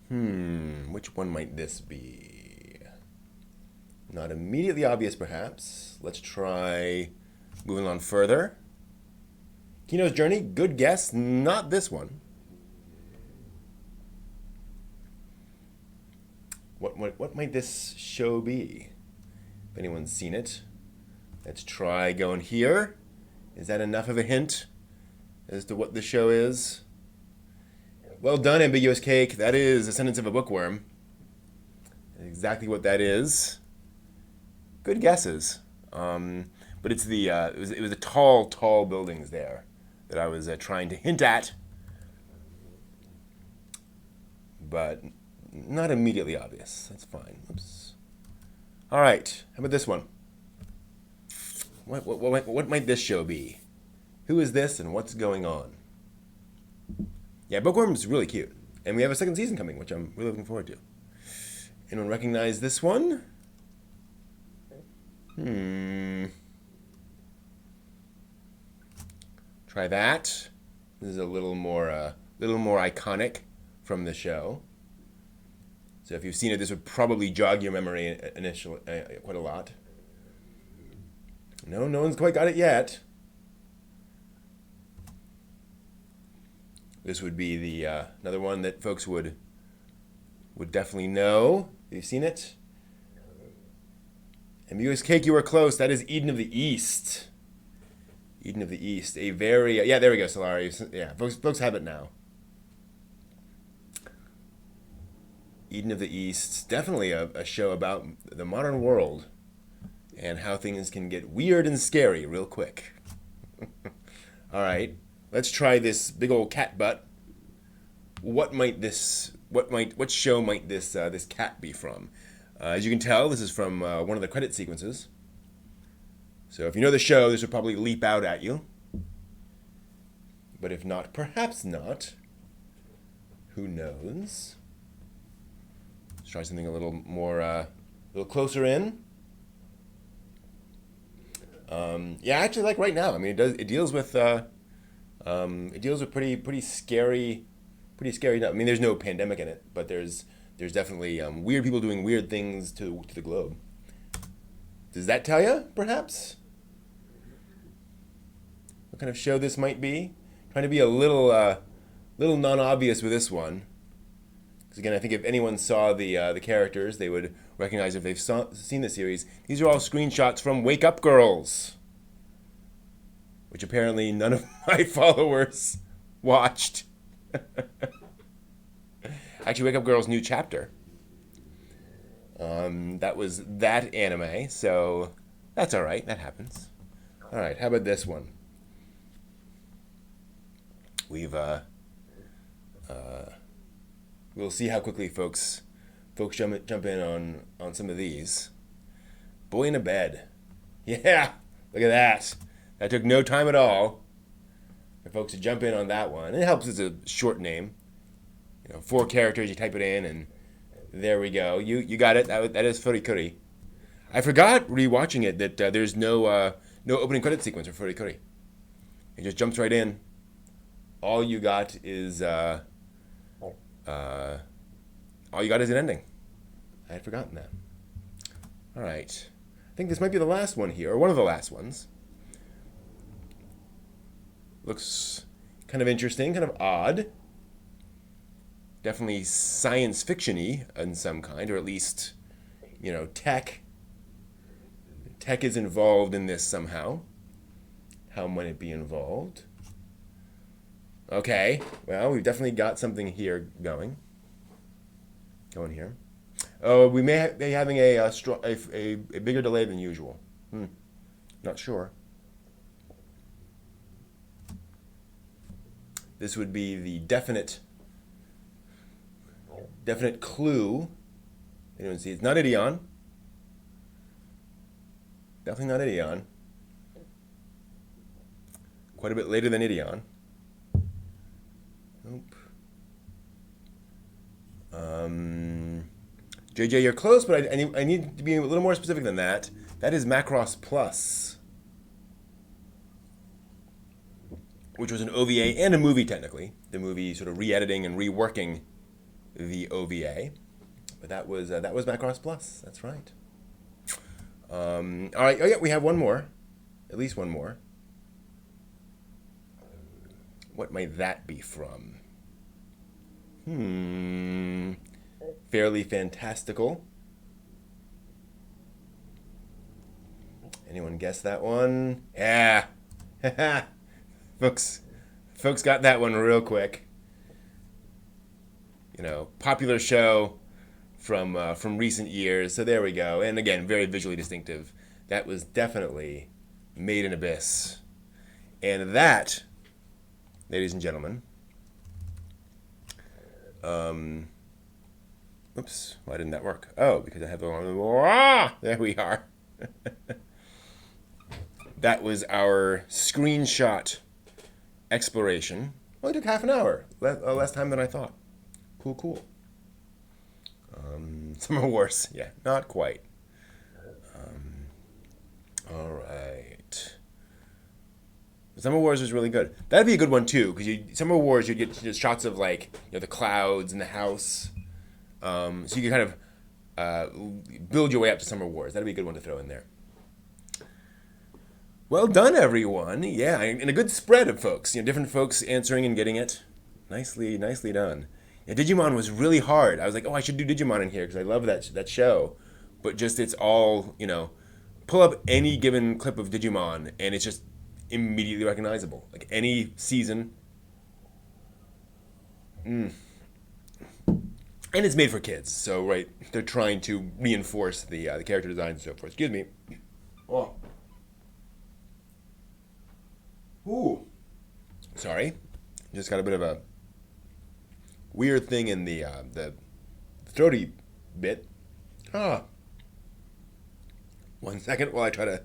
Which one might this be? Not immediately obvious, perhaps. Let's try moving on further. Kino's Journey, good guess. Not this one. What might this show be? If anyone's seen it, let's try going here. Is that enough of a hint as to what the show is? Well done, Ambiguous Cake. That is Ascendance of a Bookworm. Exactly what that is. Good guesses. But it's the it was the tall buildings there that I was trying to hint at, but not immediately obvious. That's fine. Oops. All right. How about this one? What might this show be? Who is this and what's going on? Yeah, Bookworm is really cute, and we have a second season coming, which I'm really looking forward to. Anyone recognize this one? Try that. This is a little more iconic from the show. So if you've seen it, this would probably jog your memory initially quite a lot. No one's quite got it yet. This would be the another one that folks would definitely know. Have you seen it? Ambiguous Cake, you were close. That is Eden of the East. Eden of the East. A very... yeah, there we go, Solari. Yeah, folks have it now. Eden of the East. Definitely a show about the modern world and how things can get weird and scary real quick. All right. Let's try this big old cat butt. What show might this cat be from? As you can tell, this is from one of the credit sequences. So if you know the show, this would probably leap out at you. But if not, perhaps not. Who knows? Let's try something a little more, a little closer in. Yeah, actually, like right now. I mean, it deals with pretty scary, I mean, there's no pandemic in it, but there's definitely weird people doing weird things to the globe. Does that tell you, perhaps, what kind of show this might be? Trying to be a little non-obvious with this one. Because again, I think if anyone saw the characters, they would recognize if they've seen the series. These are all screenshots from Wake Up Girls, which apparently none of my followers watched. Actually, Wake Up Girls' new chapter. That was that anime, so that's all right. That happens. All right, how about this one? We'll see how quickly folks jump in on some of these. Boy in a Bed. Yeah, look at that. That took no time at all for folks to jump in on that one. It helps. It's a short name. 4 characters. You type it in, and there we go. You got it. That is Furikuri. I forgot rewatching it that there's no opening credit sequence for Furikuri. It just jumps right in. All you got is an ending. I had forgotten that. All right. I think this might be the last one here, or one of the last ones. Looks kind of interesting, kind of odd. Definitely science fiction-y in some kind, or at least, tech. Tech is involved in this somehow. How might it be involved? Okay, well, we've definitely got something here going here. Oh, we may be having a bigger delay than usual. Not sure. This would be the definite clue. Anyone see? It's not Ideon. Definitely not Ideon. Quite a bit later than Ideon. Nope. JJ, you're close, but I need to be a little more specific than that. That is Macross Plus, which was an OVA and a movie, technically. The movie sort of re-editing and reworking the OVA. But that was Macross Plus. That's right. All right. Oh, yeah, we have one more. At least one more. What might that be from? Fairly Fantastical. Anyone guess that one? Yeah. Folks got that one real quick. Popular show from recent years. So there we go. And again, very visually distinctive. That was definitely Made in Abyss. And that, ladies and gentlemen, oops, why didn't that work? Oh, because I have the wrong, there we are. That was our screenshot exploration. Only took half an hour, less time than I thought. Cool. Summer Wars, yeah, not quite. All right. Summer Wars was really good. That'd be a good one too, because Summer Wars you'd get just shots of the clouds and the house, so you could kind of build your way up to Summer Wars. That'd be a good one to throw in there. Well done, everyone. Yeah, and a good spread of folks. Different folks answering and getting it. Nicely done. Yeah, Digimon was really hard. I was like, oh, I should do Digimon in here because I love that show, but just it's all pull up any given clip of Digimon and it's just immediately recognizable. Like any season. And it's made for kids, so right, they're trying to reinforce the character design and so forth. Excuse me. Oh. Ooh. Sorry. Just got a bit of a weird thing in the throaty bit. One second while I try to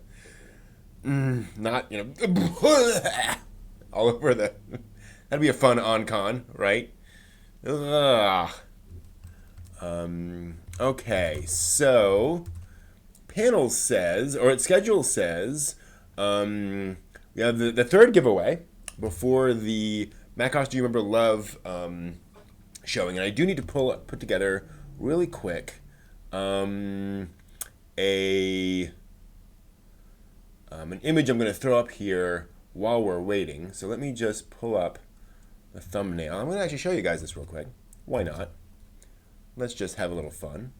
not, all over the... That'd be a fun on-con, right? Okay, so... Panel says, or its schedule says, We have the third giveaway before the Macross Do You Remember Love showing, and I do need to put together really quick an image I'm going to throw up here while we're waiting. So let me just pull up the thumbnail. I'm going to actually show you guys this real quick. Why not? Let's just have a little fun.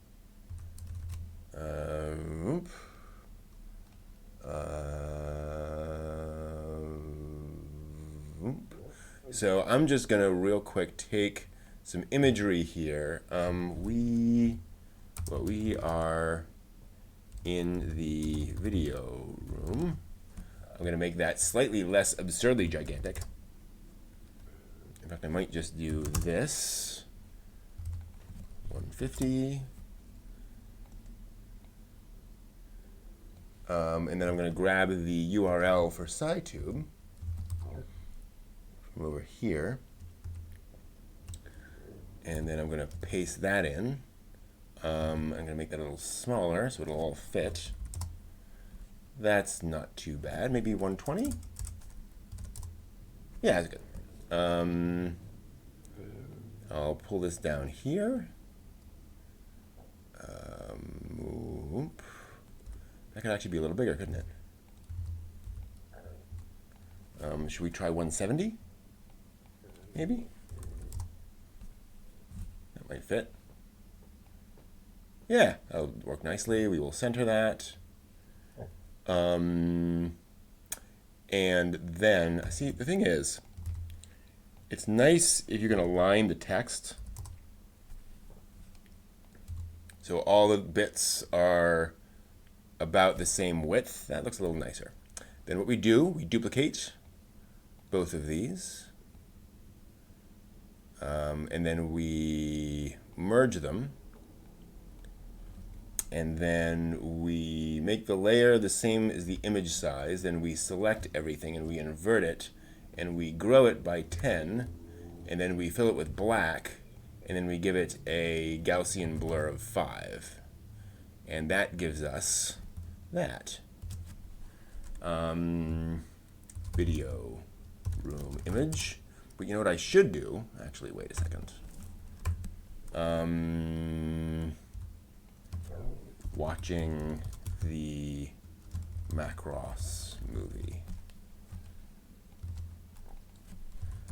So I'm just going to real quick take some imagery here. We are in the video room. I'm going to make that slightly less absurdly gigantic. In fact, I might just do this. 150. And then I'm going to grab the URL for SciTube from over here. And then I'm going to paste that in. I'm going to make that a little smaller so it'll all fit. That's not too bad. Maybe 120? Yeah, that's good. I'll pull this down here. That could actually be a little bigger, couldn't it? Should we try 170? Maybe? That might fit. Yeah, that'll work nicely. We will center that. And then, see, the thing is, it's nice if you're going to line the text so all the bits are about the same width. That looks a little nicer. Then what we do, we duplicate both of these, and then we merge them, and then we make the layer the same as the image size. Then we select everything and we invert it, and we grow it by 10, and then we fill it with black, and then we give it a Gaussian blur of 5, and that gives us that. Video room image. But you know what I should do? Actually, wait a second. Watching the Macross movie.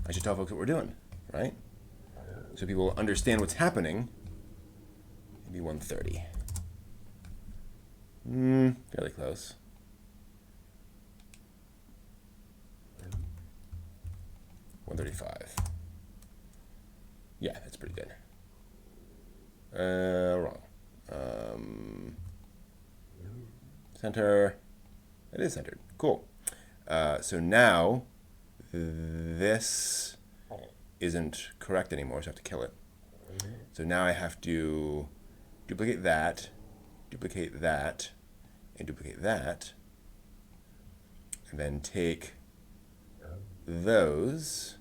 I should tell folks what we're doing, right? So people understand what's happening. Maybe 130. Fairly close. $135. Yeah, that's pretty good. Wrong. Center. It is centered. Cool. So now this isn't correct anymore, so I have to kill it. So now I have to duplicate that, and duplicate that, and then take those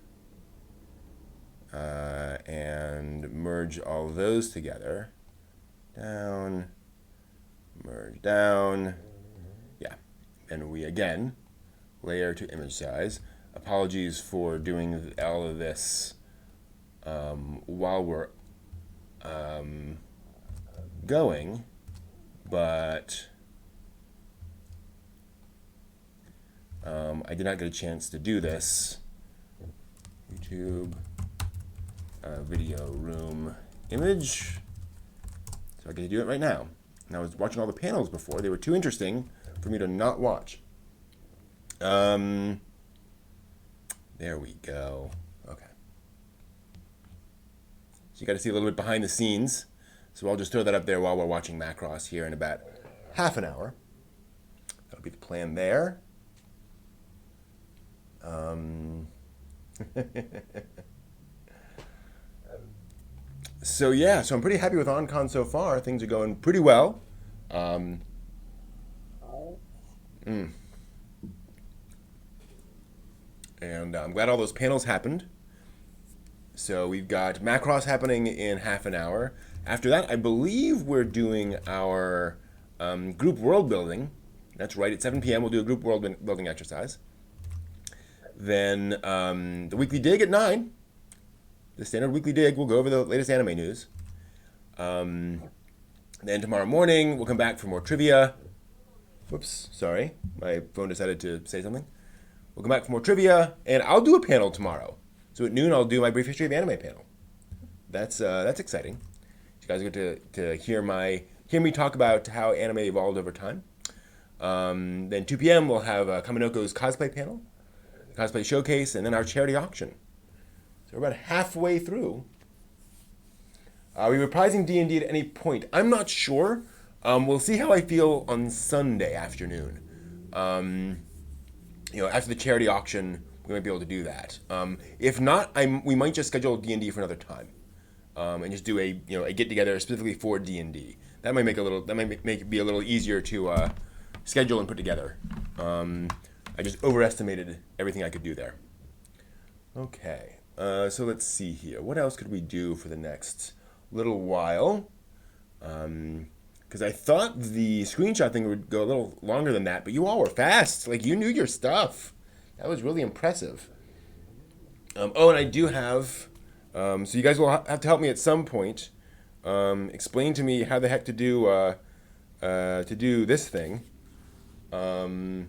and merge all those together. Down, merge down. Yeah, and we again layer to image size. Apologies for doing all of this while we're going, but I did not get a chance to do this. YouTube video room image. So I get to do it right now. And I was watching all the panels before. They were too interesting for me to not watch. There we go. Okay. So you got to see a little bit behind the scenes. So I'll just throw that up there while we're watching Macross here in about half an hour. That'll be the plan there. So yeah, so I'm pretty happy with OnCon so far. Things are going pretty well. And I'm glad all those panels happened. So we've got Macross happening in half an hour. After that, I believe we're doing our group world building That's right. At 7 p.m., we'll do a group world building exercise. Then the weekly dig at 9. The standard weekly dig. We'll go over the latest anime news. Then tomorrow morning, we'll come back for more trivia. Whoops, sorry. My phone decided to say something. We'll come back for more trivia, and I'll do a panel tomorrow. So at noon, I'll do my brief history of anime panel. That's exciting. You guys get to hear me talk about how anime evolved over time. Then 2 p.m. we'll have Kaminoko's cosplay panel, cosplay showcase, and then our charity auction. So we're about halfway through. Are we reprising D&D at any point? I'm not sure. We'll see how I feel on Sunday afternoon. After the charity auction, we might be able to do that. If not, we might just schedule D&D for another time, and just do a get together specifically for D&D. That might make it be a little easier to schedule and put together. I just overestimated everything I could do there. Okay, so let's see here. What else could we do for the next little while? Because I thought the screenshot thing would go a little longer than that, but you all were fast. Like, you knew your stuff. That was really impressive. And I do have, so you guys will have to help me at some point. Explain to me how the heck to do this thing. I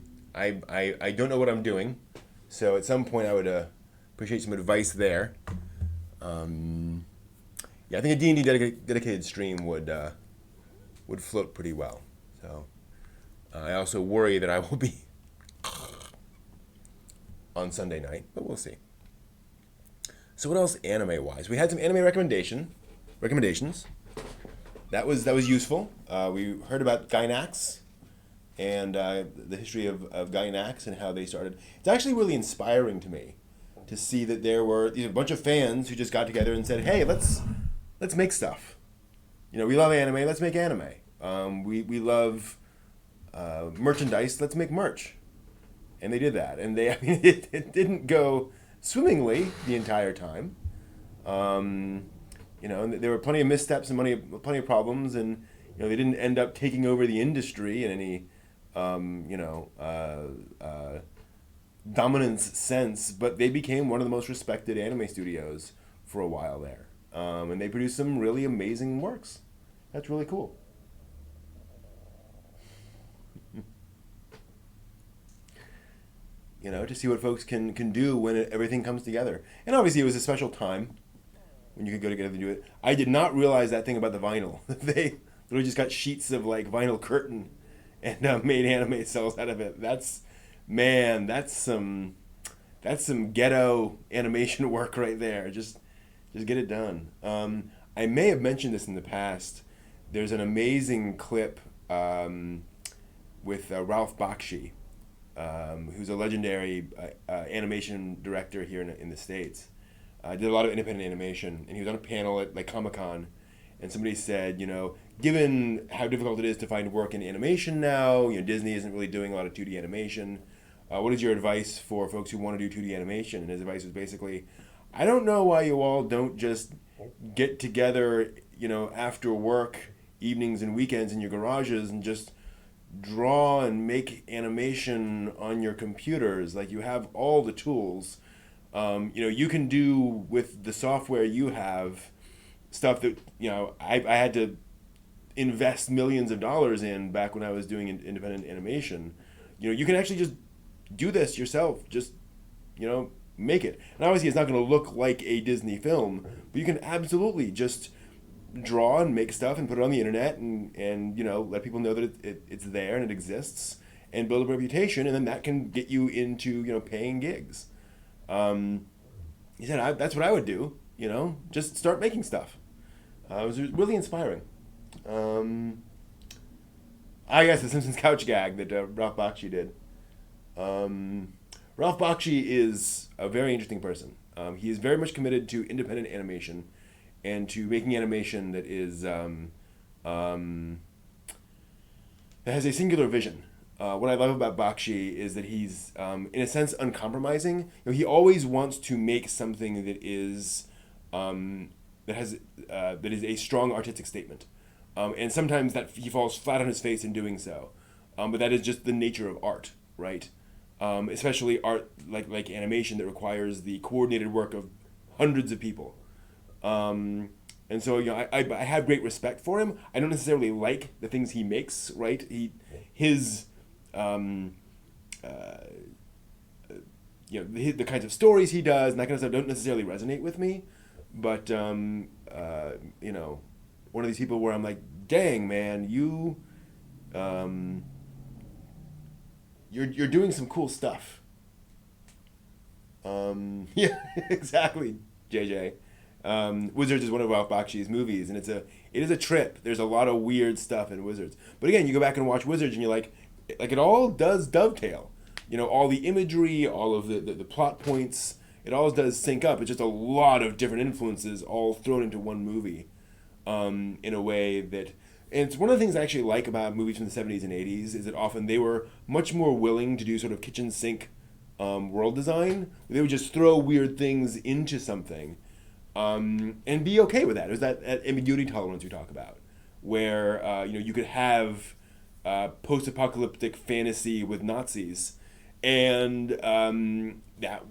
don't know what I'm doing, so at some point I would appreciate some advice there. I think a D&D dedicated stream would float pretty well. So I also worry that I will be on Sunday night, but we'll see. So what else anime-wise? We had some anime recommendations. That was useful. We heard about Gainax and the history of Gainax and how they started. It's actually really inspiring to me to see that there were a bunch of fans who just got together and said, "Hey, let's make stuff. We love anime. Let's make anime. We love merchandise. Let's make merch." And they did that. And it didn't go swimmingly the entire time. And there were plenty of missteps and plenty of problems, and they didn't end up taking over the industry in any dominance sense. But they became one of the most respected anime studios for a while there. And they produced some really amazing works. That's really cool. To see what folks can do when everything comes together. And obviously it was a special time when you could go together and do it. I did not realize that thing about the vinyl. They literally just got sheets of vinyl curtain and made anime cells out of it. That's some ghetto animation work right there. Just get it done. I may have mentioned this in the past. There's an amazing clip with Ralph Bakshi, who's a legendary animation director here in the States. Did a lot of independent animation, and he was on a panel at Comic-Con, and somebody said, given how difficult it is to find work in animation now, Disney isn't really doing a lot of 2D animation. What is your advice for folks who want to do 2D animation? And his advice was basically, I don't know why you all don't just get together, after work, evenings and weekends in your garages and just draw and make animation on your computers. Like, you have all the tools. You can do with the software you have stuff that, I had to invest millions of dollars in back when I was doing independent animation. You can actually just do this yourself. Just, make it. And obviously it's not going to look like a Disney film, but you can absolutely just draw and make stuff and put it on the internet and let people know that it's there and it exists and build a reputation, and then that can get you into paying gigs. He said that's what I would do, just start making stuff. It was really inspiring. I guess the Simpsons couch gag that Ralph Bakshi did. Ralph Bakshi is a very interesting person. He is very much committed to independent animation and to making animation that is that has a singular vision. What I love about Bakshi is that he's, in a sense, uncompromising. He always wants to make something that is that is a strong artistic statement, and sometimes that he falls flat on his face in doing so. but that is just the nature of art, right? Especially art like animation that requires the coordinated work of hundreds of people. And so, I have great respect for him. I don't necessarily like the things he makes, right? His the kinds of stories he does and that kind of stuff don't necessarily resonate with me. But one of these people where I'm like, dang man, you're doing some cool stuff. Yeah, exactly, JJ. Wizards is one of Ralph Bakshi's movies, and it is a trip. There's a lot of weird stuff in Wizards. But again, you go back and watch Wizards, and you're like it all does dovetail. All the imagery, all of the plot points, it all does sync up. It's just a lot of different influences all thrown into one movie, in a way that. And it's one of the things I actually like about movies from the 70s and 80s is that often they were much more willing to do sort of kitchen sink world design. They would just throw weird things into something. And be okay with that. There's that ambiguity tolerance we talk about, where you could have post-apocalyptic fantasy with Nazis, and that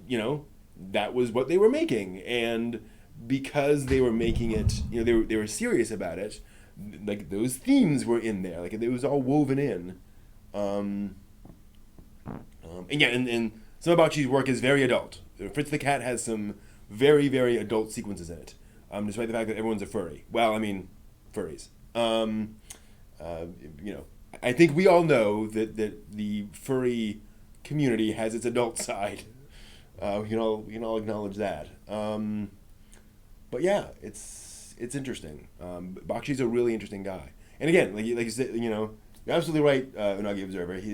was what they were making, and because they were making it, they were serious about it. Like those themes were in there, like it was all woven in, and some of Bakshi's work is very adult. Fritz the Cat has some very, very adult sequences in it, despite the fact that everyone's a furry. Well, I mean, furries. I think we all know that the furry community has its adult side. We can all acknowledge that. But yeah, it's interesting. Bakshi's a really interesting guy. And again, like you said, you're absolutely right, Unagi Observer. He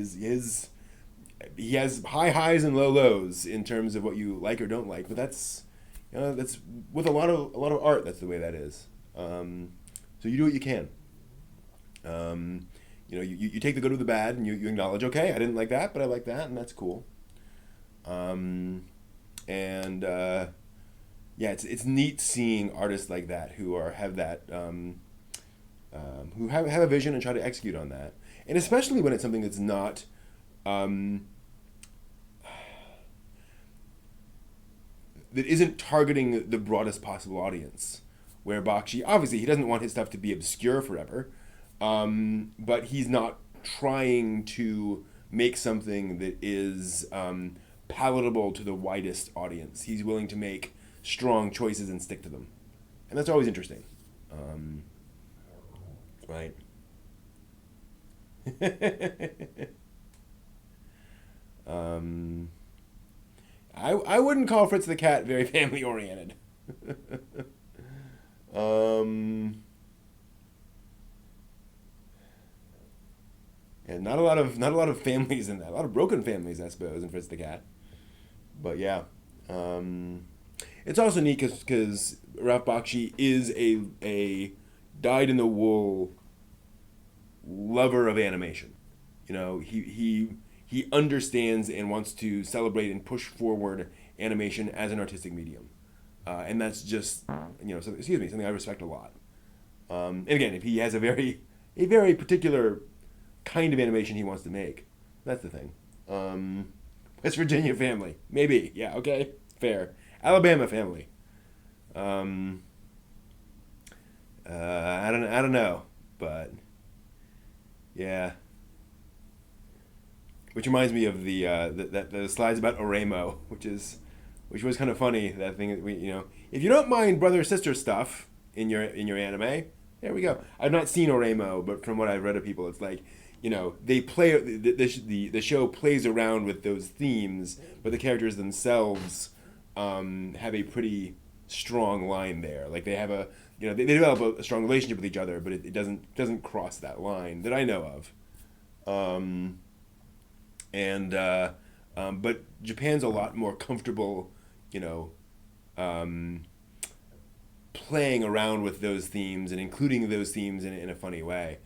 has high highs and low lows in terms of what you like or don't like, but that's with a lot of art. That's the way that is. So you do what you can. You take the good with the bad, and you acknowledge, okay, I didn't like that, but I like that, and that's cool. It's neat seeing artists like that who have that who have a vision and try to execute on that, and especially when it's something that's not. That isn't targeting the broadest possible audience, where Bakshi, obviously he doesn't want his stuff to be obscure forever, but he's not trying to make something that is palatable to the widest audience. He's willing to make strong choices and stick to them, and that's always interesting. Right. I wouldn't call Fritz the Cat very family oriented. And not a lot of families in that. A lot of broken families, I suppose, in Fritz the Cat. But yeah, it's also neat because Ralph Bakshi is a dyed-in-the-wool lover of animation. He understands and wants to celebrate and push forward animation as an artistic medium, and that's just something I respect a lot. And again, if he has a very particular kind of animation he wants to make, that's the thing. West Virginia family, maybe, yeah, okay, fair. Alabama family. I don't know, but yeah. Which reminds me of the slides about Oremo, which was kind of funny. That thing that if you don't mind brother sister stuff in your anime, there we go. I've not seen Oremo, but from what I've read of people, it's like they play the show plays around with those themes, but the characters themselves have a pretty strong line there. Like they have they develop a strong relationship with each other, but it doesn't cross that line that I know of. But Japan's a lot more comfortable, playing around with those themes and including those themes in a funny way.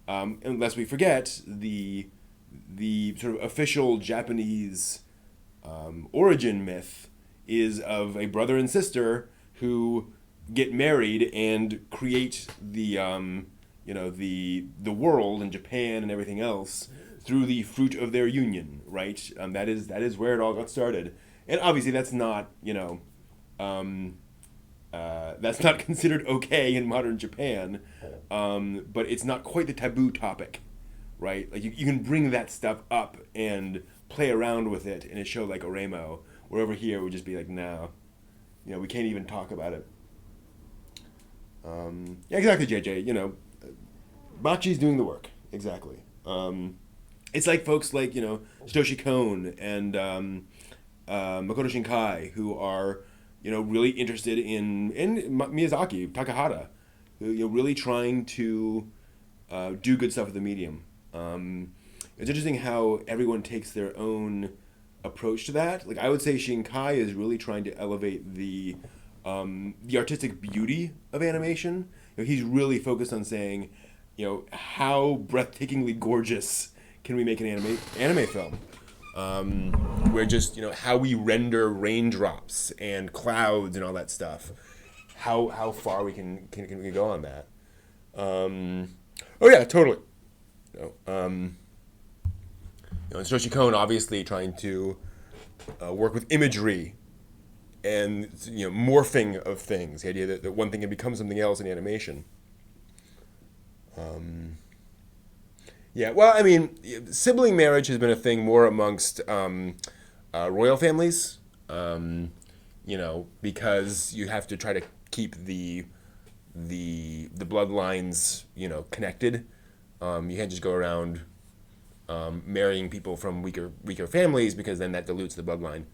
Unless we forget the sort of official Japanese origin myth is of a brother and sister who get married and create the world in Japan and everything else through the fruit of their union, right? That is where it all got started, and obviously that's not that's not considered okay in modern Japan, but it's not quite the taboo topic, right? Like you can bring that stuff up and play around with it in a show like Oremo, where over here it would just be like, no, we can't even talk about it. Yeah, exactly, JJ. Bocce's doing the work, exactly. It's like folks like Satoshi Kon and Makoto Shinkai, who are really interested in Miyazaki, Takahata, who really trying to do good stuff with the medium. It's interesting how everyone takes their own approach to that. Like I would say Shinkai is really trying to elevate the artistic beauty of animation. He's really focused on saying, how breathtakingly gorgeous can we make an anime film? Where just how we render raindrops and clouds and all that stuff. How far we can go on that? Oh yeah, totally. And Satoshi Kon obviously trying to work with imagery and morphing of things. The idea that one thing can become something else in animation. Yeah, well, I mean, sibling marriage has been a thing more amongst royal families, because you have to try to keep the bloodlines, connected. You can't just go around marrying people from weaker families, because then that dilutes the bloodline,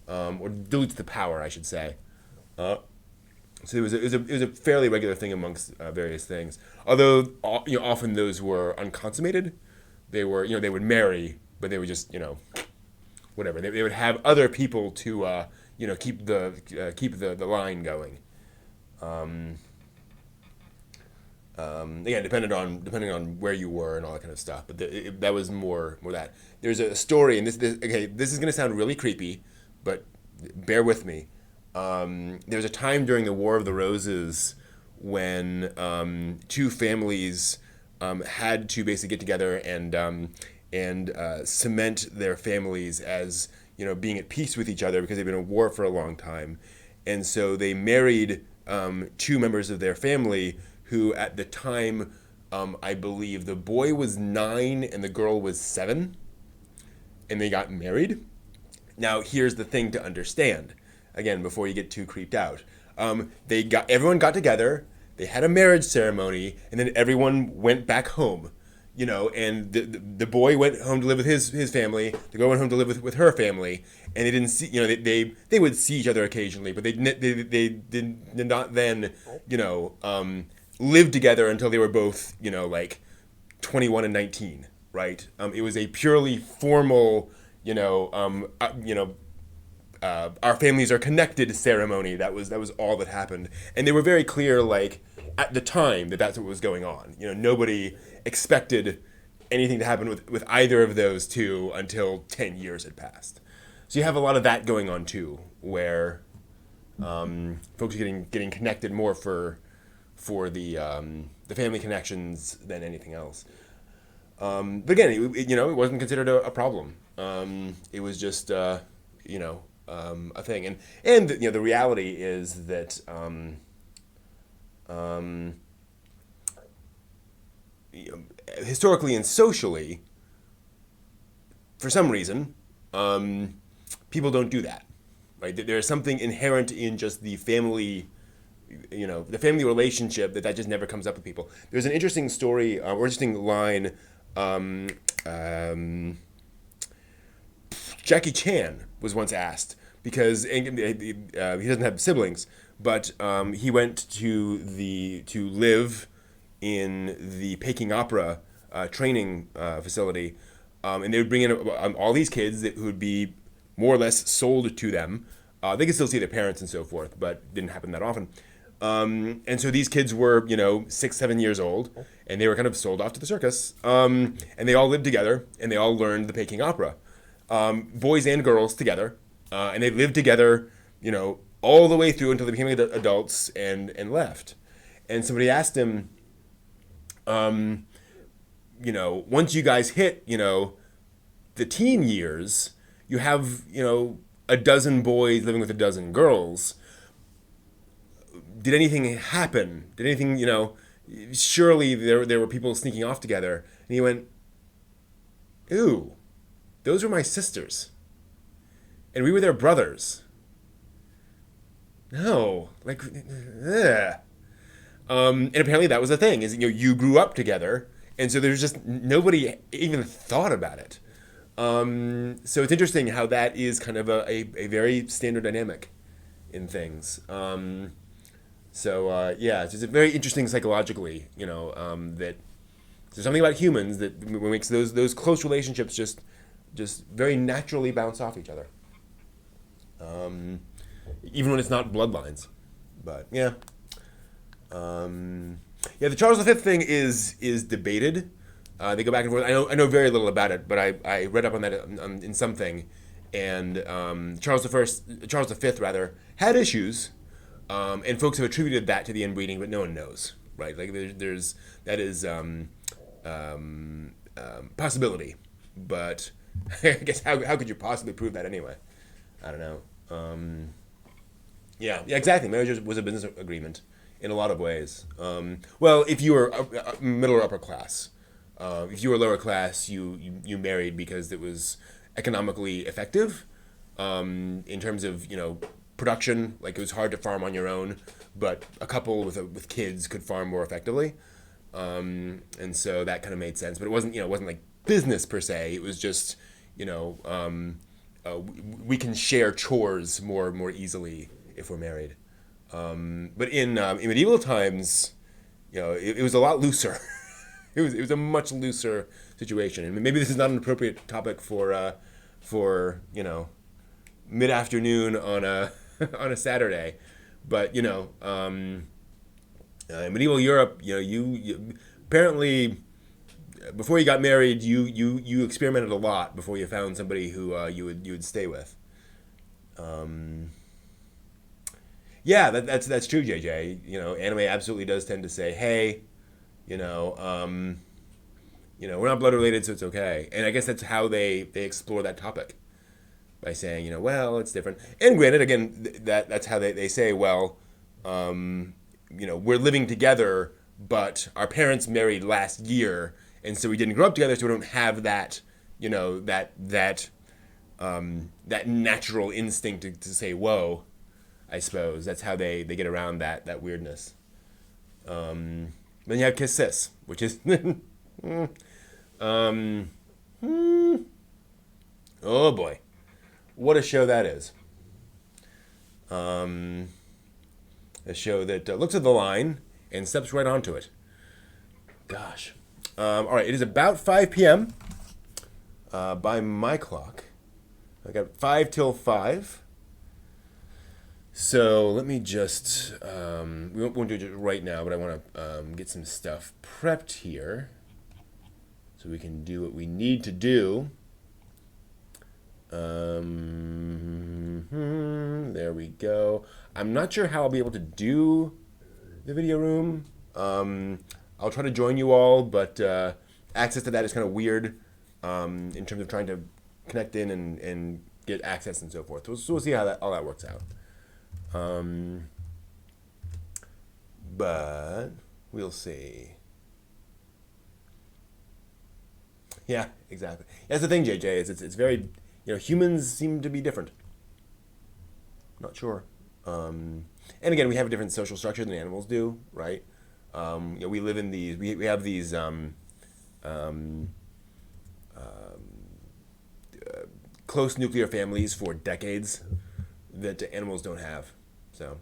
or dilutes the power, I should say. So it was a fairly regular thing amongst various things. Although often those were unconsummated. They were they would marry, but they would just whatever. They would have other people to keep the line going. Again, depending on where you were and all that kind of stuff. But that was more that. There's a story, and this is going to sound really creepy, but bear with me. There was a time during the War of the Roses when two families had to basically get together and cement their families as being at peace with each other, because they've been in war for a long time, and so they married two members of their family who at the time, I believe the boy was 9 and the girl was 7, and they got married. Now here's the thing to understand. Again, before you get too creeped out, everyone got together, they had a marriage ceremony, and then everyone went back home, and the boy went home to live with his family, the girl went home to live with her family, and they didn't see, they would see each other occasionally, but they did not then, live together until they were both, like 21 and 19, right? It was a purely formal, our families are connected ceremony. That was all that happened, and they were very clear, like at the time, that's what was going on. Nobody expected anything to happen with either of those two until 10 years had passed. So you have a lot of that going on too, where folks are getting connected more for the family connections than anything else. But again, it wasn't considered a problem. It was just a thing, and the reality is that historically and socially, for some reason, people don't do that, right? There's something inherent in just the family, the family relationship that just never comes up with people. There's an interesting story, or interesting line. Jackie Chan was once asked, because he doesn't have siblings, but he went to live in the Peking Opera training facility, and they would bring in all these kids who would be more or less sold to them. They could still see their parents and so forth, but it didn't happen that often. And so these kids were 6, 7 years old, and they were kind of sold off to the circus, and they all lived together, and they all learned the Peking Opera. Boys and girls together, and they lived together, all the way through until they became adults and left. And somebody asked him, once you guys hit, the teen years, you have, a dozen boys living with a dozen girls. Did anything happen? Did anything, surely there were people sneaking off together. And he went, ooh, those were my sisters. And we were their brothers. No, like, ugh. And apparently that was the thing, is, you grew up together, and so there's just, nobody even thought about it. So it's interesting how that is kind of a very standard dynamic in things. Yeah, it's just very interesting psychologically, that there's something about humans that makes those close relationships just very naturally bounce off each other. Even when it's not bloodlines. But yeah. The Charles V thing is debated. They go back and forth. I know very little about it, but I read up on that in something, and Charles V rather had issues, and folks have attributed that to the inbreeding, but no one knows, right? Like there's that is possibility, but I guess how could you possibly prove that anyway? I don't know. Yeah, exactly. Marriage was a business agreement in a lot of ways. Well, if you were middle or upper class. If you were lower class, you married because it was economically effective, in terms of production. Like, it was hard to farm on your own, but a couple with kids could farm more effectively, and so that kind of made sense. But it wasn't like business per se. It was just we can share chores more easily if we're married. But in medieval times, it was a lot looser. It was a much looser situation, and maybe this is not an appropriate topic for mid-afternoon on a on a Saturday, but in medieval Europe, you apparently, before you got married, you experimented a lot before you found somebody who you would stay with. Yeah, that's true, JJ. Anime absolutely does tend to say, hey, we're not blood related, so it's okay. And I guess that's how they explore that topic, by saying, well, it's different. And granted, again, that's how they say, well, we're living together, but our parents married last year, and so we didn't grow up together, so we don't have that, that natural instinct to say, whoa. I suppose that's how they get around that weirdness. Then you have Kiss Sis, which is oh boy, what a show that is. A show that looks at the line and steps right onto it. Gosh. All right, it is about 5 p.m. By my clock. I got 5 till 5. So let me just, we won't do it right now, but I want to get some stuff prepped here so we can do what we need to do. There we go. I'm not sure how I'll be able to do the video room. I'll try to join you all, but access to that is kind of weird, in terms of trying to connect in and get access and so forth. So we'll see how all that works out. But we'll see. Yeah, exactly. That's the thing, JJ, is it's very, humans seem to be different. Not sure. And again, we have a different social structure than animals do, right? We live in these, we have these close nuclear families for decades that animals don't have. So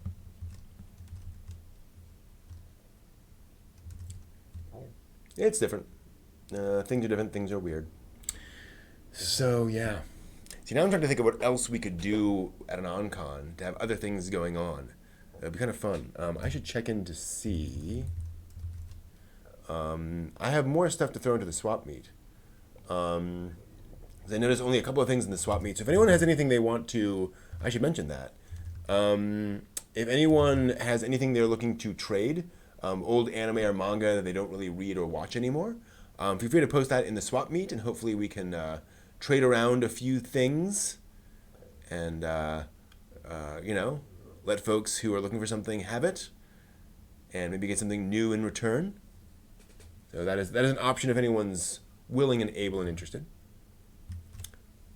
it's different. Things are different. Things are weird. So yeah. See, now I'm trying to think of what else we could do at an OnCon to have other things going on. It'd be kind of fun. I should check in to see. I have more stuff to throw into the swap meet. I noticed only a couple of things in the swap meet. So if anyone has anything they want to, I should mention that. If anyone has anything they're looking to trade, old anime or manga that they don't really read or watch anymore, Feel free to post that in the swap meet, and hopefully we can trade around a few things and, let folks who are looking for something have it and maybe get something new in return. So that is an option if anyone's willing and able and interested.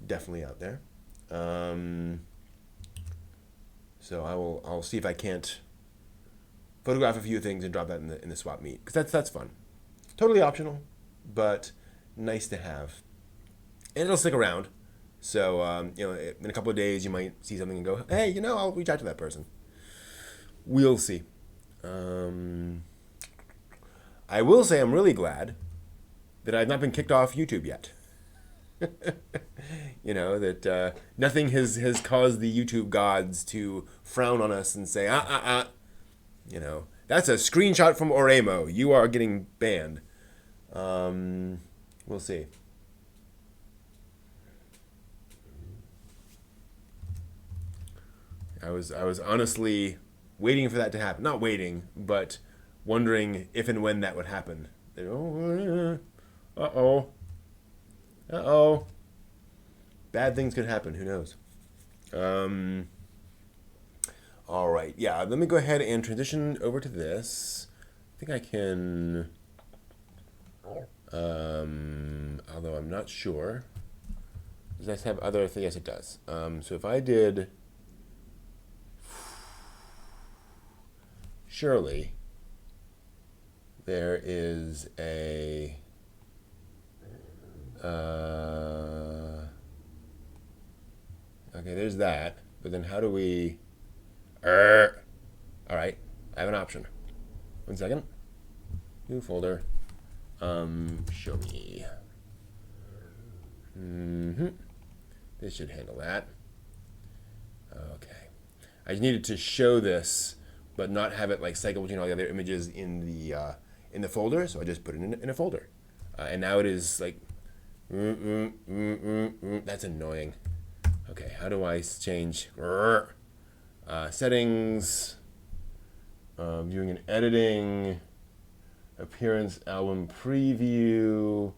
Definitely out there. So I'll see if I can't photograph a few things and drop that in the swap meet, because that's fun. Totally optional, but nice to have, and it'll stick around. So in a couple of days you might see something and go, hey, I'll reach out to that person. We'll see. I will say I'm really glad that I've not been kicked off YouTube yet. That nothing has caused the YouTube gods to frown on us and say, that's a screenshot from Oremo. You are getting banned. We'll see. I was honestly waiting for that to happen. Not waiting, but wondering if and when that would happen. Uh-oh. Bad things could happen. Who knows? All right. Yeah, let me go ahead and transition over to this. I think I can... although I'm not sure. Does this have other things? Yes, it does. So if I did... Surely there is a... okay, there's that. But then how do we... All right, I have an option. 1 second. New folder. Show me. This should handle that. Okay. I just needed to show this, but not have it like cycle between all the other images in the folder. So I just put it in a folder, and now it is like. That's annoying. Okay, how do I change? Settings, viewing and editing, appearance, album preview.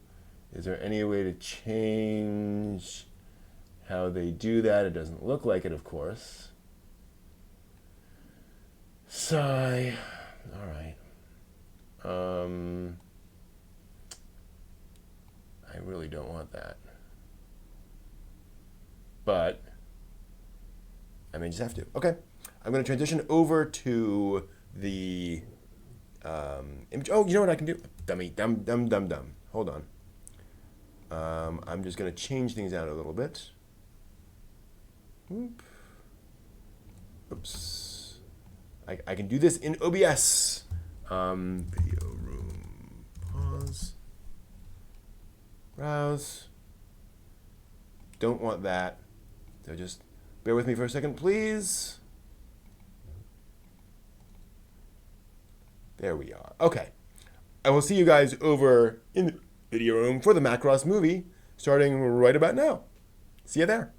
Is there any way to change how they do that? It doesn't look like it, of course. Sigh. All right. I really don't want that. But I may just have to. Okay. I'm going to transition over to the image. Oh, you know what I can do? Dumb. Hold on. I'm just going to change things out a little bit. Oops. I can do this in OBS. Video room. Pause. Browse. Don't want that. So just bear with me for a second, please. There we are. Okay. I will see you guys over in the video room for the Macross movie, starting right about now. See you there.